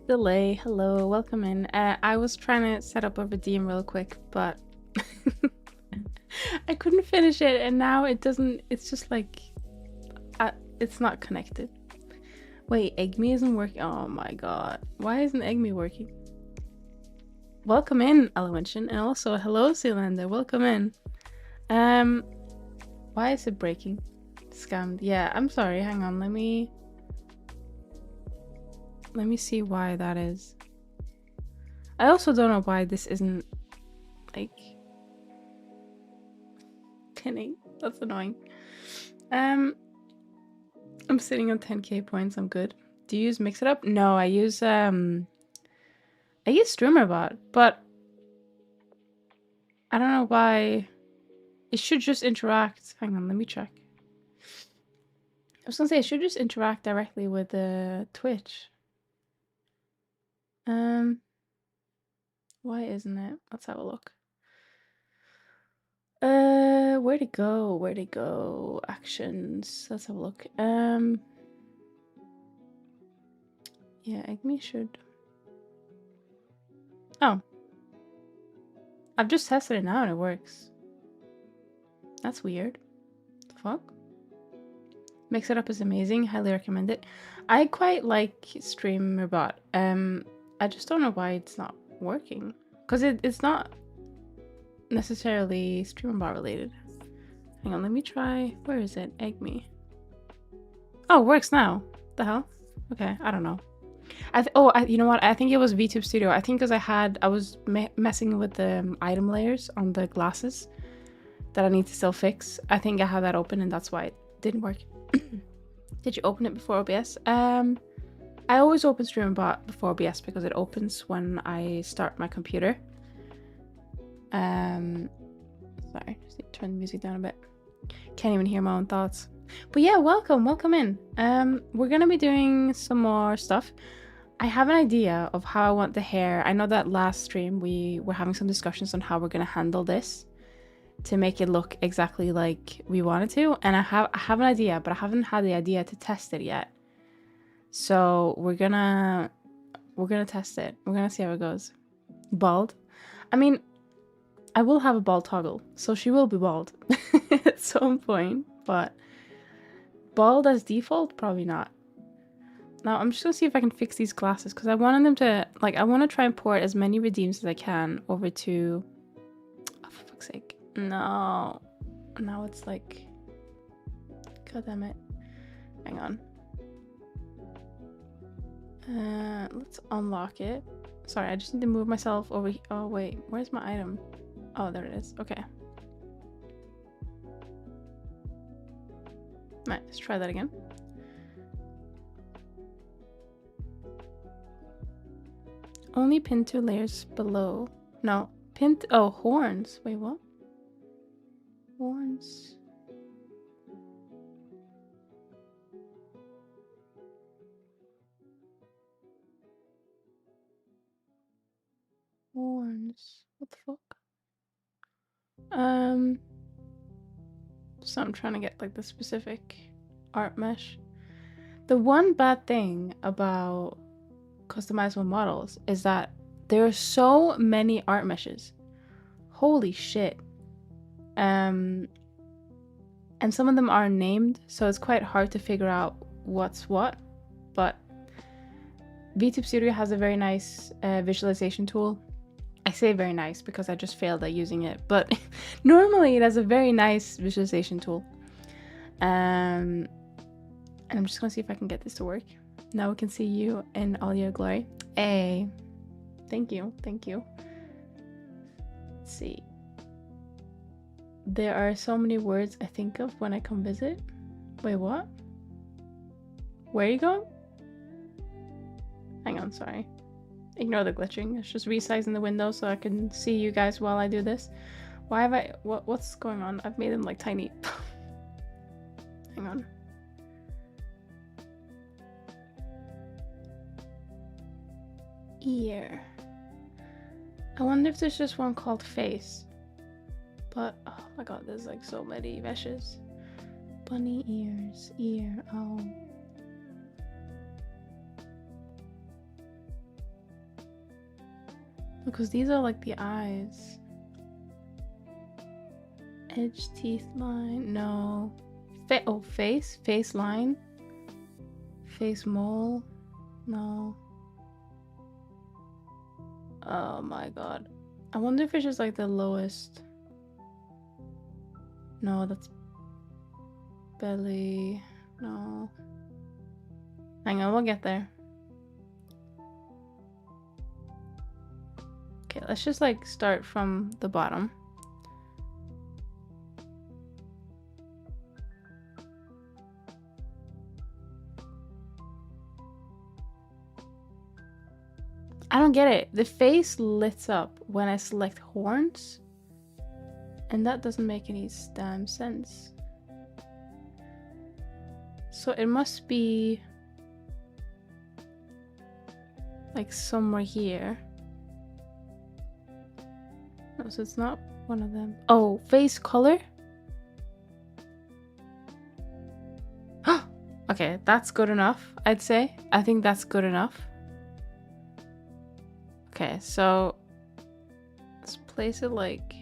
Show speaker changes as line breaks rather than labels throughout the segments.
Delay. Hello, welcome in. I was trying to set up a redeem real quick, but I couldn't finish it, and now it doesn't. It's just like it's not connected. Wait, Egg.me isn't working. Oh my god, why isn't Egg.me working? Welcome in, Eloentian, and also hello, Sealander. Welcome in. Why is it breaking? Scammed. Yeah, I'm sorry. Hang on. Let me see why that is. I also don't know why this isn't like pinning. That's annoying. I'm sitting on 10k points. I'm good. Do you use Mix It Up? No, I use StreamerBot, but I don't know why. It should just interact. Hang on, let me check. I was gonna say it should just interact directly with the Twitch. Why isn't it? Let's have a look. Where'd it go? Where'd it go? Actions. Let's have a look. Yeah, Egg.me should. Oh. I've just tested it now and it works. That's weird. The fuck? Mix It Up is amazing. Highly recommend it. I quite like StreamerBot. I just don't know why it's not working. Because it's not necessarily StreamerBot related. Hang on, let me try. Where is it? Egg.me. Oh, it works now. The hell? Okay, I don't know. You know what? I think it was VTuber Studio. I think because I was messing with the item layers on the glasses that I need to still fix. I think I have that open and that's why it didn't work. Did you open it before OBS? I always open StreamerBot before OBS because it opens when I start my computer. Sorry, just need to turn the music down a bit. Can't even hear my own thoughts. But yeah, welcome in. We're gonna be doing some more stuff. I have an idea of how I want the hair. I know that last stream we were having some discussions on how we're gonna handle this to make it look exactly like we wanted to, and I have an idea, but I haven't had the idea to test it yet. So we're gonna test it. We're gonna see how it goes. Bald. I mean, I will have a bald toggle, so she will be bald at some point, but bald as default, probably not. Now I'm just gonna see if I can fix these glasses because I wanted them to, like, I want to try and port as many redeems as I can over to, oh, for fuck's sake. No. Now it's like, god damn it. Hang on. Let's unlock it. Sorry, I just need to move myself over here. Oh wait, where's my item? Oh, there it is. Okay. Alright, let's try that again. Only pin 2 layers below. No, pin. Oh, horns. Wait, what? Horns. Horns. What the fuck? So I'm trying to get like the specific art mesh. The one bad thing about customizable models is that there are so many art meshes. Holy shit. And some of them are named, so it's quite hard to figure out what's what. But VTuber Studio has a very nice visualization tool. I say very nice because I just failed at using it, but normally it has a very nice visualization tool. And I'm just gonna see if I can get this to work. Now we can see you in all your glory. Hey, thank you. Let's see. There are so many words I think of when I come visit. Wait, what? Where are you going? Hang on, sorry. Ignore the glitching. It's just resizing the window so I can see you guys while I do this. Why have I... What's going on? I've made them like tiny. Hang on. Ear. I wonder if there's just one called face. But, oh my god, there's like so many meshes. Bunny ears. Ear. Oh. Because these are like the eyes. Edge, teeth line, no. Face line. Face mole, no. Oh my god. I wonder if it's just like the lowest. No, that's belly. No. Hang on, we'll get there. Okay, let's just like start from the bottom. I don't get it. The face lit up when I select horns. And that doesn't make any damn sense. So it must be like somewhere here. No, so it's not one of them. Oh, face color? Okay, that's good enough, I'd say. I think that's good enough. Okay, so let's place it like...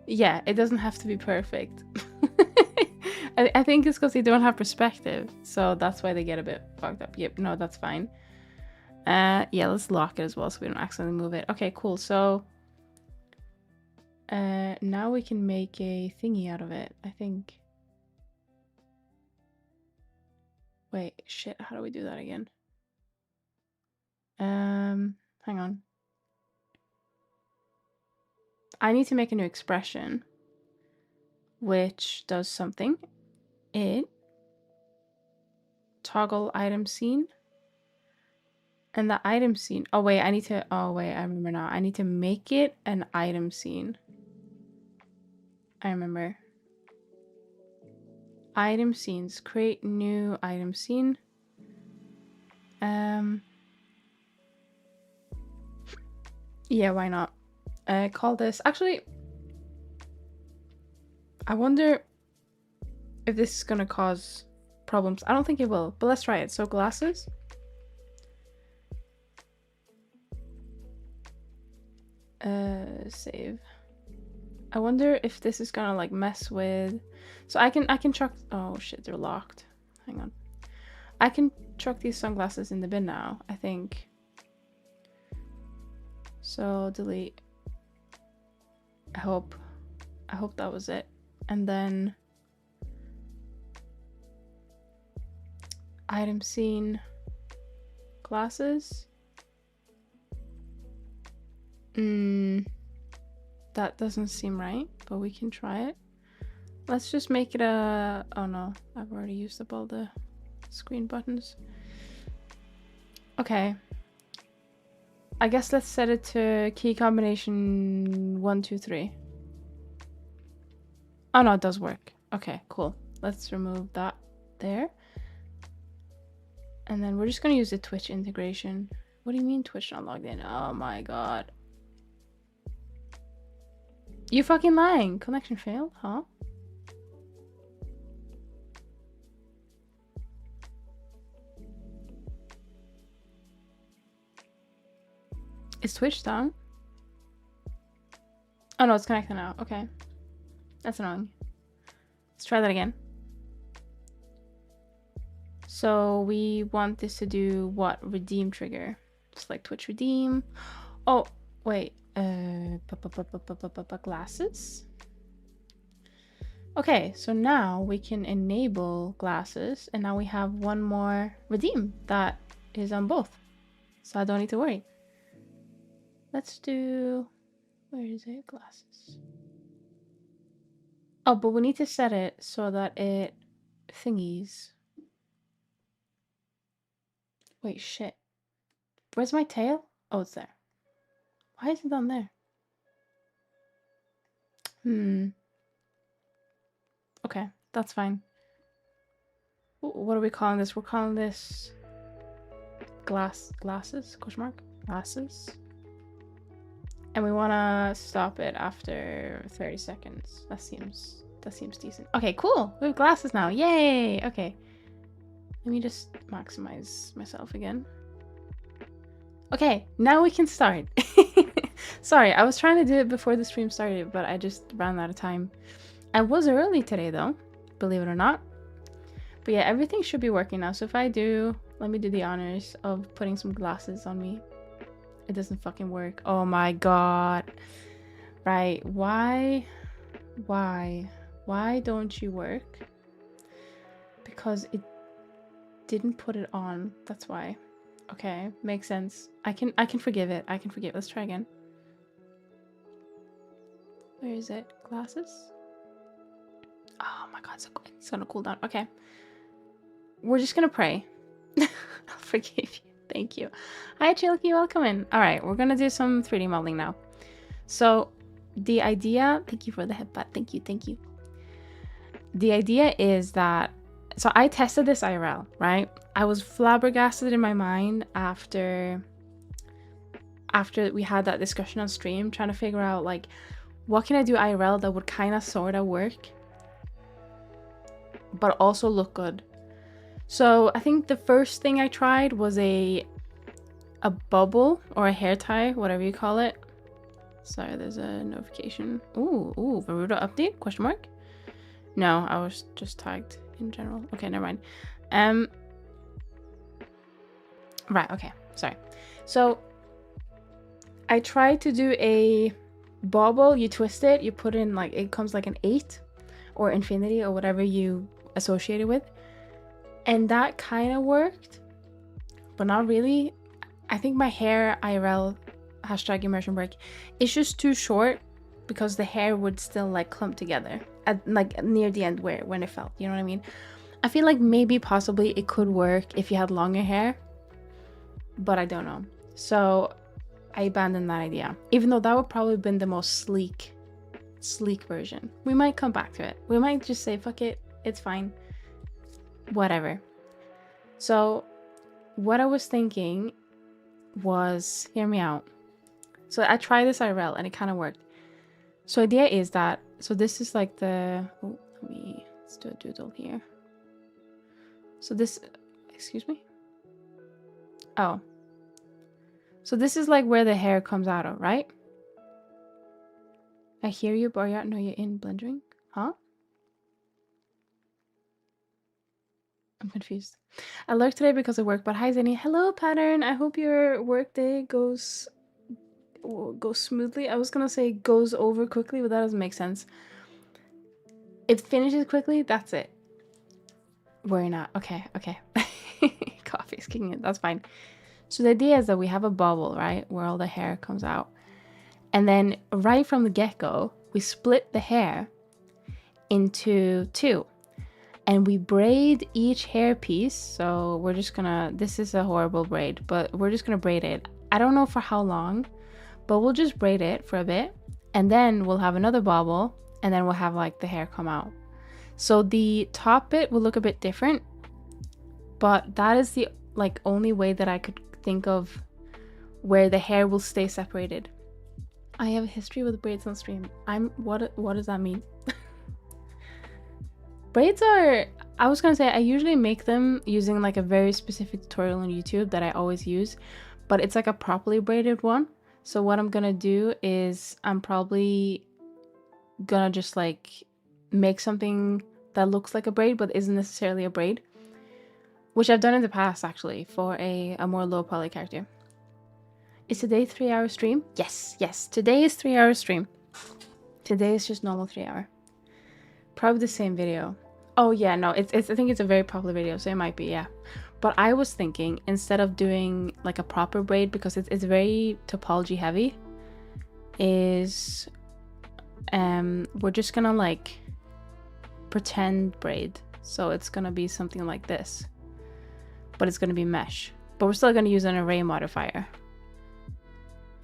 Yeah, it doesn't have to be perfect. I think it's because they don't have perspective, so that's why they get a bit fucked up. Yep, no, that's fine. Yeah, let's lock it as well so we don't accidentally move it. Okay, cool. So now we can make a thingy out of it, I think. Wait, shit, how do we do that again? Hang on. I need to make a new expression which does something. It toggle item scene. And the item scene. Oh wait, I need to I remember now. I need to make it an item scene. I remember. Item scenes. Create new item scene. Yeah, why not? Call this. Actually, I wonder if this is gonna cause problems. I don't think it will, but let's try it. So glasses. Save. I wonder if this is gonna like mess with. So I can chuck. Oh shit, they're locked. Hang on. I can chuck these sunglasses in the bin now, I think. So delete. I hope that was it. And then item scene glasses. That doesn't seem right, but we can try it. Let's just make it a... Oh no, I've already used up all the screen buttons. Okay. I guess let's set it to key combination 1, 2, 3. Oh no, it does work. Okay, cool. Let's remove that there. And then we're just gonna use the Twitch integration. What do you mean Twitch not logged in? Oh my god. You fucking lying. Connection failed, huh? Is Twitch down? Oh no, it's connected now. Okay. That's annoying. Let's try that again. So we want this to do what? Redeem trigger. Select Twitch redeem. Oh, wait. Glasses. Okay, so now we can enable glasses, and now we have one more redeem that is on both. So I don't need to worry. Let's do... Where is it? Glasses. Oh, but we need to set it so that it thingies. Wait, shit. Where's my tail? Oh, it's there. Why is it down there? Okay, that's fine. What are we calling this? We're calling this glasses? Question mark? Glasses. And we want to stop it after 30 seconds. That seems decent. Okay, cool. We have glasses now. Yay! Okay. Let me just maximize myself again. Okay, now we can start. Sorry, I was trying to do it before the stream started, but I just ran out of time. I was early today though, believe it or not. But yeah, everything should be working now. So if I do, let me do the honors of putting some glasses on me. It doesn't fucking work. Oh my god. Right, why don't you work? Because it didn't put it on, that's why. Okay, makes sense. I can forgive it. I can forgive. Let's try again. Where is it? Glasses? Oh my god, it's gonna cool down. Okay. We're just gonna pray. I'll forgive you. Thank you. Hi, Chilky. Welcome in. All right, we're gonna do some 3D modeling now. So the idea, thank you for the headbutt. Thank you. The idea is that, so I tested this IRL, right? I was flabbergasted in my mind after we had that discussion on stream, trying to figure out like, what can I do IRL that would kind of sort of work, but also look good? So I think the first thing I tried was a bubble or a hair tie, whatever you call it. Sorry, there's a notification. Ooh, Veruda update? Question mark? No, I was just tagged in general. Okay, never mind. Right, okay, sorry. So I tried to do a bobble. You twist it, you put in like, it comes like an 8 or infinity or whatever you associate it with, and that kind of worked, but not really. I think my hair IRL #immersion break is just too short, because the hair would still like clump together at like near the end when it felt, you know what I mean? I feel like maybe possibly it could work if you had longer hair, but I don't know. So I abandoned that idea, even though that would probably have been the most sleek version. We might come back to it. We might just say, fuck it, it's fine, whatever. So what I was thinking was, hear me out. So I tried this IRL and it kind of worked. So idea is that, so this is like the, oh, let's do a doodle here. So this, excuse me? Oh. So this is like where the hair comes out of, right? I hear you, Boryat. No, you're in blending. Huh? I'm confused. I lurked today because of work, but hi, Zenny. Hello, Pattern. I hope your work day goes smoothly. I was gonna say goes over quickly, but that doesn't make sense. It finishes quickly, that's it. Worry not. Okay. Coffee's kicking in. That's fine. So the idea is that we have a bubble, right, where all the hair comes out. And then right from the get-go, we split the hair into 2. And we braid each hair piece. So we're just gonna, this is a horrible braid, but we're just gonna braid it. I don't know for how long, but we'll just braid it for a bit. And then we'll have another bobble, and then we'll have like the hair come out. So the top bit will look a bit different, but that is the like only way that I could think of where the hair will stay separated. I have a history with braids on stream. What does that mean? Braids are, I was gonna say, I usually make them using like a very specific tutorial on YouTube that I always use, but it's like a properly braided one. So what I'm gonna do is I'm probably gonna just like make something that looks like a braid but isn't necessarily a braid, which I've done in the past actually for a more low poly character. Is today 3-hour stream? Yes, today is 3-hour stream. Today is just normal 3-hour. Probably the same video. Oh yeah, no, it's I think it's a very popular video, so it might be, yeah. But I was thinking, instead of doing like a proper braid, because it's very topology heavy, is we're just gonna like pretend braid. So it's gonna be something like this, but it's gonna be mesh, but we're still gonna use an array modifier,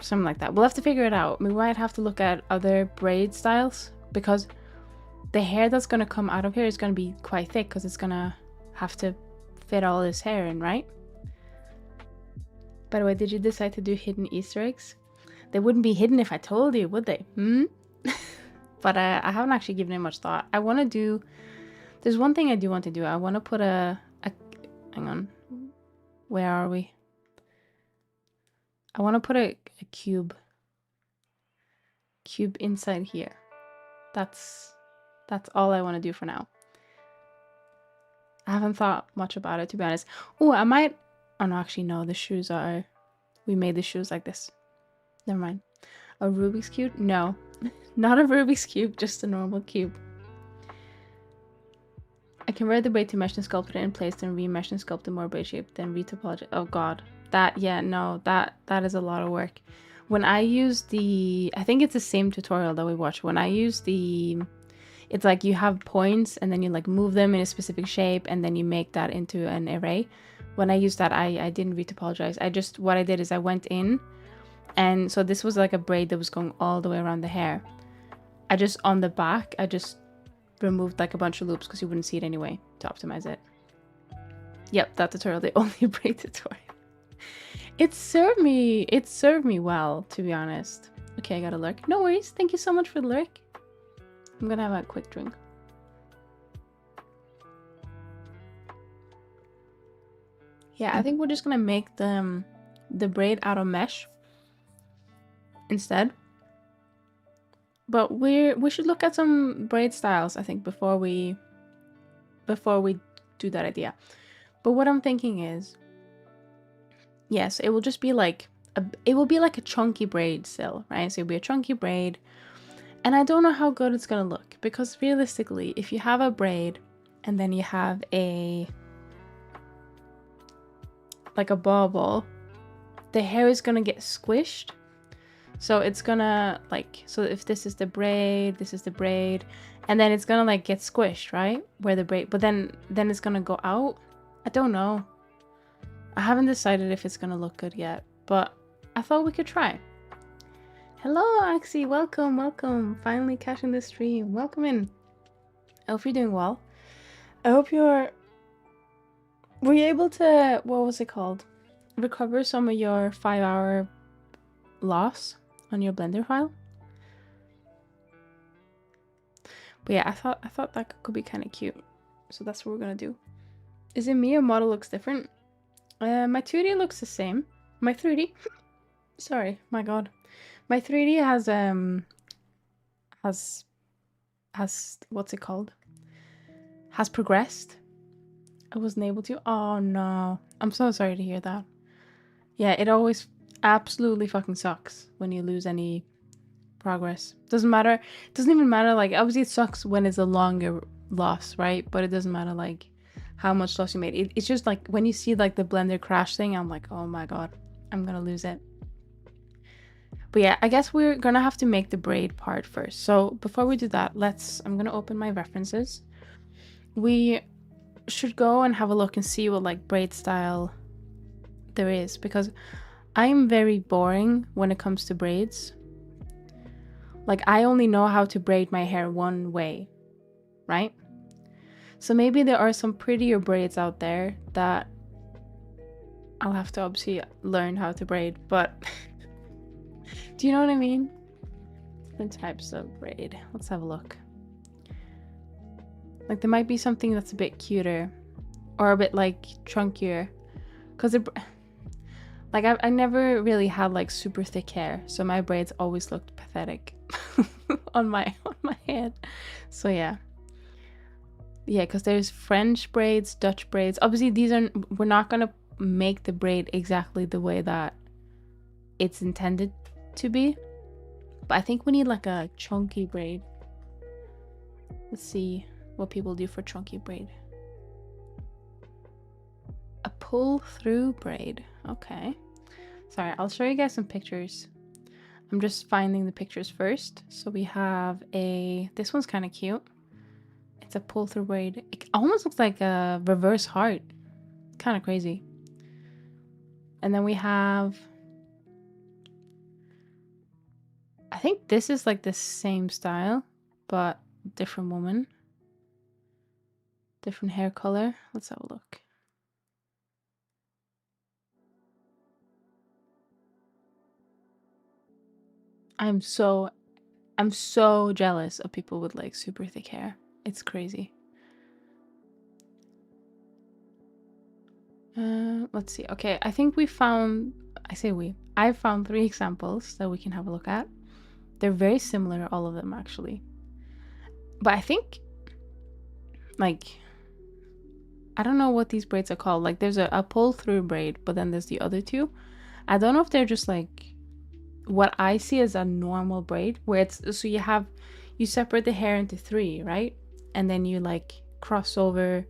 something like that. We'll have to figure it out. We might have to look at other braid styles, because the hair that's gonna come out of here is gonna be quite thick, because it's gonna have to fit all this hair in, right? By the way, did you decide to do hidden Easter eggs? They wouldn't be hidden if I told you, would they? But I haven't actually given it much thought. I want to do, there's one thing I do want to do. I want to put a hang on, where are we? I want to put a cube inside here. That's all I want to do for now. I haven't thought much about it, to be honest. Oh, I might... Oh, no, actually, no. The shoes are... We made the shoes like this. Never mind. A Rubik's Cube? No. Not a Rubik's Cube, just a normal cube. I converted the braid to mesh and sculpted it in place, then remesh and sculpted more braid shape, then retopology. Oh, God. That, yeah, no. That is a lot of work. When I use the... I think it's the same tutorial that we watched. When I use the... It's like you have points and then you like move them in a specific shape and then you make that into an array. When I used that, I didn't retopologize. What I did is I went in, and so this was like a braid that was going all the way around the hair. On the back, I just removed like a bunch of loops because you wouldn't see it anyway to optimize it. Yep, that tutorial, the only braid tutorial. It served me well, to be honest. Okay, I got a lurk. No worries. Thank you so much for the lurk. I'm gonna have a quick drink. Yeah, I think we're just gonna make the braid out of mesh instead. But we should look at some braid styles, I think, before we do that idea. But what I'm thinking is, yes, it will just be like a chunky braid still, right? So it'll be a chunky braid. And I don't know how good it's gonna look, because realistically, if you have a braid and then you have like a bauble, the hair is gonna get squished. So it's gonna so if this is the braid, and then it's gonna like get squished, right? Where the braid, but then it's gonna go out. I don't know. I haven't decided if it's gonna look good yet, but I thought we could try. Hello, Axie. Welcome. Finally catching the stream. Welcome in. I hope you're doing well. I hope were you able to, what was it called? Recover some of your 5-hour loss on your Blender file? But yeah, I thought that could be kind of cute. So that's what we're gonna do. Is it me or model looks different? My 2D looks the same. My 3D... Sorry, my god. My 3D has what's it called? Has progressed. I wasn't able to. Oh no. I'm so sorry to hear that. Yeah, it always absolutely fucking sucks when you lose any progress. Doesn't matter. It doesn't even matter, like, obviously it sucks when it's a longer loss, right? But it doesn't matter like how much loss you made. It's just like when you see like the Blender crash thing, I'm like, oh my god, I'm gonna lose it. But yeah, I guess we're gonna have to make the braid part first. So before we do that, I'm gonna open my references. We should go and have a look and see what like braid style there is, because I'm very boring when it comes to braids. Like, I only know how to braid my hair one way, right? So maybe there are some prettier braids out there that I'll have to obviously learn how to braid, but do you know what I mean? Different types of braid. Let's have a look. Like, there might be something that's a bit cuter or a bit like chunkier, because like I never really had like super thick hair, so my braids always looked pathetic on my head. So yeah, because there's French braids, Dutch braids. Obviously we're not gonna make the braid exactly the way that it's intended to be, but I think we need like a chunky braid. Let's see what people do for chunky braid. A pull through braid. Okay, sorry, I'll show you guys some pictures. I'm just finding the pictures first. So we have this one's kind of cute. It's a pull through braid. It almost looks like a reverse heart. Kind of crazy. And then we have, I think this is like the same style, but different woman. Different hair color. Let's have a look. I'm so jealous of people with like super thick hair. It's crazy. Let's see. Okay, I think we found I say we. I found 3 examples that we can have a look at. They're very similar, all of them actually. But I think, like, I don't know what these braids are called. Like, there's a pull-through braid, but then there's the other two. I don't know if they're just like what I see as a normal braid, where it's so you separate the hair into 3, right? And then you like cross over.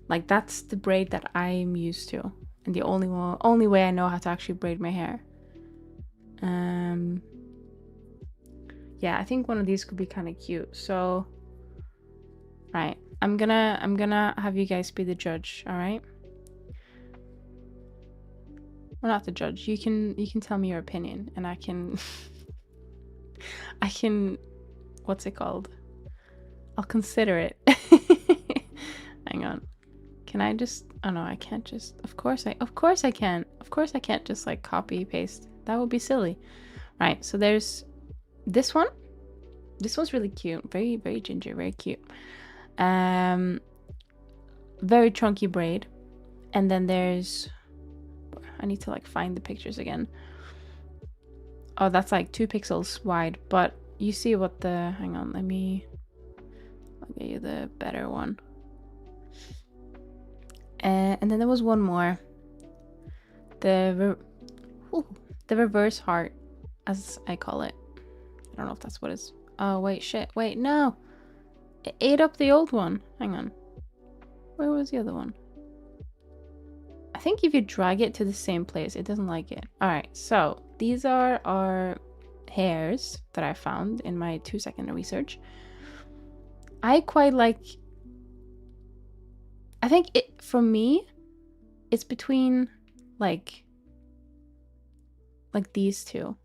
Like, that's the braid that I'm used to, and the only way I know how to actually braid my hair. Yeah, I think one of these could be kind of cute. So, right, I'm gonna have you guys be the judge. All right. Well, not the judge. You can tell me your opinion, and I can what's it called? I'll consider it. Hang on. Can I just, oh no, I can't just, of course I can. Of course I can't just like copy paste. That would be silly. Right, so there's this one. This one's really cute. Very, very ginger, very cute. Very chunky braid. And then there's, I need to like find the pictures again. Oh, that's like 2 pixels wide, but you see what the, hang on, I'll get you the better one. And then there was one more. The reverse heart, as I call it. I don't know if that's what it's, oh wait, shit, wait, no. It ate up the old one. Hang on. Where was the other one? I think if you drag it to the same place, it doesn't like it. Alright, so these are our hairs that I found in my 2-second research. I quite like, I think it, for me, it's between like these two.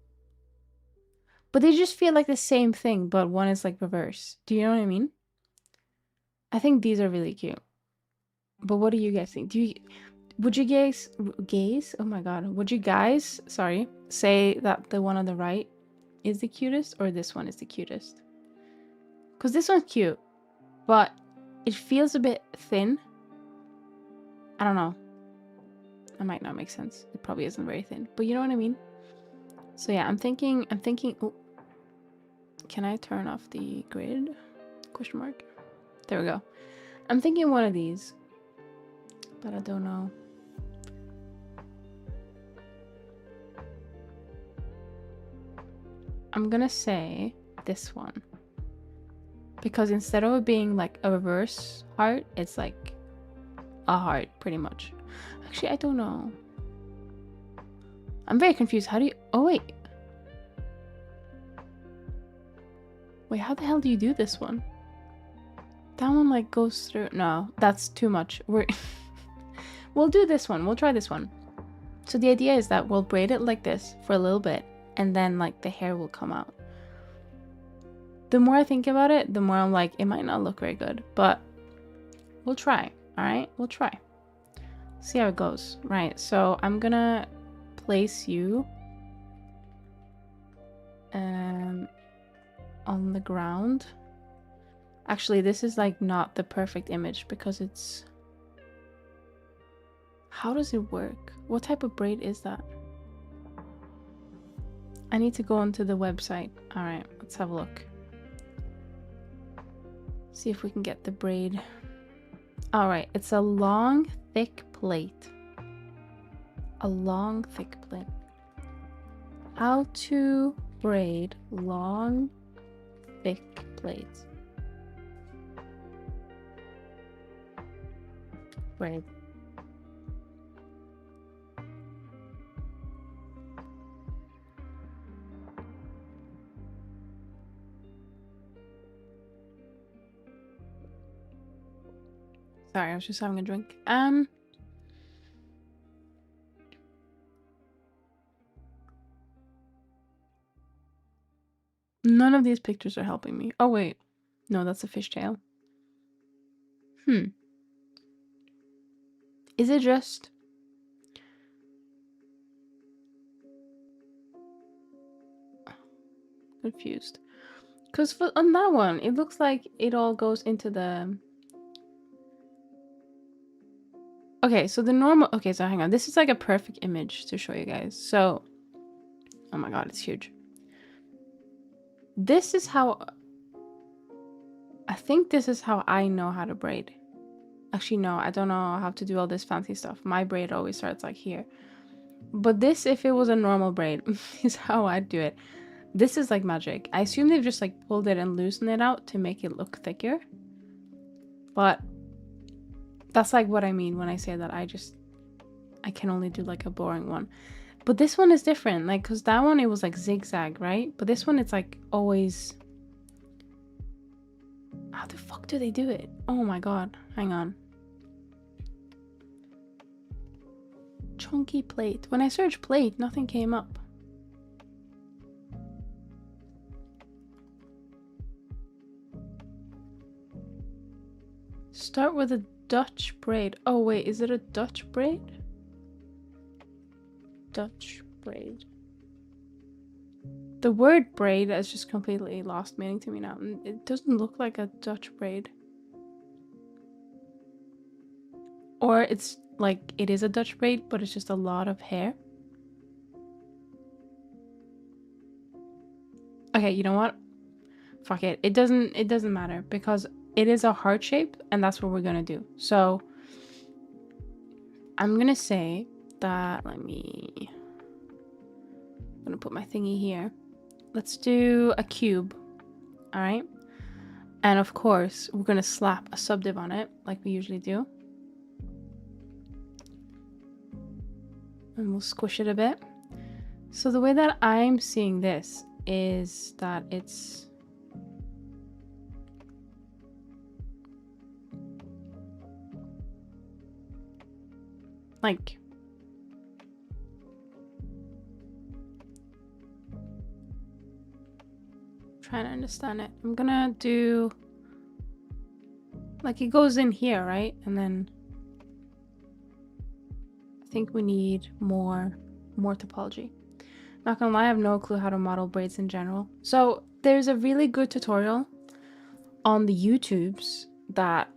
But they just feel like the same thing, but one is like reverse. Do you know what I mean? I think these are really cute. But what do you guys think? Would you guys, oh my god, would you guys, sorry, say that the one on the right is the cutest, or this one is the cutest? Because this one's cute, but it feels a bit thin. I don't know. That might not make sense. It probably isn't very thin, but you know what I mean? So yeah, I'm thinking, oh, can I turn off the grid? Question mark. There we go. I'm thinking one of these, but I don't know. I'm gonna say this one, because instead of it being like a reverse heart, it's like a heart pretty much. Actually, I don't know. I'm very confused. How do you, oh wait, how the hell do you do this one? That one like goes through. No, that's too much. We'll do this one. We'll try this one. So the idea is that we'll braid it like this for a little bit, and then like the hair will come out. The more I think about it, the more I'm like, it might not look very good, but we'll try. All right, we'll try. See how it goes. Right, so I'm gonna place you on the ground. Actually, this is like not the perfect image because it's, how does it work? What type of braid is that? I need to go onto the website. All right, let's have a look. See if we can get the braid. All right, it's a long, thick plate. A long, thick plate. How to braid long, thick plates. Braid. Sorry, I was just having a drink. None of these pictures are helping me. Oh wait, no, that's a fishtail. Is it just? Confused. Because on that one, it looks like it all goes into the... Okay, so the normal, okay, so hang on. This is like a perfect image to show you guys. So, oh my god, it's huge. This is how, I think this is how I know how to braid. Actually, no, I don't know how to do all this fancy stuff. My braid always starts like here. But this, if it was a normal braid, is how I'd do it. This is like magic. I assume they've just like pulled it and loosened it out to make it look thicker. But that's like what I mean when I say that I can only do like a boring one. But this one is different, like, because that one, it was like zigzag, right? But this one, it's like always... How the fuck do they do it? Oh my god, hang on. Chunky plait. When I searched plait, nothing came up. Start with a Dutch braid. Oh wait, is it a Dutch braid? Dutch braid. The word braid has just completely lost meaning to me now. It doesn't look like a Dutch braid. Or it's like it is a Dutch braid, but it's just a lot of hair. Okay, you know what? Fuck it. It doesn't matter because it is a heart shape and that's what we're gonna do. So I'm gonna say that, I'm gonna put my thingy here. Let's do a cube. All right. And of course, we're gonna slap a subdiv on it like we usually do. And we'll squish it a bit. So the way that I'm seeing this is that it's like trying to understand it. I'm gonna do like it goes in here, right? And then I think we need more topology. Not gonna lie, I have no clue how to model braids in general. So there's a really good tutorial on the YouTubes that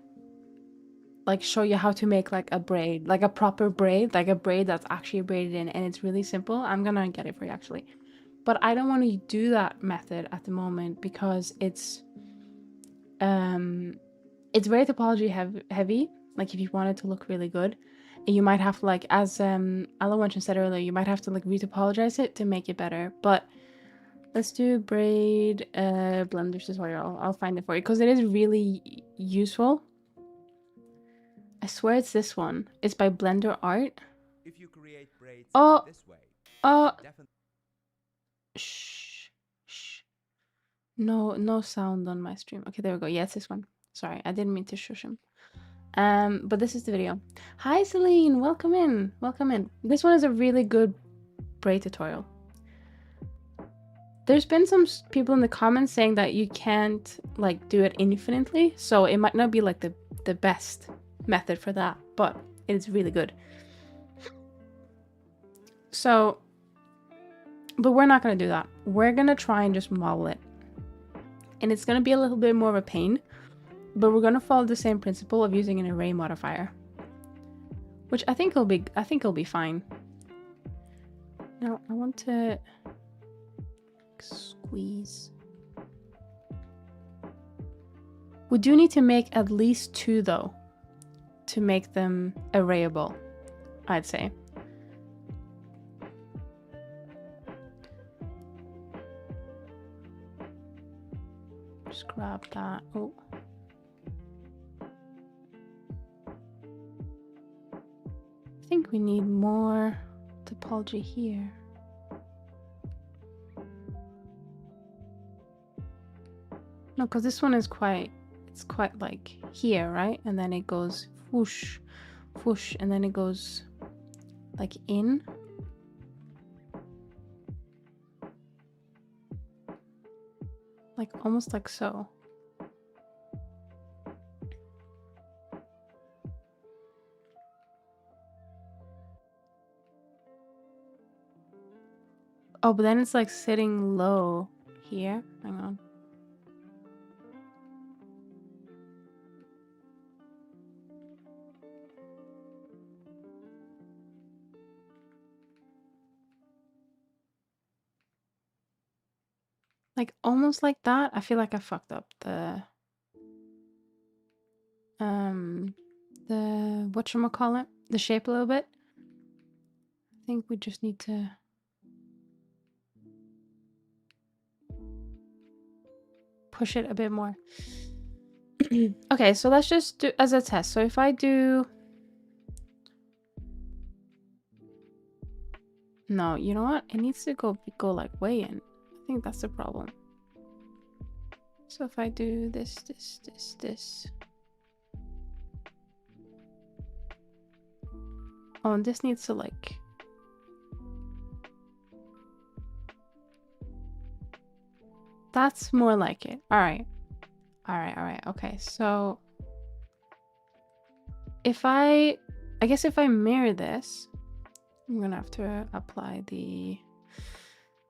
like show you how to make like a braid, like a proper braid, like a braid that's actually braided in, and it's really simple. I'm gonna get it for you actually. But I don't want to do that method at the moment because it's very topology heavy. Like if you want it to look really good, you might have to, like, as Alawanchen said earlier, you might have to like retopologize it to make it better. But let's do braid blender tutorial. I'll find it for you because it is really useful. I swear it's this one. It's by Blender Art.
If you create braids this way, definitely.
Shh. No sound on my stream. Okay, there we go. Yeah, it's this one. Sorry, I didn't mean to shush him. But this is the video. Hi, Celine. Welcome in. Welcome in. This one is a really good braid tutorial. There's been some people in the comments saying that you can't like do it infinitely, so it might not be like the best method for that, but it is really good. So, but we're not going to do that. We're going to try and just model it. And it's going to be a little bit more of a pain, but we're going to follow the same principle of using an array modifier, which I think will be fine. Now I want to squeeze. We do need to make at least 2 though to make them arrayable, I'd say. Just grab that. Oh. I think we need more topology here. No, because this one is it's quite like here, right? And then it goes whoosh, whoosh, and then it goes like in. Like almost like so. Oh, but then it's like sitting low here. Hang on. like almost like that. I feel like I fucked up the whatchamacallit, the shape a little bit. I think we just need to push it a bit more. Okay, so let's just do as a test. So if I do... No, you know what? It needs to go like way in. I think that's the problem. So if I do this. Oh, and this needs to like... That's more like it. All right. Okay, so if I guess if I mirror this, I'm gonna have to apply the...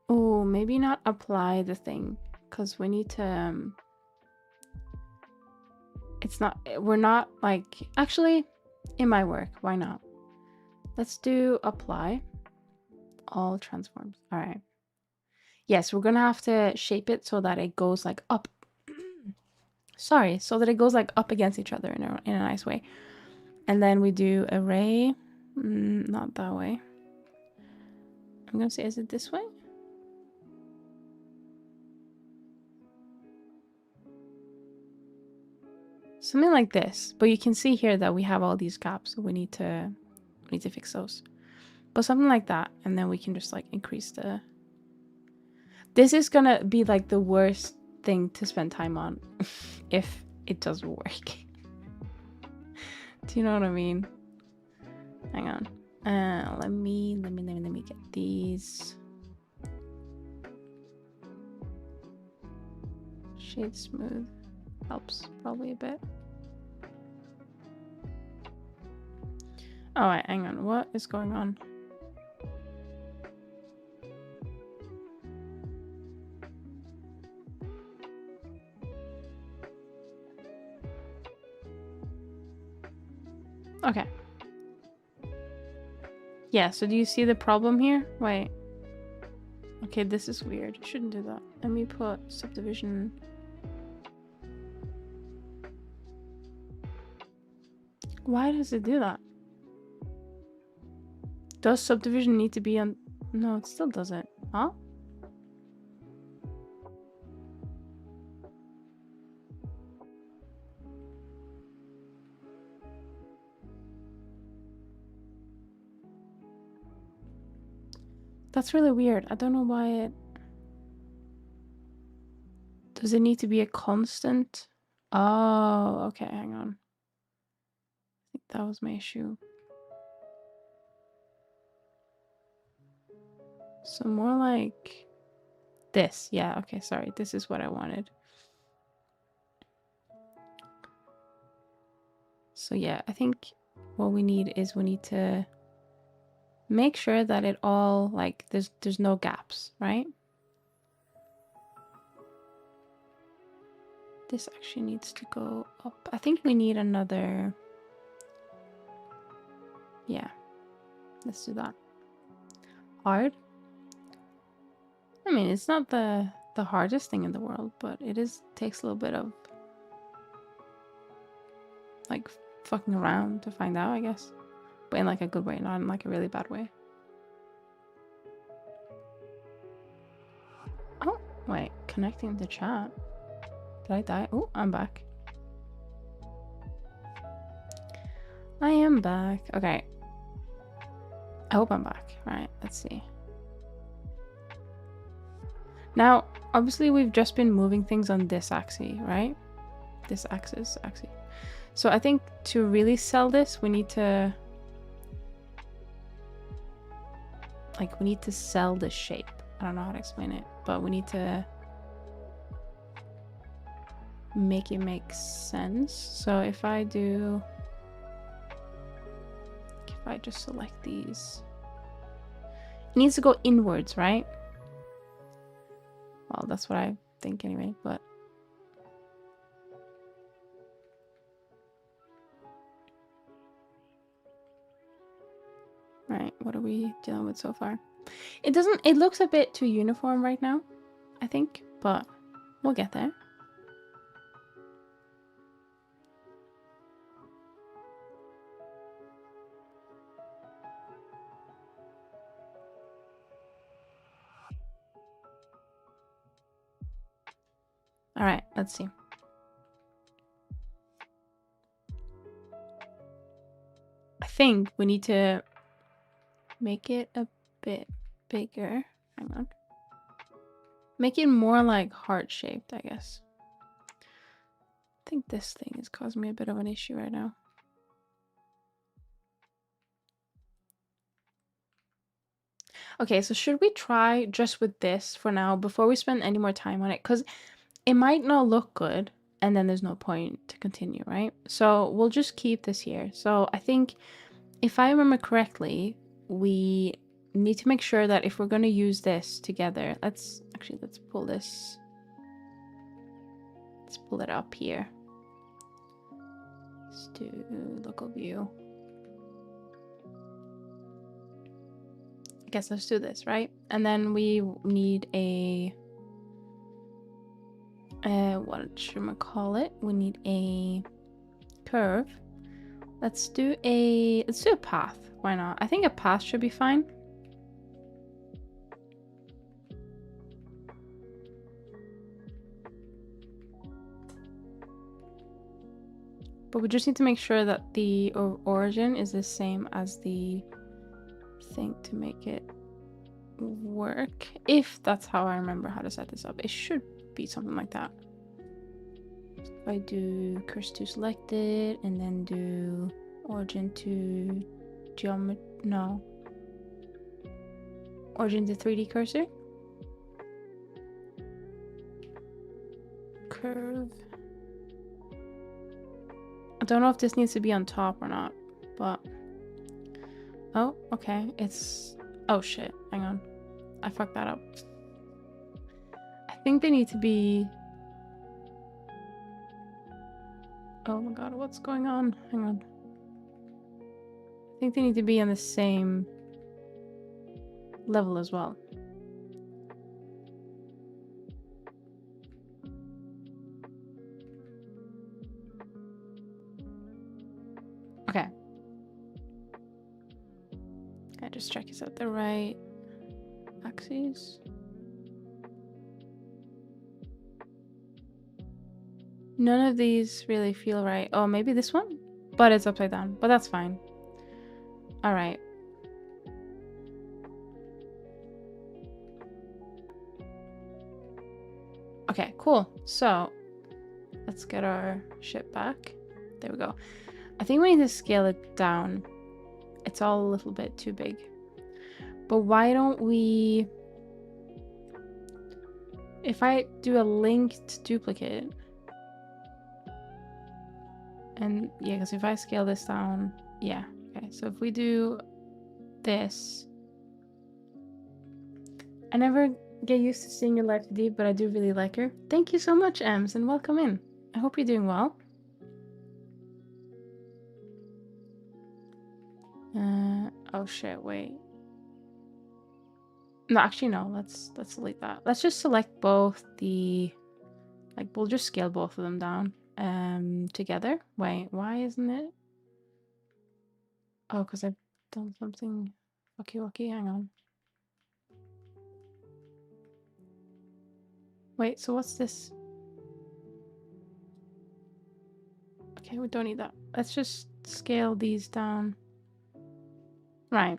Oh, maybe not apply the thing, because we need to... It's not... We're not like... Actually, it might work. Why not? Let's do apply all transforms. All right. Yes, we're gonna have to shape it so that it goes like up. Sorry, so that it goes like up against each other in a nice way. And then we do array. Not that way. I'm gonna say, is it this way? Something like this. But you can see here that we have all these gaps, so we need to fix those. But something like that, and then we can just like increase the... This is gonna be like the worst thing to spend time on if it doesn't work. Do you know what I mean? Hang on. Let me get these. Shade smooth helps probably a bit. Oh wait, hang on. What is going on? Okay. Yeah, so do you see the problem here? Wait. Okay, this is weird. Shouldn't do that. Let me put subdivision. Why does it do that? Does subdivision need to be on... No, it still doesn't. Huh? That's really weird. I don't know why it... Does it need to be a constant? Oh, okay, hang on. I think that was my issue. So more like this. Yeah, okay, sorry. This is what I wanted. So yeah, I think what we need is we need to make sure that it all, like, there's no gaps, right? This actually needs to go up. I think we need another... Yeah, let's do that. Hard? I mean, it's not the hardest thing in the world, but it takes a little bit of like fucking around to find out, I guess. But in like a good way, not in like a really bad way. Oh, wait, connecting the chat. Did I die? Oh, I'm back. I am back. Okay. I hope I'm back. All right, let's see. Now, obviously we've just been moving things on this axis, right? This axis. So I think to really sell this, we need to... Like, we need to sell the shape. I don't know how to explain it, but we need to make it make sense. So if I do... If I just select these... It needs to go inwards, right? Well, that's what I think anyway, but... Right, what are we dealing with so far? It looks a bit too uniform right now, I think. but we'll get there. All right, let's see. I think we need to make it a bit bigger. Hang on. Make it more like heart-shaped, I guess. I think this thing is causing me a bit of an issue right now. Okay, so should we try just with this for now before we spend any more time on it? Because it might not look good and then there's no point to continue, right? So we'll just keep this here. So I think if I remember correctly, we need to make sure that if we're going to use this together, let's pull this. Let's pull it up here. Let's do local view. I guess let's do this, right? And then we need a what should we call it? We need a curve. Let's do a path. Why not? I think a path should be fine. But we just need to make sure that the origin is the same as the thing to make it work. If that's how I remember how to set this up. It should be something like that. So if I do cursor to selected and then do origin to geometry, no. Origin to 3D cursor. Curve. I don't know if this needs to be on top or not, but oh, okay. It's oh shit. Hang on. I fucked that up. I think they need to be oh my god, what's going on? Hang on. I think they need to be on the same level as well. Okay. I just check is that the right axes? None of these really feel right. Oh, maybe this one? But it's upside down. But that's fine. Alright. Okay, cool. So, let's get our ship back. There we go. I think we need to scale it down. It's all a little bit too big. But why don't we... If I do a linked duplicate... And yeah, because if I scale this down... Yeah, okay. So if we do this... I never get used to seeing your life deep, but I do really like her. Thank you so much, Ems, and welcome in. I hope you're doing well. Oh shit, wait. No, actually no, let's delete that. Let's just select both the... Like, we'll just scale both of them down together. Wait, why isn't it? Oh, because I've done something. Okay, hang on. Wait, so what's this? Okay, we don't need that. Let's just scale these down. Right.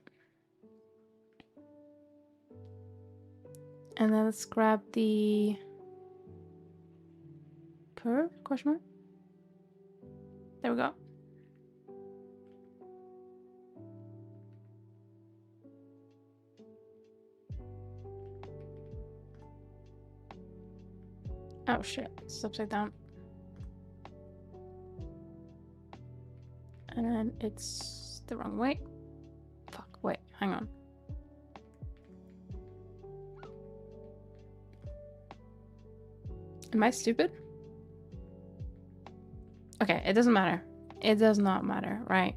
And then let's grab the curve, question mark? There we go. Oh shit, it's upside down. And then it's the wrong way. Fuck, wait, hang on. Am I stupid? Okay, it doesn't matter. It does not matter, right?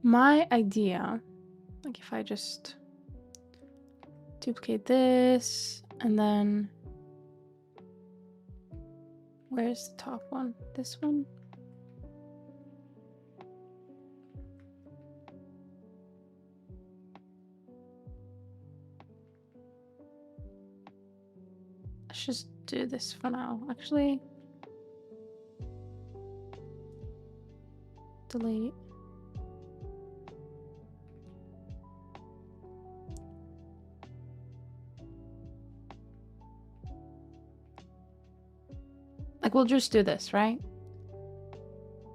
My idea, like if I just duplicate this and then where's the top one? This one? Let's just do this for now. Actually, delete. Like we'll just do this, right?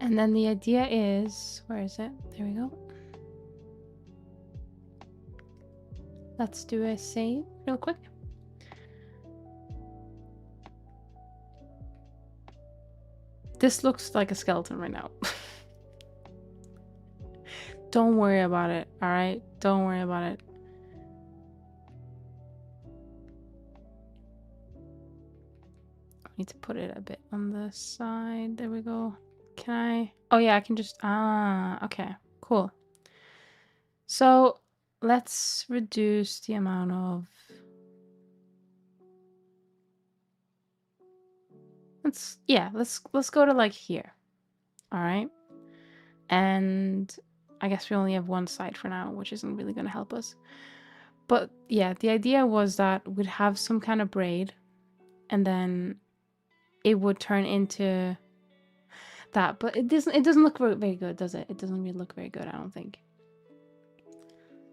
And then the idea is, where is it? There we go. Let's do a save real quick. This looks like a skeleton right now. Don't worry about it, all right? Don't worry about it. I need to put it a bit on the side. There we go. Can I? Oh yeah, I can just, okay, cool. So let's reduce the amount of, let's go to like here. All right. And I guess we only have one side for now, which isn't really going to help us. But yeah, the idea was that we'd have some kind of braid and then it would turn into that. But it doesn't look very good, does it? It doesn't really look very good, I don't think.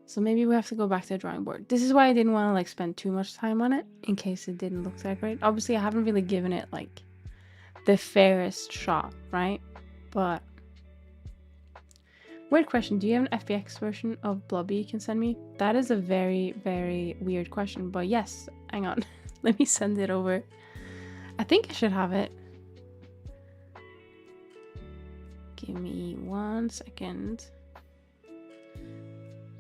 So maybe we have to go back to the drawing board. This is why I didn't want to like spend too much time on it in case it didn't look that great. Obviously, I haven't really given it like the fairest shot, right? But weird question. Do you have an FBX version of Blobby you can send me? That is a very, very weird question. But yes, hang on. Let me send it over. I think I should have it. Give me 1 second.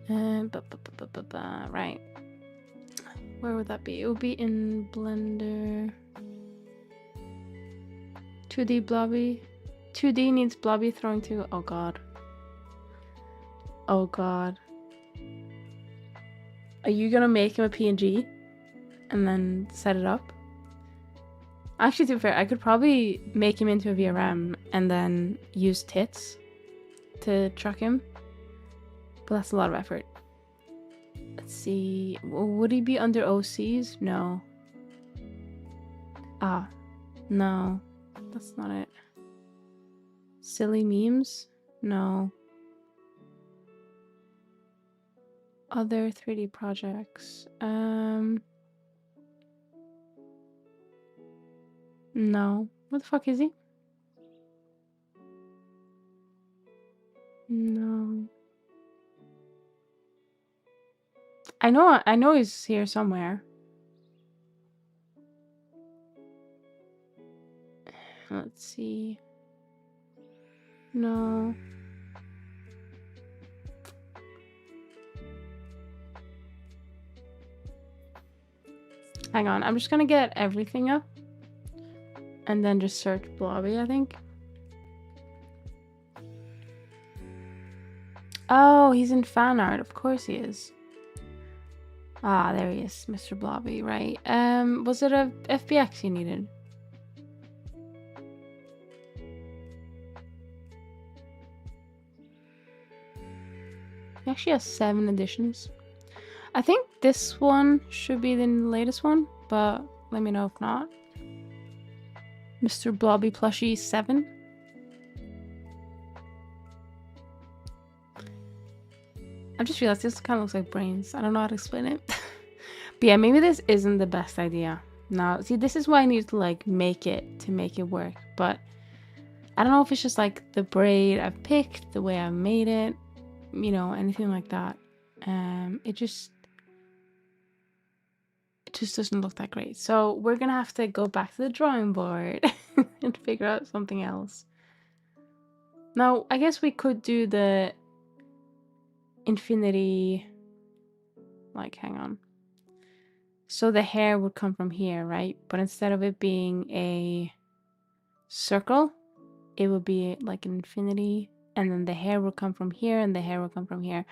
Right. Where would that be? It would be in Blender. 2D Blobby. 2D needs Blobby throwing to. Oh god. Oh god. Are you gonna make him a PNG and then set it up? Actually, to be fair, I could probably make him into a VRM and then use tits to track him. But that's a lot of effort. Let's see. Would he be under OCs? No. Ah. No. That's not it. Silly memes? No. Other 3D projects. No. What the fuck is he? No. I know he's here somewhere. Let's see. No. Hang on, I'm just gonna get everything up and then just search Blobby, I think. Oh, he's in fan art. Of course he is. Ah, there he is, Mr. Blobby, right. Was it a FBX you needed? He actually has 7 editions. I think this one should be the latest one, but let me know if not. Mr. Blobby Plushie 7. I just realized this kind of looks like brains. I don't know how to explain it. But yeah, maybe this isn't the best idea. Now, see, this is why I need to like make it work. But I don't know if it's just like the braid I've picked, the way I made it, you know, anything like that. It just doesn't look that great. So we're gonna have to go back to the drawing board and figure out something else. Now, I guess we could do the infinity, like, hang on. So the hair would come from here, right? But instead of it being a circle, it would be like an infinity. and then the hair will come from here, and the hair will come from here.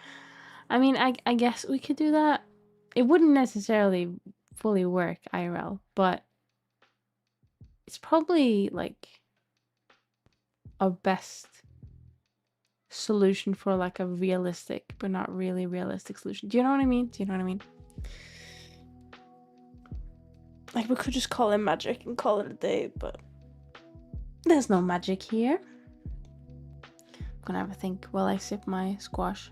I mean, I guess we could do that. It wouldn't necessarily fully work IRL, but it's probably like our best solution for like a realistic but not really realistic solution. Do you know what I mean? Do you know what I mean? Like, we could just call it magic and call it a day, but there's no magic here. I'm gonna have a think while I sip my squash.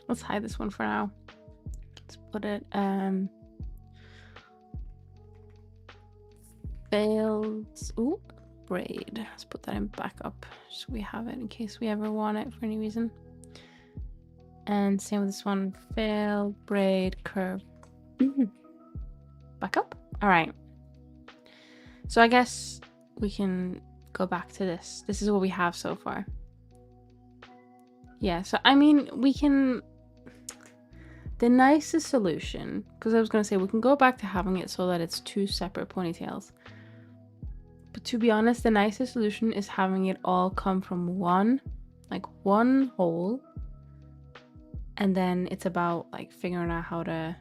Let's hide this one for now. Let's put it failed. Ooh, braid. Let's put that in backup so we have it in case we ever want it for any reason. And same with this one. Failed, braid, curve. Backup. All right. So I guess we can go back to this. This is what we have so far. Yeah, so I mean, we can... The nicest solution, because I was going to say we can go back to having it so that it's 2 separate ponytails. But to be honest, the nicest solution is having it all come from one hole. And then it's about like figuring out how to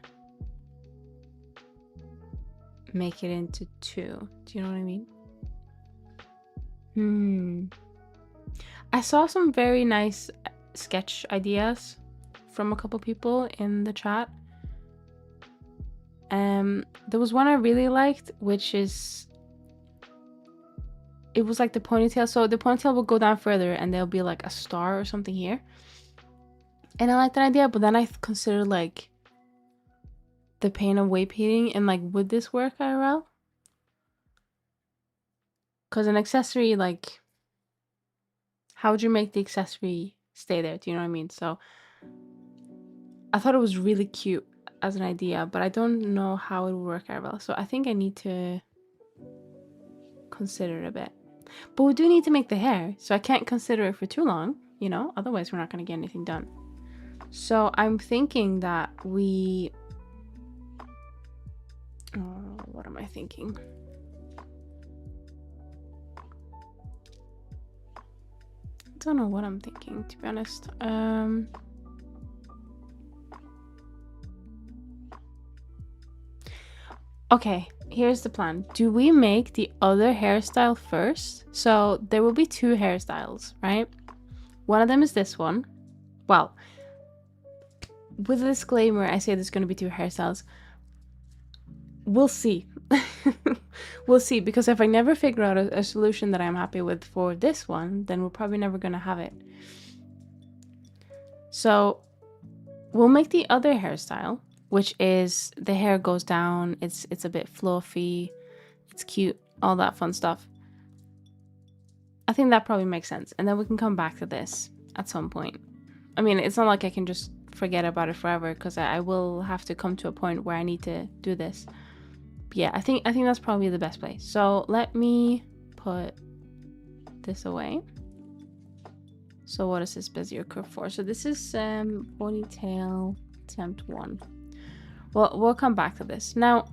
make it into 2. Do you know what I mean? I saw some very nice sketch ideas from a couple people in the chat. There was one I really liked, which is, it was like the ponytail. So the ponytail will go down further and there'll be like a star or something here. And I like that idea, but then I considered like the pain of wave painting and like, would this work IRL? Because an accessory, like, how would you make the accessory stay there? Do you know what I mean? So I thought it was really cute as an idea, but I don't know how it would work IRL. So I think I need to consider it a bit. But we do need to make the hair, so I can't consider it for too long, you know? Otherwise, we're not going to get anything done. So I'm thinking that we... what am I thinking? I don't know what I'm thinking, to be honest. Okay, here's the plan. Do we make the other hairstyle first? So there will be 2 hairstyles, right? One of them is this one. Well, with a disclaimer, I say there's going to be 2 hairstyles. We'll see. We'll see, because if I never figure out a solution that I'm happy with for this one, then we're probably never going to have it. So we'll make the other hairstyle, which is the hair goes down, it's a bit fluffy, it's cute, all that fun stuff. I think that probably makes sense. And then we can come back to this at some point. I mean, it's not like I can just forget about it forever, because I will have to come to a point where I need to do this. But yeah, I think that's probably the best place. So let me put this away. So what is this Bezier curve for? So this is ponytail attempt 1. Well, we'll come back to this. Now,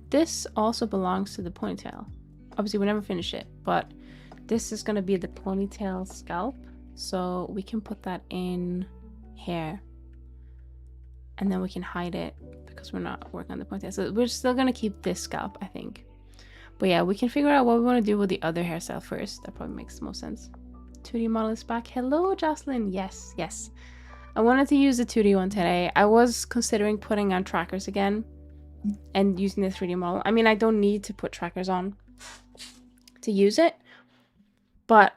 this also belongs to the ponytail. Obviously, we never finish it, but this is going to be the ponytail scalp. So we can put that in hair. And then we can hide it because we're not working on the ponytail. So we're still going to keep this scalp, I think. But yeah, we can figure out what we want to do with the other hairstyle first. That probably makes the most sense. 2D model is back. Hello, Jocelyn. Yes, yes. I wanted to use the 2D one today. I was considering putting on trackers again and using the 3D model. I mean, I don't need to put trackers on to use it, but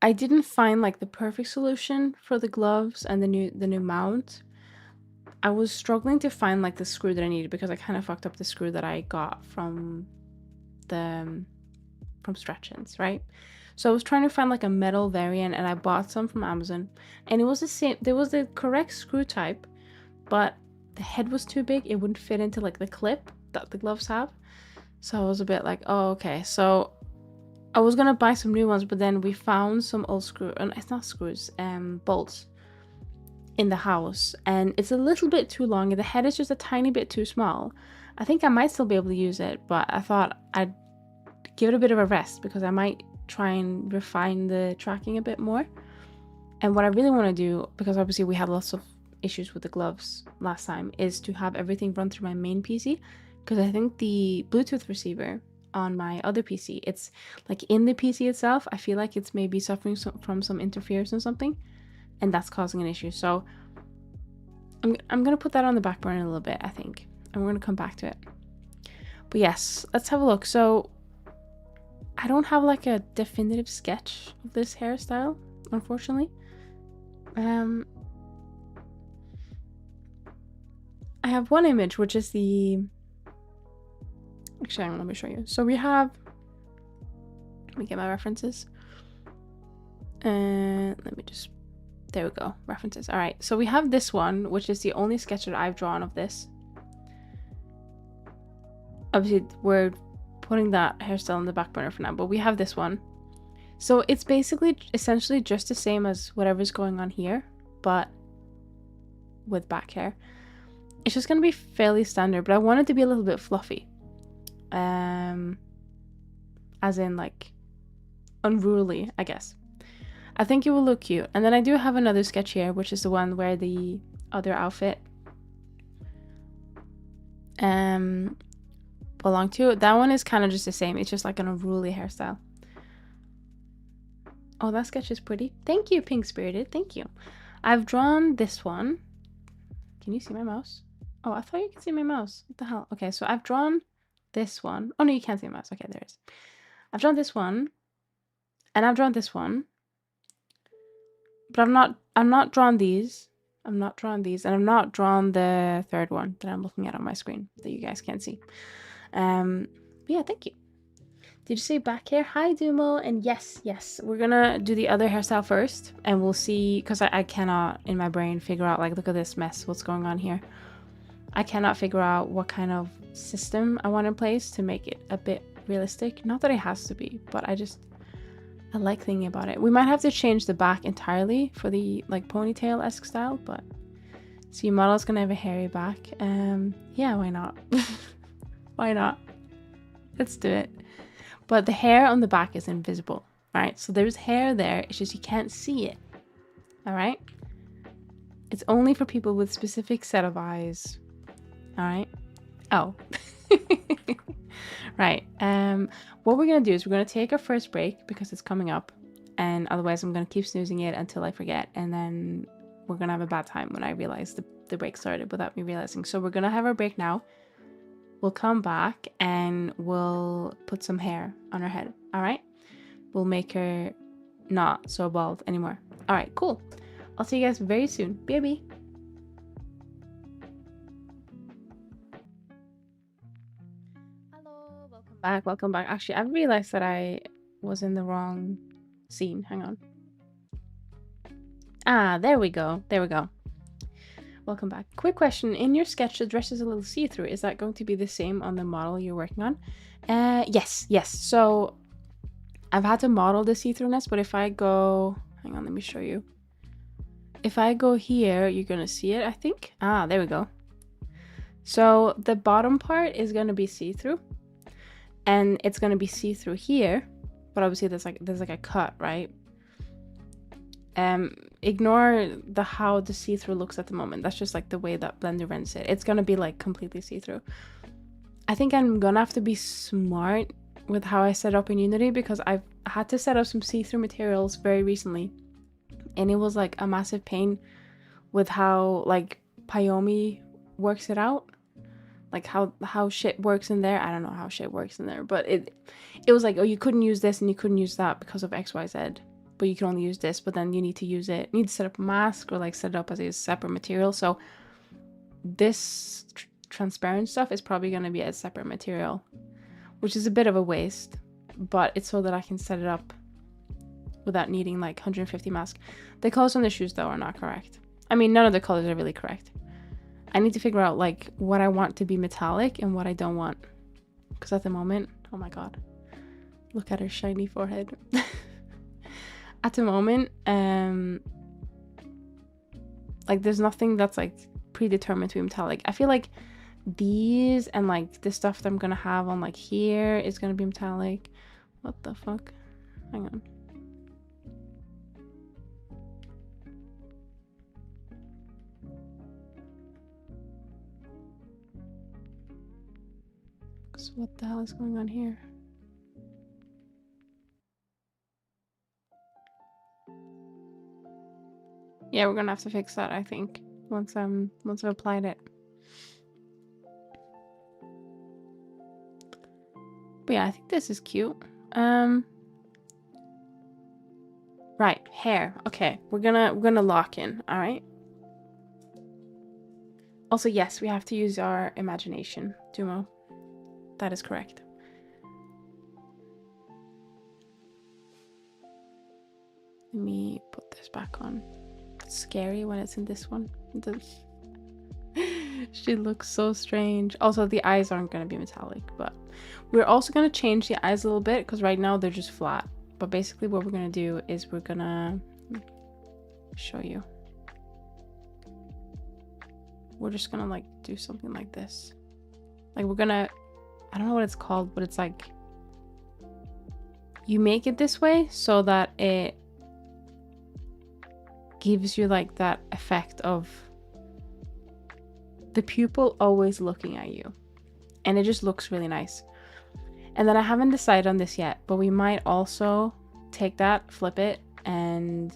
I didn't find like the perfect solution for the gloves and the new mount. I was struggling to find like the screw that I needed because I kind of fucked up the screw that I got from Stretchins, right? So I was trying to find like a metal variant, and I bought some from Amazon, and it was the same. There was the correct screw type, but the head was too big. It wouldn't fit into like the clip that the gloves have. So I was a bit like, oh, okay. So I was gonna buy some new ones, but then we found some old it's not screws, bolts in the house, and it's a little bit too long and the head is just a tiny bit too small. I think I might still be able to use it, but I thought I'd give it a bit of a rest because I might try and refine the tracking a bit more. And what I really want to do, because obviously we had lots of issues with the gloves last time, is to have everything run through my main PC, because I think the Bluetooth receiver on my other PC, it's like in the PC itself, I feel like it's maybe suffering from some interference or something, and that's causing an issue. So I'm gonna put that on the back burner a little bit, I think, and we're gonna come back to it. But yes, let's have a look. So I don't have like a definitive sketch of this hairstyle, unfortunately. I have one image, which is the... Actually, let me show you. So we have... Let me get my references. Let me just... There we go. References. All right. So we have this one, which is the only sketch that I've drawn of this. Obviously, we're putting that hairstyle on the back burner for now, but we have this one. So it's basically essentially just the same as whatever's going on here, but with back hair. It's just going to be fairly standard, but I want it to be a little bit fluffy. As in like unruly, I guess. I think it will look cute. And then I do have another sketch here, which is the one where the other outfit belonged to. That one is kind of just the same. It's just like an unruly hairstyle. Oh, that sketch is pretty. Thank you, Pink Spirited. Thank you. I've drawn this one. Can you see my mouse? Oh, I thought you could see my mouse. What the hell? Okay, so I've drawn this one. Oh, no, you can't see my mouse. Okay, there it is. I've drawn this one. And I've drawn this one. But I'm not drawn these. I'm not drawn these. And I'm not drawn the third one that I'm looking at on my screen that you guys can't see. Yeah, thank you. Did you say back hair? Hi, Dumo. And yes, we're gonna do the other hairstyle first, and we'll see, because I cannot in my brain figure out, like, look at this mess, what's going on here. I cannot figure out what kind of system I want in place to make it a bit realistic. Not that it has to be, but I like thinking about it. We might have to change the back entirely for the like ponytail-esque style, but so your model's gonna have a hairy back. Yeah, why not? Why not? Let's do it. But the hair on the back is invisible. Alright, so there's hair there, it's just you can't see it. Alright? It's only for people with specific set of eyes. Alright? Oh. Right. What we're gonna do is we're gonna take our first break because it's coming up, and otherwise I'm gonna keep snoozing it until I forget, and then we're gonna have a bad time when I realize the break started without me realizing. So we're gonna have our break now. We'll come back and we'll put some hair on her head. All right? We'll make her not so bald anymore. All right, cool. I'll see you guys very soon. Baby. Hello, welcome back. Welcome back. Actually, I realized that I was in the wrong scene. Hang on. Ah, there we go. There we go. Welcome back. Quick question. In your sketch, the dress is a little see-through. Is that going to be the same on the model you're working on? Yes. So I've had to model the see-throughness, but if I go... Hang on, let me show you. If I go here, you're going to see it, I think. Ah, there we go. So the bottom part is going to be see-through. And it's going to be see-through here. But obviously there's like a cut, right? Ignore how the see-through looks at the moment. That's just like the way that Blender renders it. It's gonna be like completely see-through. I think I'm gonna have to be smart with how I set up in Unity, because I've had to set up some see-through materials very recently, and it was like a massive pain with how like Payomi works it out, like how shit works in there. I don't know how shit works in there, but it was like, oh, you couldn't use this and you couldn't use that because of XYZ. But you can only use this, but then you need to use it. You need to set up a mask or like set it up as a separate material. So this transparent stuff is probably going to be a separate material, which is a bit of a waste, but it's so that I can set it up without needing like 150 masks. The colors on the shoes though are not correct. I mean, none of the colors are really correct. I need to figure out like what I want to be metallic and what I don't want. Because at the moment, oh my god, look at her shiny forehead. At the moment, like there's nothing that's like predetermined to be metallic. I feel like these and like the stuff that I'm gonna have on like here is gonna be metallic. What the fuck? Hang on. So what the hell is going on here? Yeah, we're gonna have to fix that, I think, once I've applied it. But yeah, I think this is cute. Right, hair. Okay, we're gonna lock in, alright? Also, yes, we have to use our imagination, Dumo. That is correct. Let me put this back on. It's scary when it's in this one. She looks so strange. Also, the eyes aren't going to be metallic, but we're also going to change the eyes a little bit because right now they're just flat. But basically what we're going to do is we're going to show you. We're just going to like do something like this. Like we're going to, I don't know what it's called, but it's like you make it this way so that it gives you like that effect of the pupil always looking at you, and it just looks really nice. And then I haven't decided on this yet, but we might also take that, flip it, and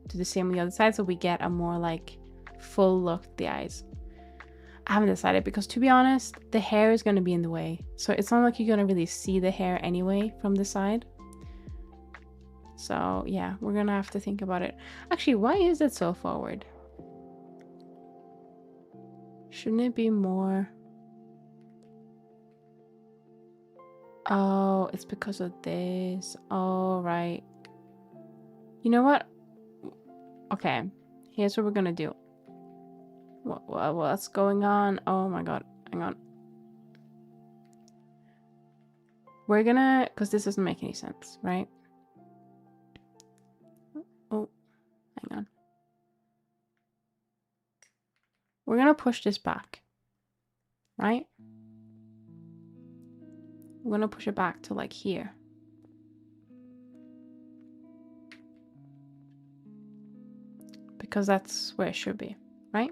do the same on the other side so we get a more like full look at the eyes. I haven't decided because, to be honest, the hair is going to be in the way, so it's not like you're going to really see the hair anyway from the side. So yeah, we're gonna have to think about it. Actually, why is it so forward? Shouldn't it be more? Oh, it's because of this. Oh, right. You know what? Okay, here's what we're gonna do. What's going on? Oh my god, hang on. We're gonna, because this doesn't make any sense, right? Oh, hang on. We're gonna push this back, right? We're gonna push it back to like here. Because that's where it should be, right?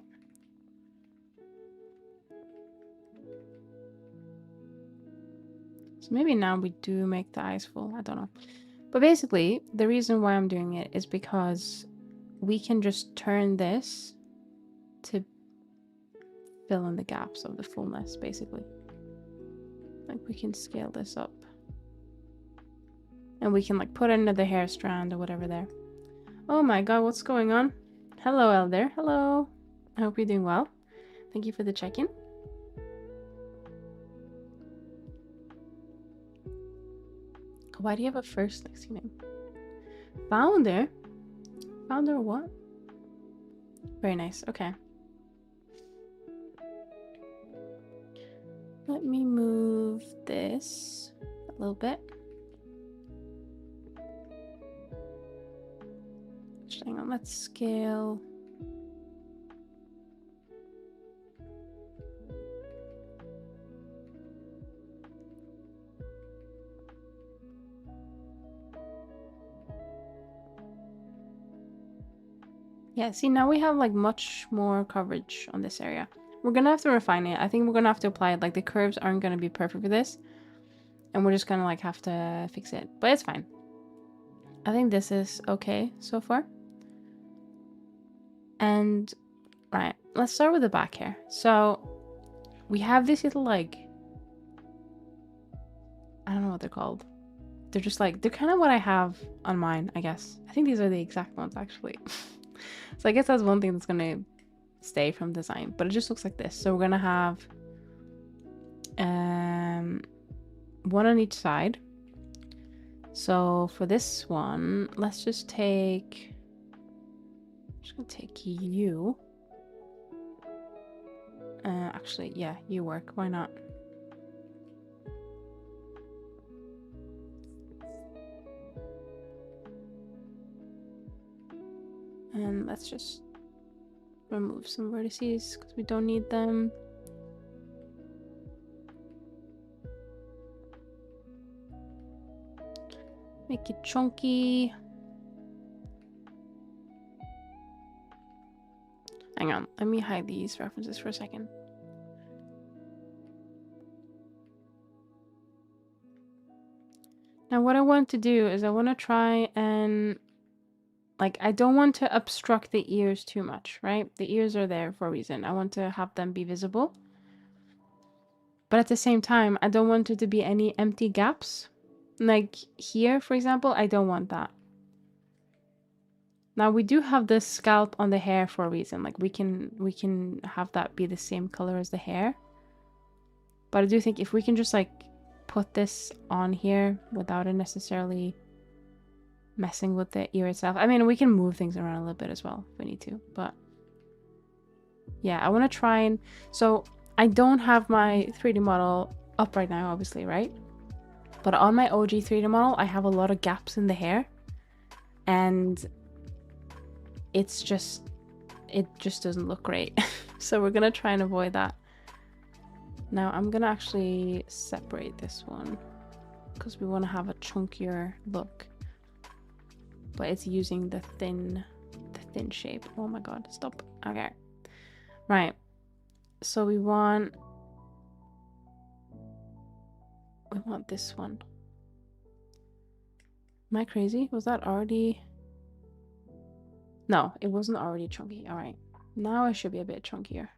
So maybe now we do make the eyes full, I don't know. But basically, the reason why I'm doing it is because we can just turn this to fill in the gaps of the fullness, basically. Like we can scale this up. And we can like put another hair strand or whatever there. Oh my god, what's going on? Hello, Elder. Hello. I hope you're doing well. Thank you for the check-in. Why do you have a first next to your name? Founder? Founder what? Very nice. Okay. Let me move this a little bit. Just hang on, let's scale. Yeah, see, now we have like much more coverage on this area. We're gonna have to refine it. I think we're gonna have to apply it. Like the curves aren't gonna be perfect for this. And we're just gonna like have to fix it. But it's fine. I think this is okay so far. And right, let's start with the back hair. So we have this little like, I don't know what they're called. They're just like, they're kind of what I have on mine, I guess. I think these are the exact ones actually. So I guess that's one thing that's gonna stay from design, but it just looks like this. So we're gonna have one on each side. So for this one, let's just take, I'm just gonna take you. Actually, yeah, you work. Why not? And let's just remove some vertices because we don't need them. Make it chunky. Hang on, let me hide these references for a second. Now what I want to do is I want to try and, like, I don't want to obstruct the ears too much, right? The ears are there for a reason. I want to have them be visible. But at the same time, I don't want there to be any empty gaps. Like here, for example, I don't want that. Now we do have the scalp on the hair for a reason. Like we can have that be the same color as the hair. But I do think if we can just like put this on here without it necessarily messing with the ear itself. I mean, we can move things around a little bit as well if we need to, but yeah, I want to try and, so I don't have my 3D model up right now, obviously, right? But on my OG 3D model, I have a lot of gaps in the hair, and it just doesn't look great. So we're gonna try and avoid that. Now I'm gonna actually separate this one because we want to have a chunkier look, but it's using the thin shape. Oh my god, stop. Okay, right, so we want this one. Am I crazy? Was that already? No, it wasn't already chunky. All right, now it should be a bit chunkier.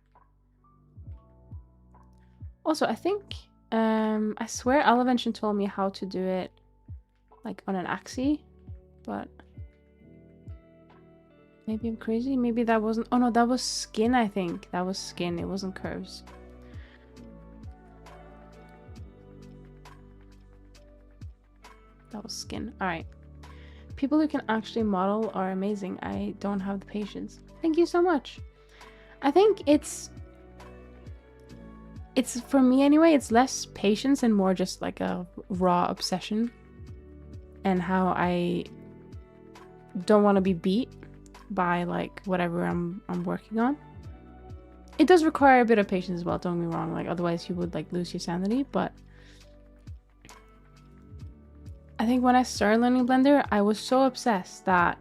Also, I think I swear Alavention told me how to do it like on an axis, but maybe I'm crazy. Maybe that wasn't. Oh no, that was skin. I think that was skin. It wasn't curves. That was skin. All right. People who can actually model are amazing. I don't have the patience. Thank you so much. I think it's for me anyway, it's less patience and more just like a raw obsession, and how I don't want to be beat by like whatever I'm working on. It does require a bit of patience as well, don't get me wrong, like otherwise you would like lose your sanity. But I think when I started learning Blender, I was so obsessed that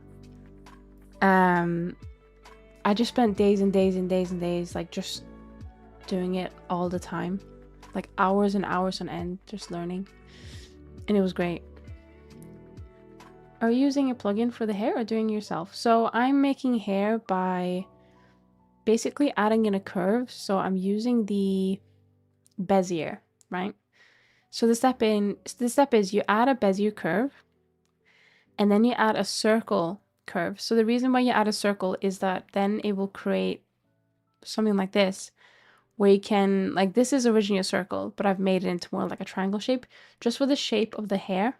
I just spent days and days and days and days like just doing it all the time, like hours and hours on end, just learning, and it was great. Are you using a plugin for the hair or doing it yourself? So I'm making hair by basically adding in a curve. So I'm using the Bezier, right? So the step is you add a Bezier curve, and then you add a circle curve. So the reason why you add a circle is that then it will create something like this, where you can, like, this is originally a circle, but I've made it into more like a triangle shape, just for the shape of the hair.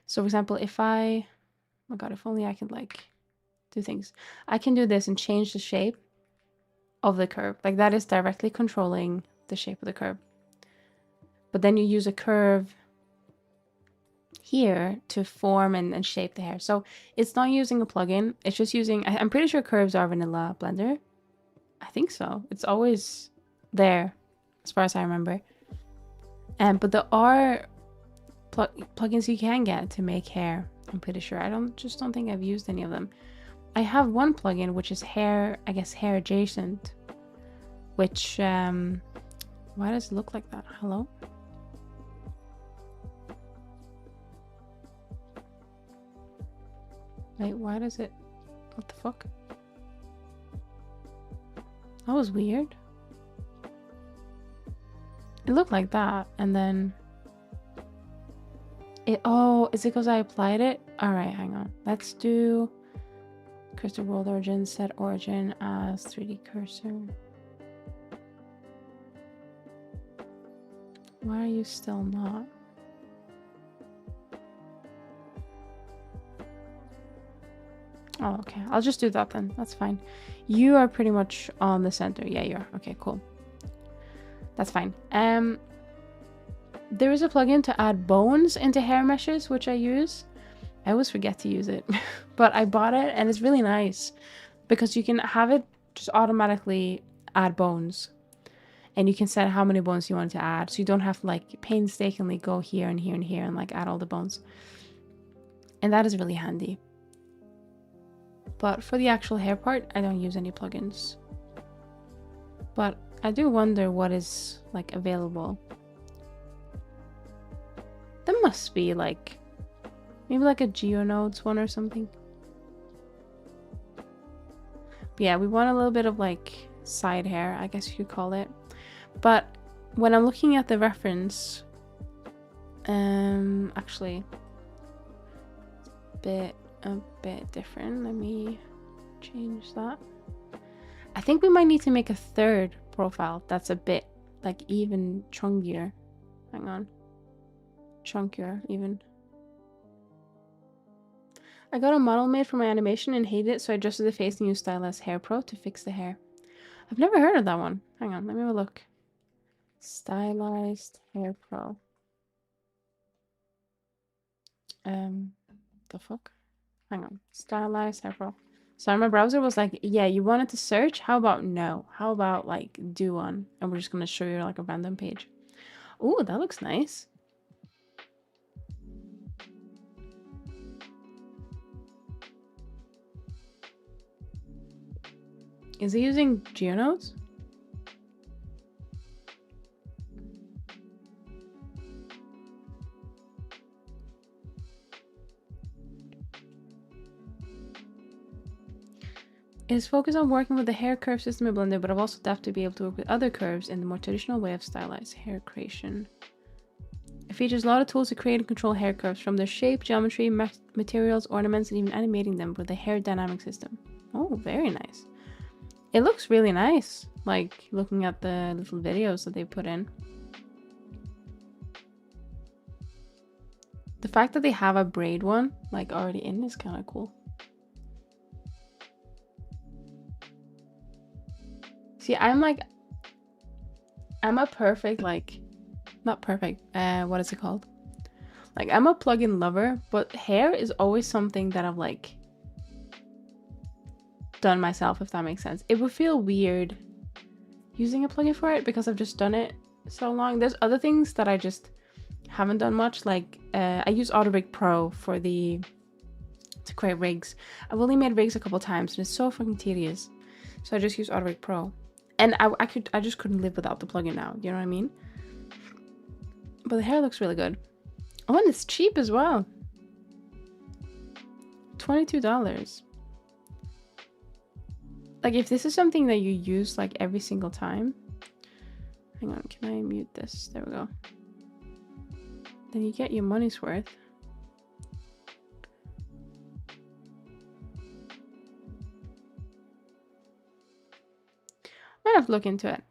So for example, if I, oh my god, if only I could like do things. I can do this and change the shape of the curve. Like that is directly controlling the shape of the curve. But then you use a curve here to form and shape the hair. So it's not using a plugin. It's just using, I'm pretty sure curves are vanilla Blender. I think so. It's always there as far as I remember. But there are plugins you can get to make hair, I'm pretty sure. I don't think I've used any of them. I have one plugin which is hair, I guess hair adjacent, which why does it look like that? Hello? Wait, why does it, what the fuck? That was weird. It looked like that, and then it, oh, is it because I applied it? All right, hang on. Let's do cursor world origin, set origin as 3D cursor. Why are you still not? Oh, okay. I'll just do that then. That's fine. You are pretty much on the center. Yeah, you are. Okay, cool. That's fine. There is a plugin to add bones into hair meshes, which I use. I always forget to use it, but I bought it and it's really nice because you can have it just automatically add bones, and you can set how many bones you want to add, so you don't have to like painstakingly go here and here and here and like add all the bones. And that is really handy. But for the actual hair part, I don't use any plugins. But I do wonder what is like available. There must be like maybe like a GeoNodes one or something. But yeah, we want a little bit of like side hair, I guess you could call it. But when I'm looking at the reference, actually a bit different. Let me change that. I think we might need to make a third profile that's a bit like even chunkier. Hang on. Chunkier even. I got a model made for my animation and hated it, so I adjusted the face and used Stylist Hair Pro to fix the hair. I've never heard of that one. Hang on, let me have a look. Stylized Hair Pro. The fuck? Hang on. Stylized Hair Pro. Sorry, my browser was like, yeah, you wanted to search? How about no? How about like do one? And we're just gonna show you like a random page. Ooh, that looks nice. Is he using GeoNodes? It is focused on working with the hair curve system in Blender, but I've also adapted to be able to work with other curves in the more traditional way of stylized hair creation. It features a lot of tools to create and control hair curves, from their shape, geometry, materials, ornaments, and even animating them with the hair dynamic system. Oh, very nice. It looks really nice, like looking at the little videos that they put in. The fact that they have a braid one like already in is kind of cool. See, I'm a perfect, like, not perfect, what is it called? Like, I'm a plugin lover, but hair is always something that I've, like, done myself, if that makes sense. It would feel weird using a plugin for it because I've just done it so long. There's other things that I just haven't done much, like, I use Autorig Pro to create rigs. I've only made rigs a couple times, and it's so fucking tedious. So I just use Autorig Pro. And I just couldn't live without the plugin now, you know what I mean? But the hair looks really good. Oh, and it's cheap as well. $22. Like, if this is something that you use like every single time. Hang on, can I mute this? There we go. Then you get your money's worth. I might have to look into it.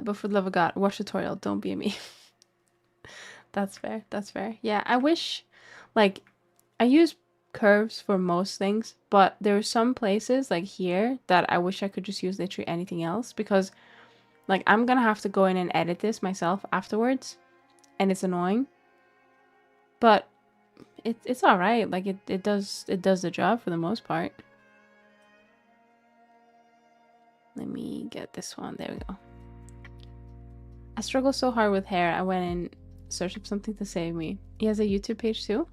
But for the love of God, watch tutorial. Don't be me. That's fair. That's fair. Yeah, I wish, like, I use curves for most things, but there are some places like here that I wish I could just use literally anything else, because like I'm gonna have to go in and edit this myself afterwards, and it's annoying. But it's all right. Like it does the job for the most part. Let me get this one. There we go. I struggle so hard with hair. I went and searched up something to save me. He has a YouTube page too.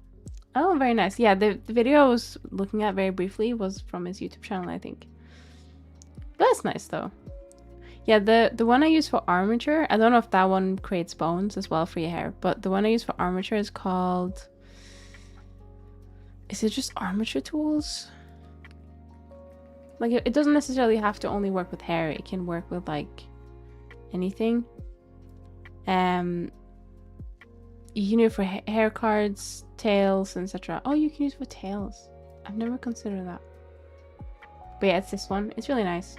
Oh, very nice. Yeah, the video I was looking at very briefly was from his YouTube channel, I think. That's nice though. Yeah, the one I use for armature, I don't know if that one creates bones as well for your hair, but the one I use for armature is called... Is it just Armature Tools? Like, it doesn't necessarily have to only work with hair. It can work with, like, anything. You can use it for hair cards, tails, etc. Oh, you can use it for tails. I've never considered that. But yeah, it's this one. It's really nice.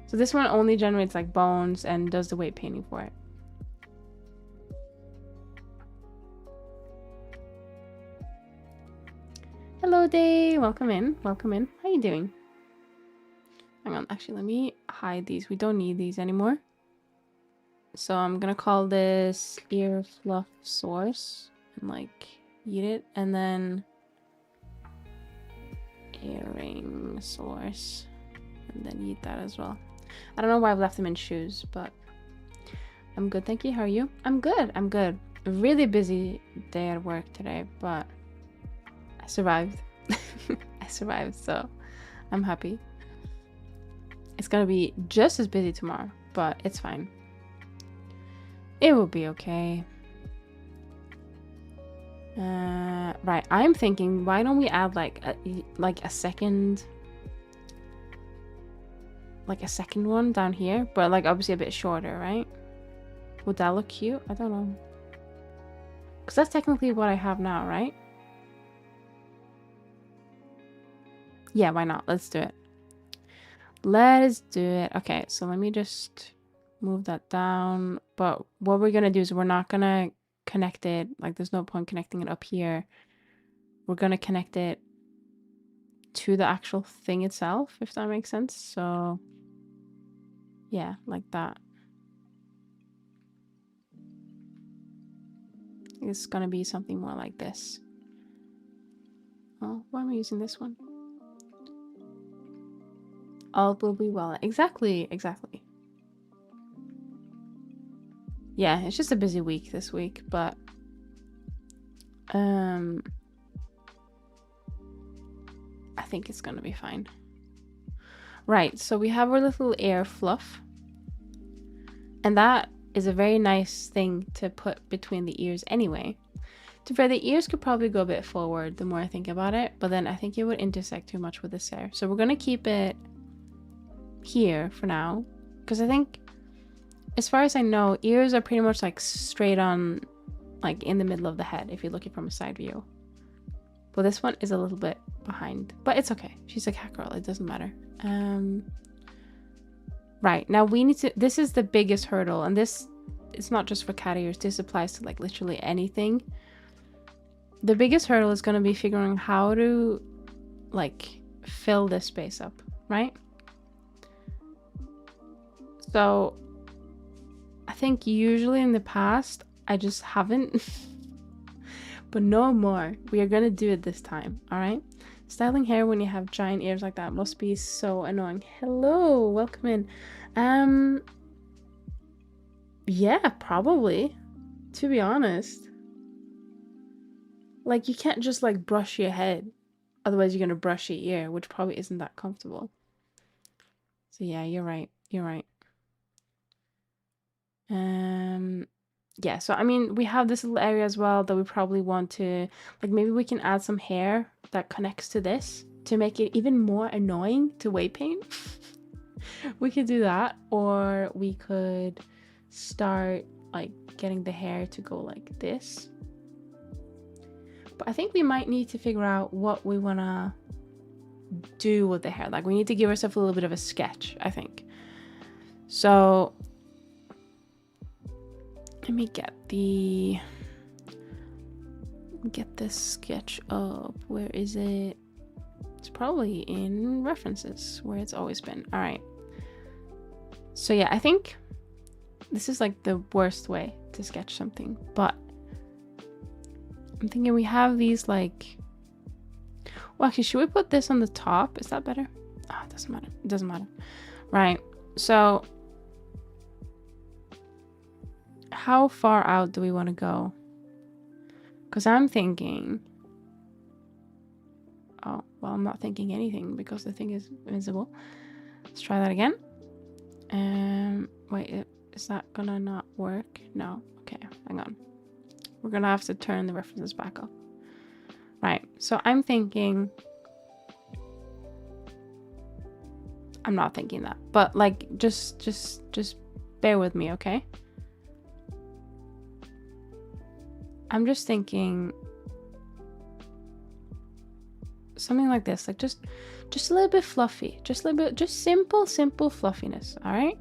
So this one only generates, like, bones and does the weight painting for it. Hello, Day. Welcome in. Welcome in. How you doing? Hang on, actually, let me hide these. We don't need these anymore. So I'm gonna call this ear fluff source and like eat it, and then earring source and then eat that as well. I don't know why I've left them in shoes, but I'm good, thank you. How are you? I'm good. A really busy day at work today, but I survived. I survived, so I'm happy. It's gonna be just as busy tomorrow, but it's fine. It will be okay. Right, I'm thinking, why don't we add like a second one down here, but like obviously a bit shorter, right? Would that look cute? I don't know. Because that's technically what I have now, right? Yeah, why not? Let's do it. Let's do it. Okay, so let me just move that down. But what we're gonna do is we're not gonna connect it. Like, there's no point connecting it up here. We're gonna connect it to the actual thing itself, if that makes sense. So yeah, like that. It's gonna be something more like this. Oh, why am I using this one? All will be well. Exactly. Yeah, it's just a busy week this week, but I think it's gonna be fine. Right, so we have our little ear fluff, and that is a very nice thing to put between the ears anyway. To be fair, the ears could probably go a bit forward the more I think about it, but then I think it would intersect too much with this hair. So we're gonna keep it here for now, because I think, as far as I know, ears are pretty much like straight on, like in the middle of the head if you're looking from a side view. But this one is a little bit behind, but it's okay. She's a cat girl, it doesn't matter. Right, now we need to, this is the biggest hurdle, and this, it's not just for cat ears, this applies to like literally anything. The biggest hurdle is going to be figuring how to like fill this space up, right? So I think usually in the past I just haven't but no more. We are gonna do it this time, all right? Styling hair when you have giant ears like that must be so annoying. Hello, welcome in. Yeah, probably, to be honest. Like, you can't just like brush your head, otherwise you're gonna brush your ear, which probably isn't that comfortable. So yeah, you're right. Yeah, so I mean, we have this little area as well that we probably want to, like, maybe we can add some hair that connects to this to make it even more annoying to weight paint. We could do that, or we could start like getting the hair to go like this. But I think we might need to figure out what we want to do with the hair. Like, we need to give ourselves a little bit of a sketch, I think. So let me get this sketch up. Where is it? It's probably in references, where it's always been. All right. So yeah, I think this is like the worst way to sketch something, but I'm thinking we have these like, well, actually, should we put this on the top? Is that better? Oh, it doesn't matter. Right. So how far out do we want to go? Because I'm thinking, oh, well, I'm not thinking anything because the thing is invisible. Let's try that again. Wait, is that gonna not work? No. Okay, hang on. We're gonna have to turn the references back up. Right, so I'm thinking, I'm not thinking that, but like, just bear with me, okay? I'm just thinking something like this, like just a little bit fluffy, just a little bit, just simple fluffiness. All right.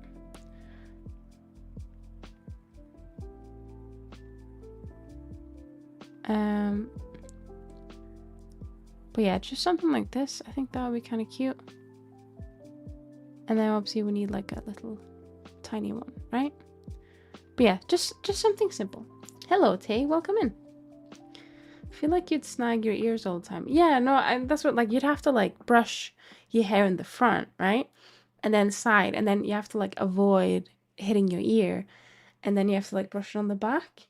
But yeah, just something like this. I think that would be kind of cute. And then obviously we need like a little tiny one, right? But yeah, just something simple. Hello, Tay, welcome in. I feel like you'd snag your ears all the time. Yeah, no, that's what, like, you'd have to like brush your hair in the front, right? And then side, and then you have to like avoid hitting your ear, and then you have to like brush it on the back.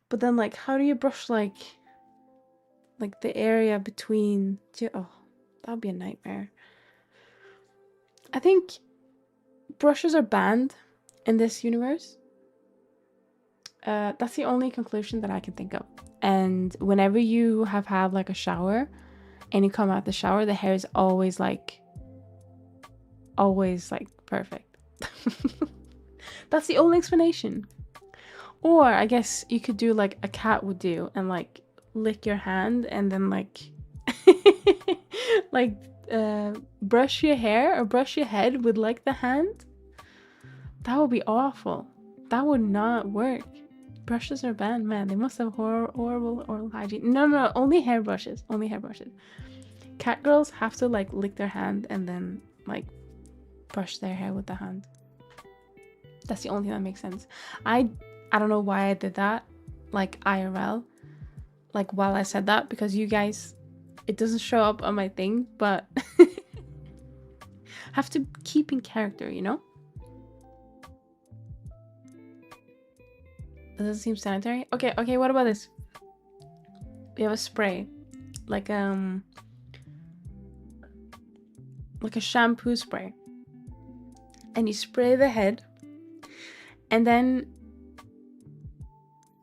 But then like, how do you brush like the area between two? Oh, that would be a nightmare. I think brushes are banned in this universe. That's the only conclusion that I can think of. And whenever you have had like a shower and you come out the shower, the hair is always like perfect. That's the only explanation. Or I guess you could do like a cat would do and like lick your hand and then like like brush your hair or brush your head with like the hand. That would be awful. That would not work. Brushes are banned, man. They must have horrible oral hygiene. No, only hairbrushes. Only hairbrushes. Cat girls have to like lick their hand and then like brush their hair with the hand. That's the only thing that makes sense. I don't know why I did that, like IRL, like while I said that, because you guys, it doesn't show up on my thing, but have to keep in character, you know? Does it seem sanitary? Okay, what about this? We have a spray. Like a shampoo spray. And you spray the head. And then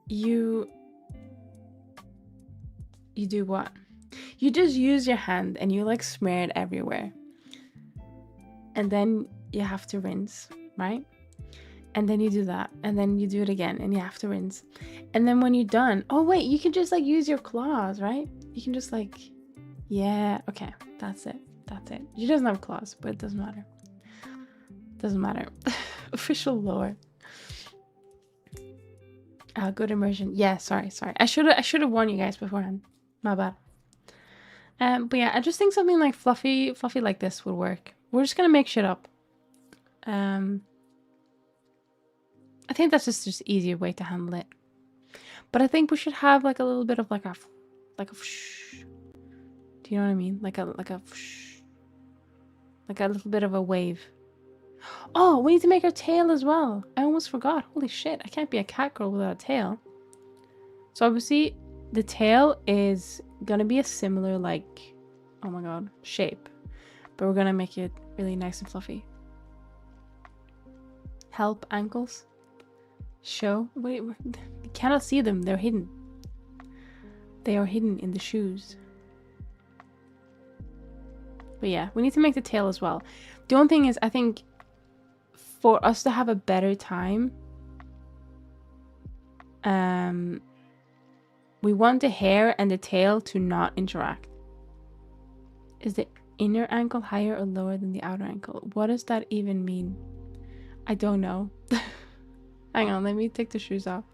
you do what? You just use your hand and you like smear it everywhere. And then you have to rinse, right? And then you do that, and then you do it again, and you have to rinse. And then when you're done, oh wait, you can just like use your claws, right? You can just like, yeah, okay, that's it. She doesn't have claws, but it doesn't matter. Official lore. Good immersion. Yeah, sorry. I should have warned you guys beforehand. My bad. But yeah, I just think something like fluffy like this would work. We're just gonna make shit up. I think that's just easier way to handle it. But I think we should have like a little bit of like a whoosh. Do you know what I mean? Like a whoosh. Like a little bit of a wave. Oh, we need to make our tail as well. I almost forgot. Holy shit, I can't be a cat girl without a tail. So obviously the tail is gonna be a similar like, oh my god, shape. But we're gonna make it really nice and fluffy. Help ankles. Show? Wait, you cannot see them. They're hidden. They are hidden in the shoes. But yeah, we need to make the tail as well. The only thing is, I think for us to have a better time, we want the hair and the tail to not interact. Is the inner ankle higher or lower than the outer ankle? What does that even mean? I don't know. Hang on, let me take the shoes off.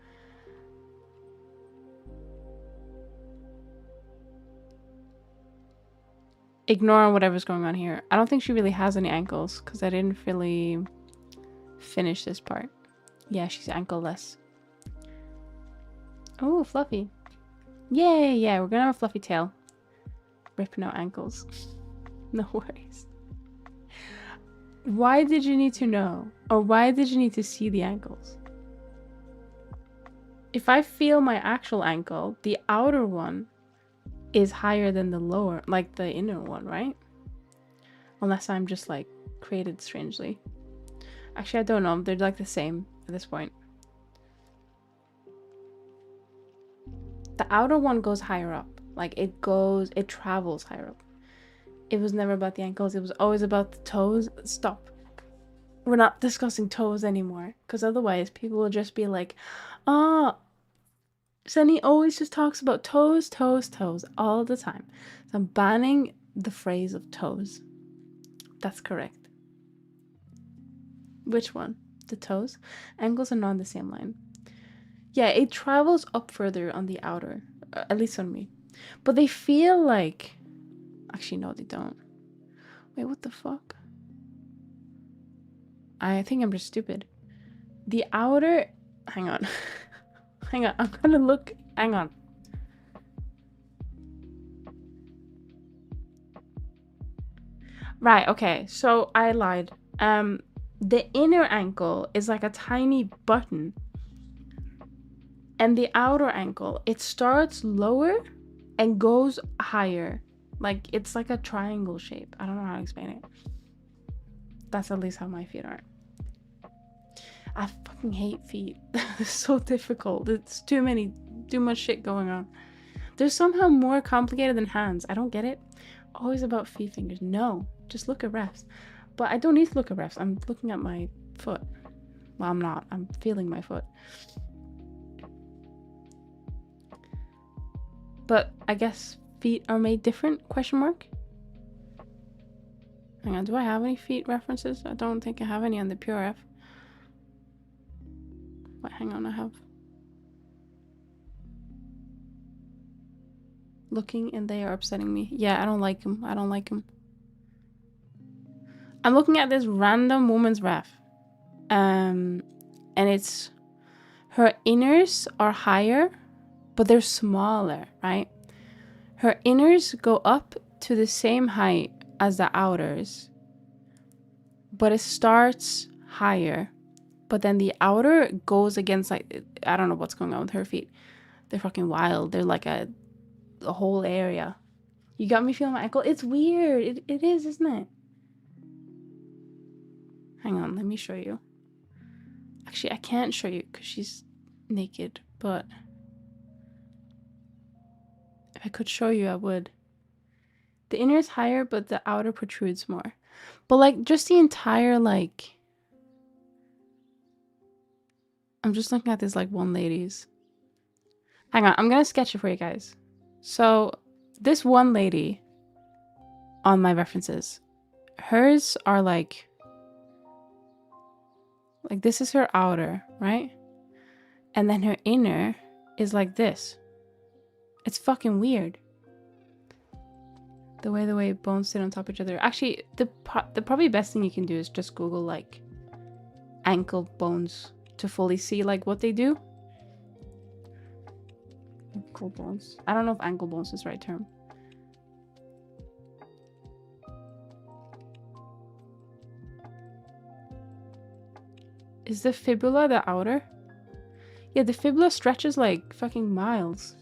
Ignore whatever's going on here. I don't think she really has any ankles because I didn't really finish this part. Yeah, she's ankleless. Oh, fluffy. Yay, yeah, we're gonna have a fluffy tail. Rip no ankles. No worries. Why did you need to know? Or why did you need to see the ankles? If I feel my actual ankle, the outer one is higher than the lower, like the inner one, right? Unless I'm just like created strangely. Actually, I don't know. They're like the same at this point. The outer one goes higher up. Like it travels higher up. It was never about the ankles. It was always about the toes. Stop. We're not discussing toes anymore. Because otherwise people will just be like, oh, Zenny always just talks about toes all the time. So I'm banning the phrase of toes. That's correct. Which one? The toes? Ankles are not on the same line. Yeah, it travels up further on the outer. At least on me. But they feel like... Actually, no, they don't. Wait, what the fuck? I think I'm just stupid. The outer... Hang on. Hang on. I'm gonna look... Hang on. Right, okay. So I lied. The inner ankle is like a tiny button. And the outer ankle, it starts lower and goes higher. Like, it's like a triangle shape. I don't know how to explain it. That's at least how my feet are. I fucking hate feet. It's so difficult. It's too much shit going on. They're somehow more complicated than hands. I don't get it. Always about feet fingers. No, just look at refs. But I don't need to look at refs. I'm looking at my foot. Well, I'm not. I'm feeling my foot. But I guess feet are made different? Question mark? Hang on, do I have any feet references? I don't think I have any on the Pure F. Wait, hang on, I have. Looking and they are upsetting me. Yeah, I don't like them. I don't like them. I'm looking at this random woman's ref. And it's... Her inners are higher, but they're smaller, right? Her inners go up to the same height as the outers, but it starts higher. But then the outer goes against, like, I don't know what's going on with her feet. They're fucking wild. They're like a whole area. You got me feeling my ankle. It's weird. It is, isn't it? Hang on, let me show you. Actually, I can't show you because she's naked, but if I could show you, I would. The inner is higher, but the outer protrudes more. But, like, just the entire, like... I'm just looking at this, like, one lady's. Hang on, I'm gonna sketch it for you guys. So, this one lady on my references, hers are, like, this is her outer, right? And then her inner is like this. It's fucking weird. The way bones sit on top of each other. Actually, the probably best thing you can do is just Google, like, ankle bones to fully see, like, what they do. Ankle bones. I don't know if ankle bones is the right term. Is the fibula the outer? Yeah, the fibula stretches like fucking miles.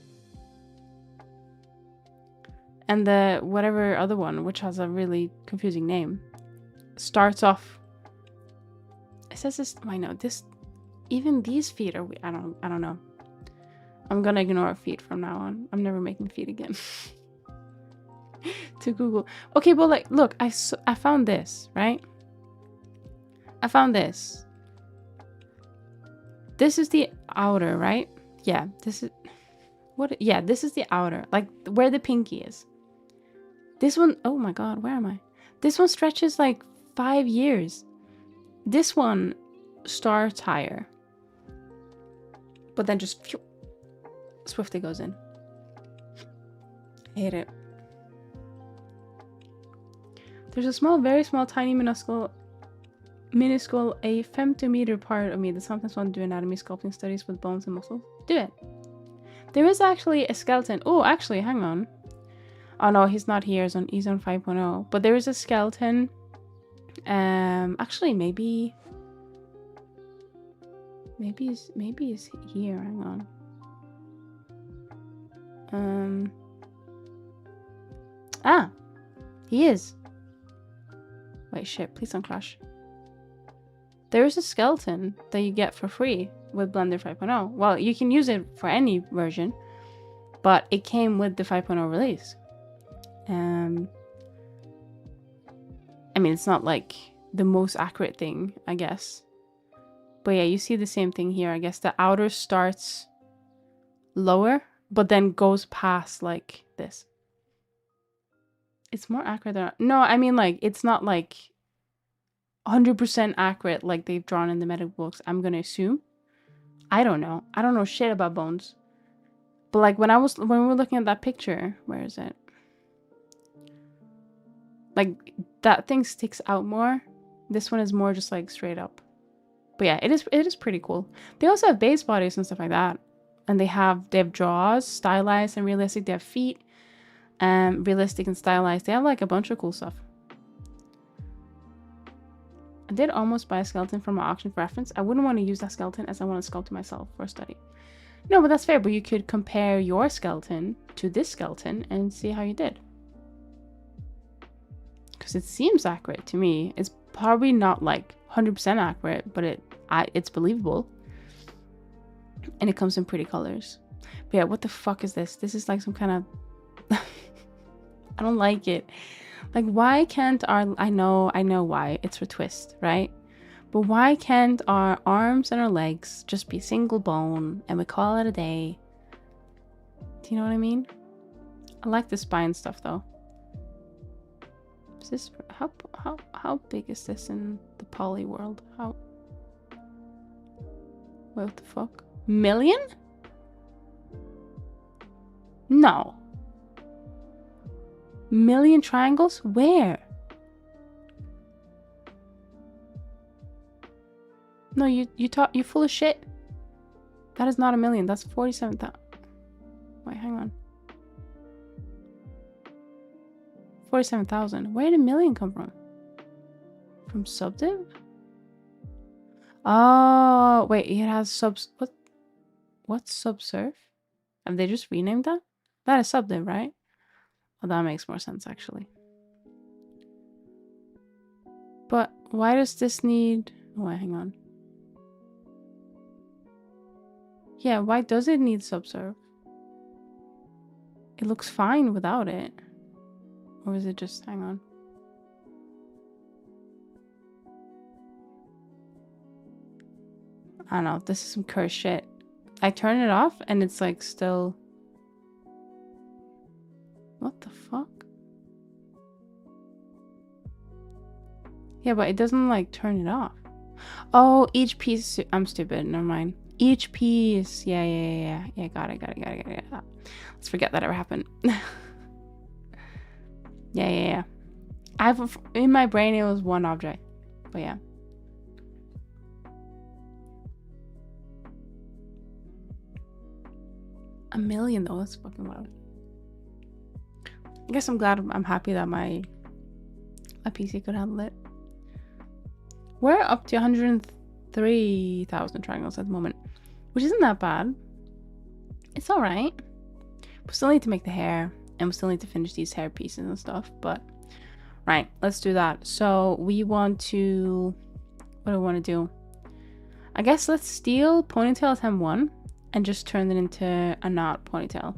And the whatever other one, which has a really confusing name, starts off. It says this. I know this. Even these feet are. I don't know. I'm gonna ignore feet from now on. I'm never making feet again. To Google. Okay, but like, look, I found this, right? I found this. This is the outer, right? Yeah, this is what? Yeah, this is the outer, like where the pinky is. This one, oh my god, where am I? This one stretches like 5 years. This one starts higher, but then just phew, swiftly goes in. I hate it. There's a small, very small, tiny, minuscule, a femtometer part of me that sometimes want to do anatomy sculpting studies with bones and muscles. Do it. There is actually a skeleton. Oh, actually, hang on. Oh no, he's not here. He's on 5.0. But there is a skeleton. Actually, maybe he's here. Hang on. Ah, he is. Wait, shit! Please don't crash. There is a skeleton that you get for free with Blender 5.0. Well, you can use it for any version, but it came with the 5.0 release. I mean, it's not like the most accurate thing, I guess. But yeah, you see the same thing here. I guess the outer starts lower, but then goes past like this. It's more accurate than... No, I mean, like, it's not like 100% accurate like they've drawn in the medic books, I'm gonna assume. I don't know. I don't know shit about bones. But like when we were looking at that picture, where is it? Like that thing sticks out more This one is more just like straight up. But yeah, it is pretty cool. They also have base bodies and stuff like that. And they have jaws, stylized and realistic. They have feet, realistic and stylized. They have like a bunch of cool stuff. I did almost buy a skeleton from an auction for reference. I wouldn't want to use that skeleton as I want to sculpt it myself for a study. No, but that's fair. But you could compare your skeleton to this skeleton and see how you did. Because it seems accurate to me. It's probably not like 100% accurate, but it's believable. And it comes in pretty colors. But yeah, what the fuck is this? This is like some kind of... I don't like it. Like, why can't our... I know why. It's for twist, right? But why can't our arms and our legs just be single bone and we call it a day? Do you know what I mean? I like the spine stuff though. Is this... How big is this in the poly world? How... What the fuck? Million? No. Million triangles? Where? No, you're full of shit. That is not a million. That's 47,000. Wait, hang on. 47,000. Where did a million come from? From subdiv? Oh, wait. It has subs. What's subsurf? Have they just renamed that? That is subdiv, right? Oh, that makes more sense actually. But why does this need... Oh, wait, hang on. Yeah, why does it need subsurf? It looks fine without it. Or is it just... Hang on. I don't know. This is some cursed shit. I turn it off and it's like still... What the fuck? Yeah, but it doesn't like turn it off. Oh, each piece... I'm stupid. Never mind. Each piece. Yeah. Got it. Let's forget that ever happened. Yeah. In my brain it was one object. But yeah. A million though, that's fucking wild. I guess I'm happy that my PC could handle it. We're up to 103,000 triangles at the moment, which isn't that bad. It's alright. We still need to make the hair, and we still need to finish these hair pieces and stuff, but right, let's do that. So we want to... What do I want to do? I guess let's steal ponytail at M1 and just turn it into a knot ponytail.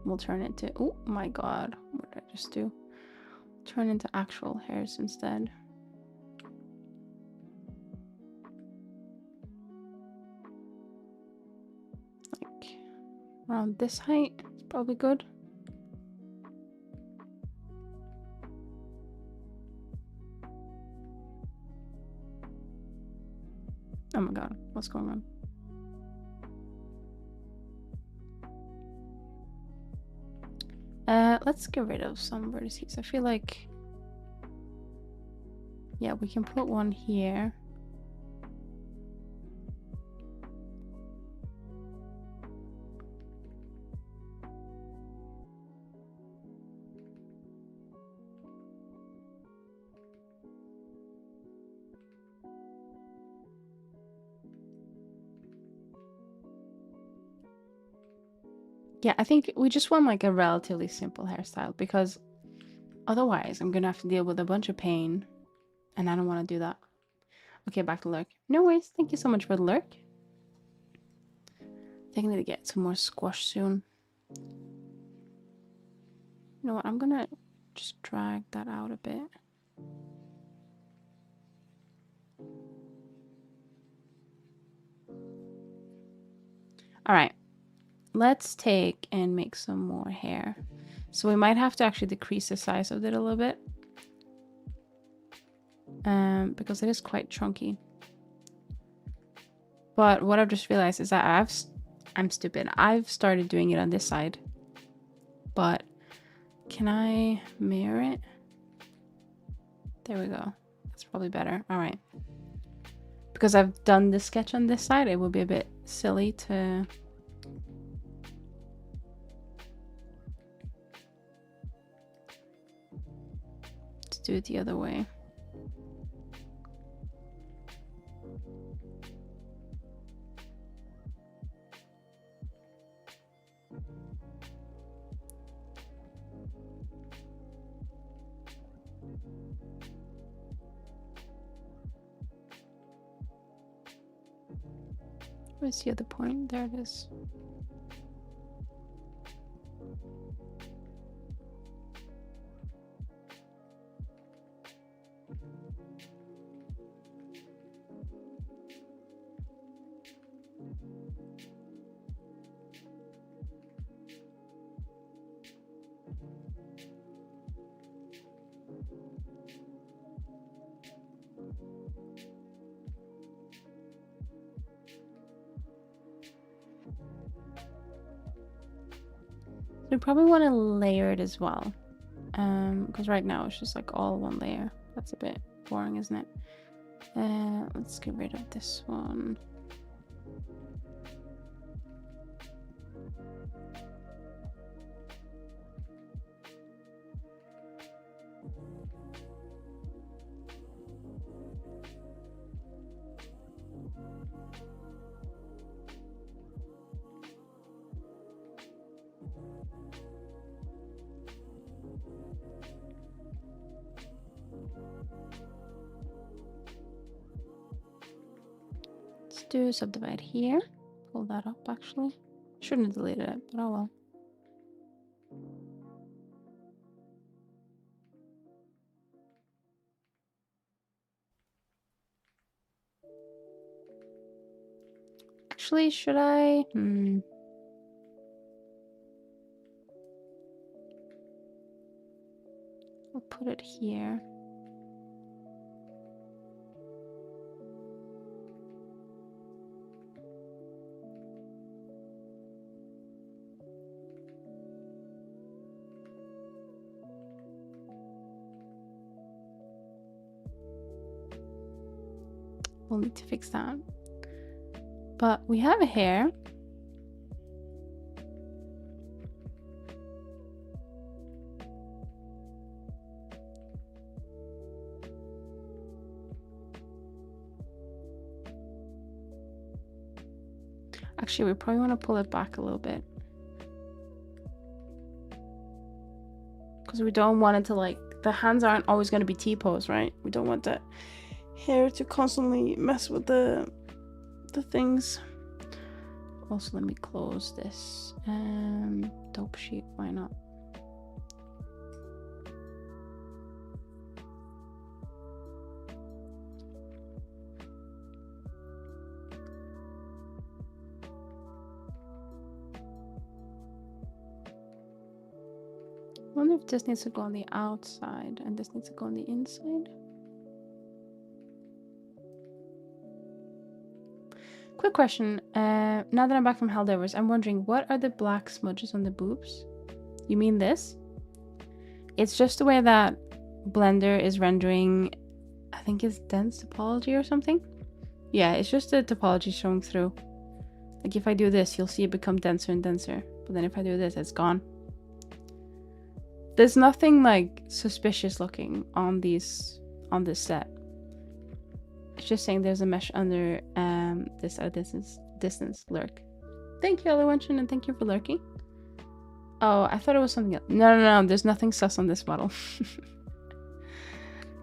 We'll turn it to... Oh my god, what did I just do? Turn into actual hairs instead. Like around this height, it's probably good. Oh my god, what's going on? Let's get rid of some vertices. I feel like... Yeah, we can put one here. Yeah, I think we just want like a relatively simple hairstyle because otherwise I'm gonna have to deal with a bunch of pain and I don't want to do that. Okay, back to lurk. No worries, thank you so much for the lurk. I think I need to get some more squash soon. You know what, I'm gonna just drag that out a bit. Alright. Let's take and make some more hair. So we might have to actually decrease the size of it a little bit. Because it is quite chunky. But what I've just realized is that I'm stupid. I've started doing it on this side. But can I mirror it? There we go. That's probably better. All right. Because I've done the sketch on this side, it would be a bit silly to... do it the other way. Where's the other point? There it is. We probably want to layer it as well, because right now it's just like all one layer. That's a bit boring, isn't it? Let's get rid of this one. Do subdivide here. Pull that up actually. Shouldn't have deleted it, but oh well. Actually, should I? I'll put it here. We'll need to fix that. But we have a hair. Actually, we probably want to pull it back a little bit. Because we don't want it to, like, the hands aren't always going to be T-pose, right? We don't want that hair to constantly mess with the things. Also, let me close this. Dope sheet, why not? I wonder if this needs to go on the outside and this needs to go on the inside. Quick question. Now that I'm back from Helldivers, I'm wondering, what are the black smudges on the boobs? You mean this? It's just the way that Blender is rendering, I think it's dense topology or something. Yeah, it's just the topology showing through. Like if I do this, you'll see it become denser and denser. But then if I do this, it's gone. There's nothing like suspicious looking on this set. It's just saying there's a mesh under this distance lurk. Thank you, Oluwenchun, and thank you for lurking. Oh, I thought it was something else. No, there's nothing sus on this model.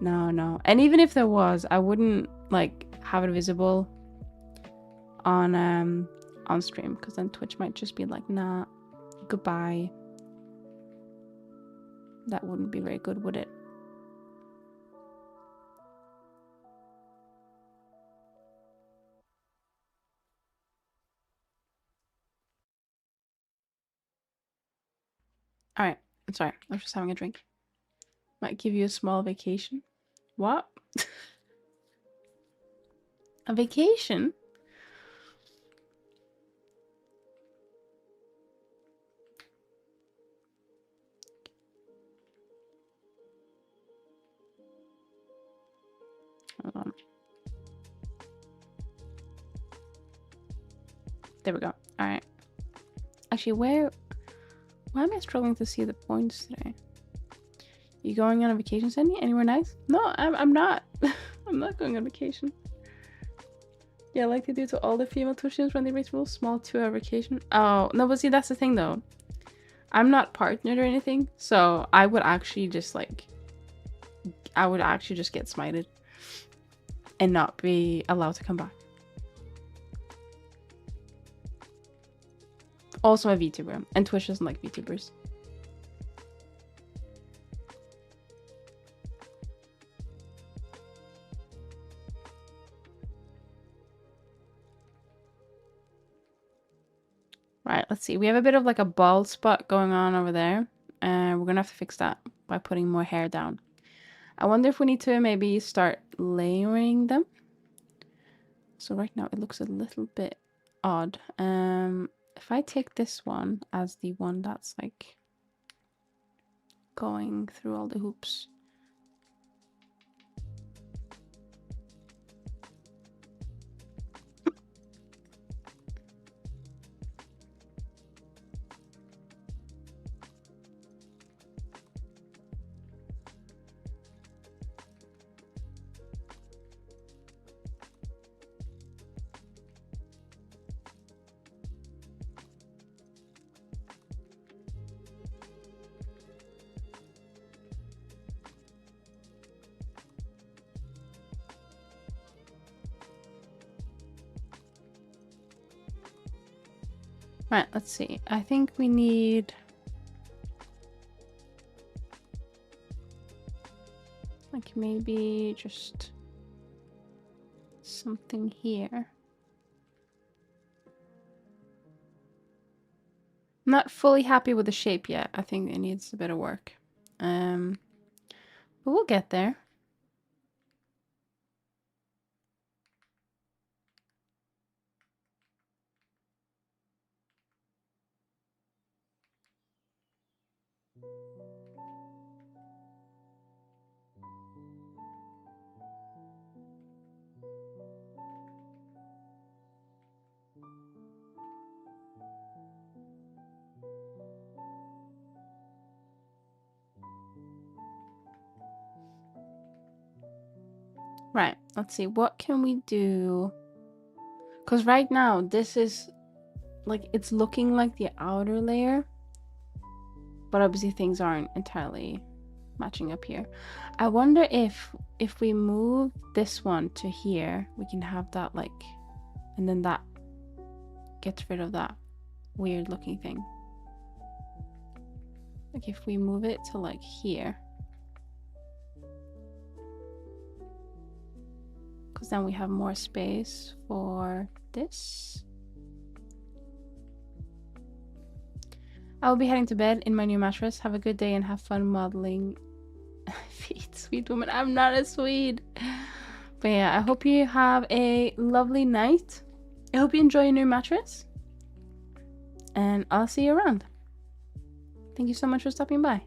No. And even if there was, I wouldn't like have it visible on stream, because then Twitch might just be like, nah, goodbye. That wouldn't be very good, would it? All right, I'm sorry. I was just having a drink. Might give you a small vacation. What? A vacation? There we go. All right. Actually, why am I struggling to see the points today? You going on a vacation, Sandy? Anywhere nice? No, I'm not. I'm not going on vacation. Yeah, I like to do to all the female Twitchers when they race rules. Small 2-hour vacation. Oh, no, but see, that's the thing though. I'm not partnered or anything, so I would actually just like... I would actually just get smited. And not be allowed to come back. Also a VTuber. And Twitch doesn't like VTubers. Right, let's see. We have a bit of like a bald spot going on over there. And we're gonna have to fix that by putting more hair down. I wonder if we need to maybe start layering them. So right now it looks a little bit odd. If I take this one as the one that's like going through all the hoops. Right, let's see. I think we need... like maybe just something here. Not fully happy with the shape yet. I think it needs a bit of work. But we'll get there. Right, let's see. What can we do? Because right now, this is like, it's looking like the outer layer. But obviously things aren't entirely matching up here. I wonder if we move this one to here, we can have that like, and then that gets rid of that weird looking thing. Like if we move it to like here. Because then we have more space for this. I will be heading to bed in my new mattress. Have a good day and have fun modeling feet, sweet woman. I'm not a Swede. But yeah, I hope you have a lovely night. I hope you enjoy your new mattress. And I'll see you around. Thank you so much for stopping by.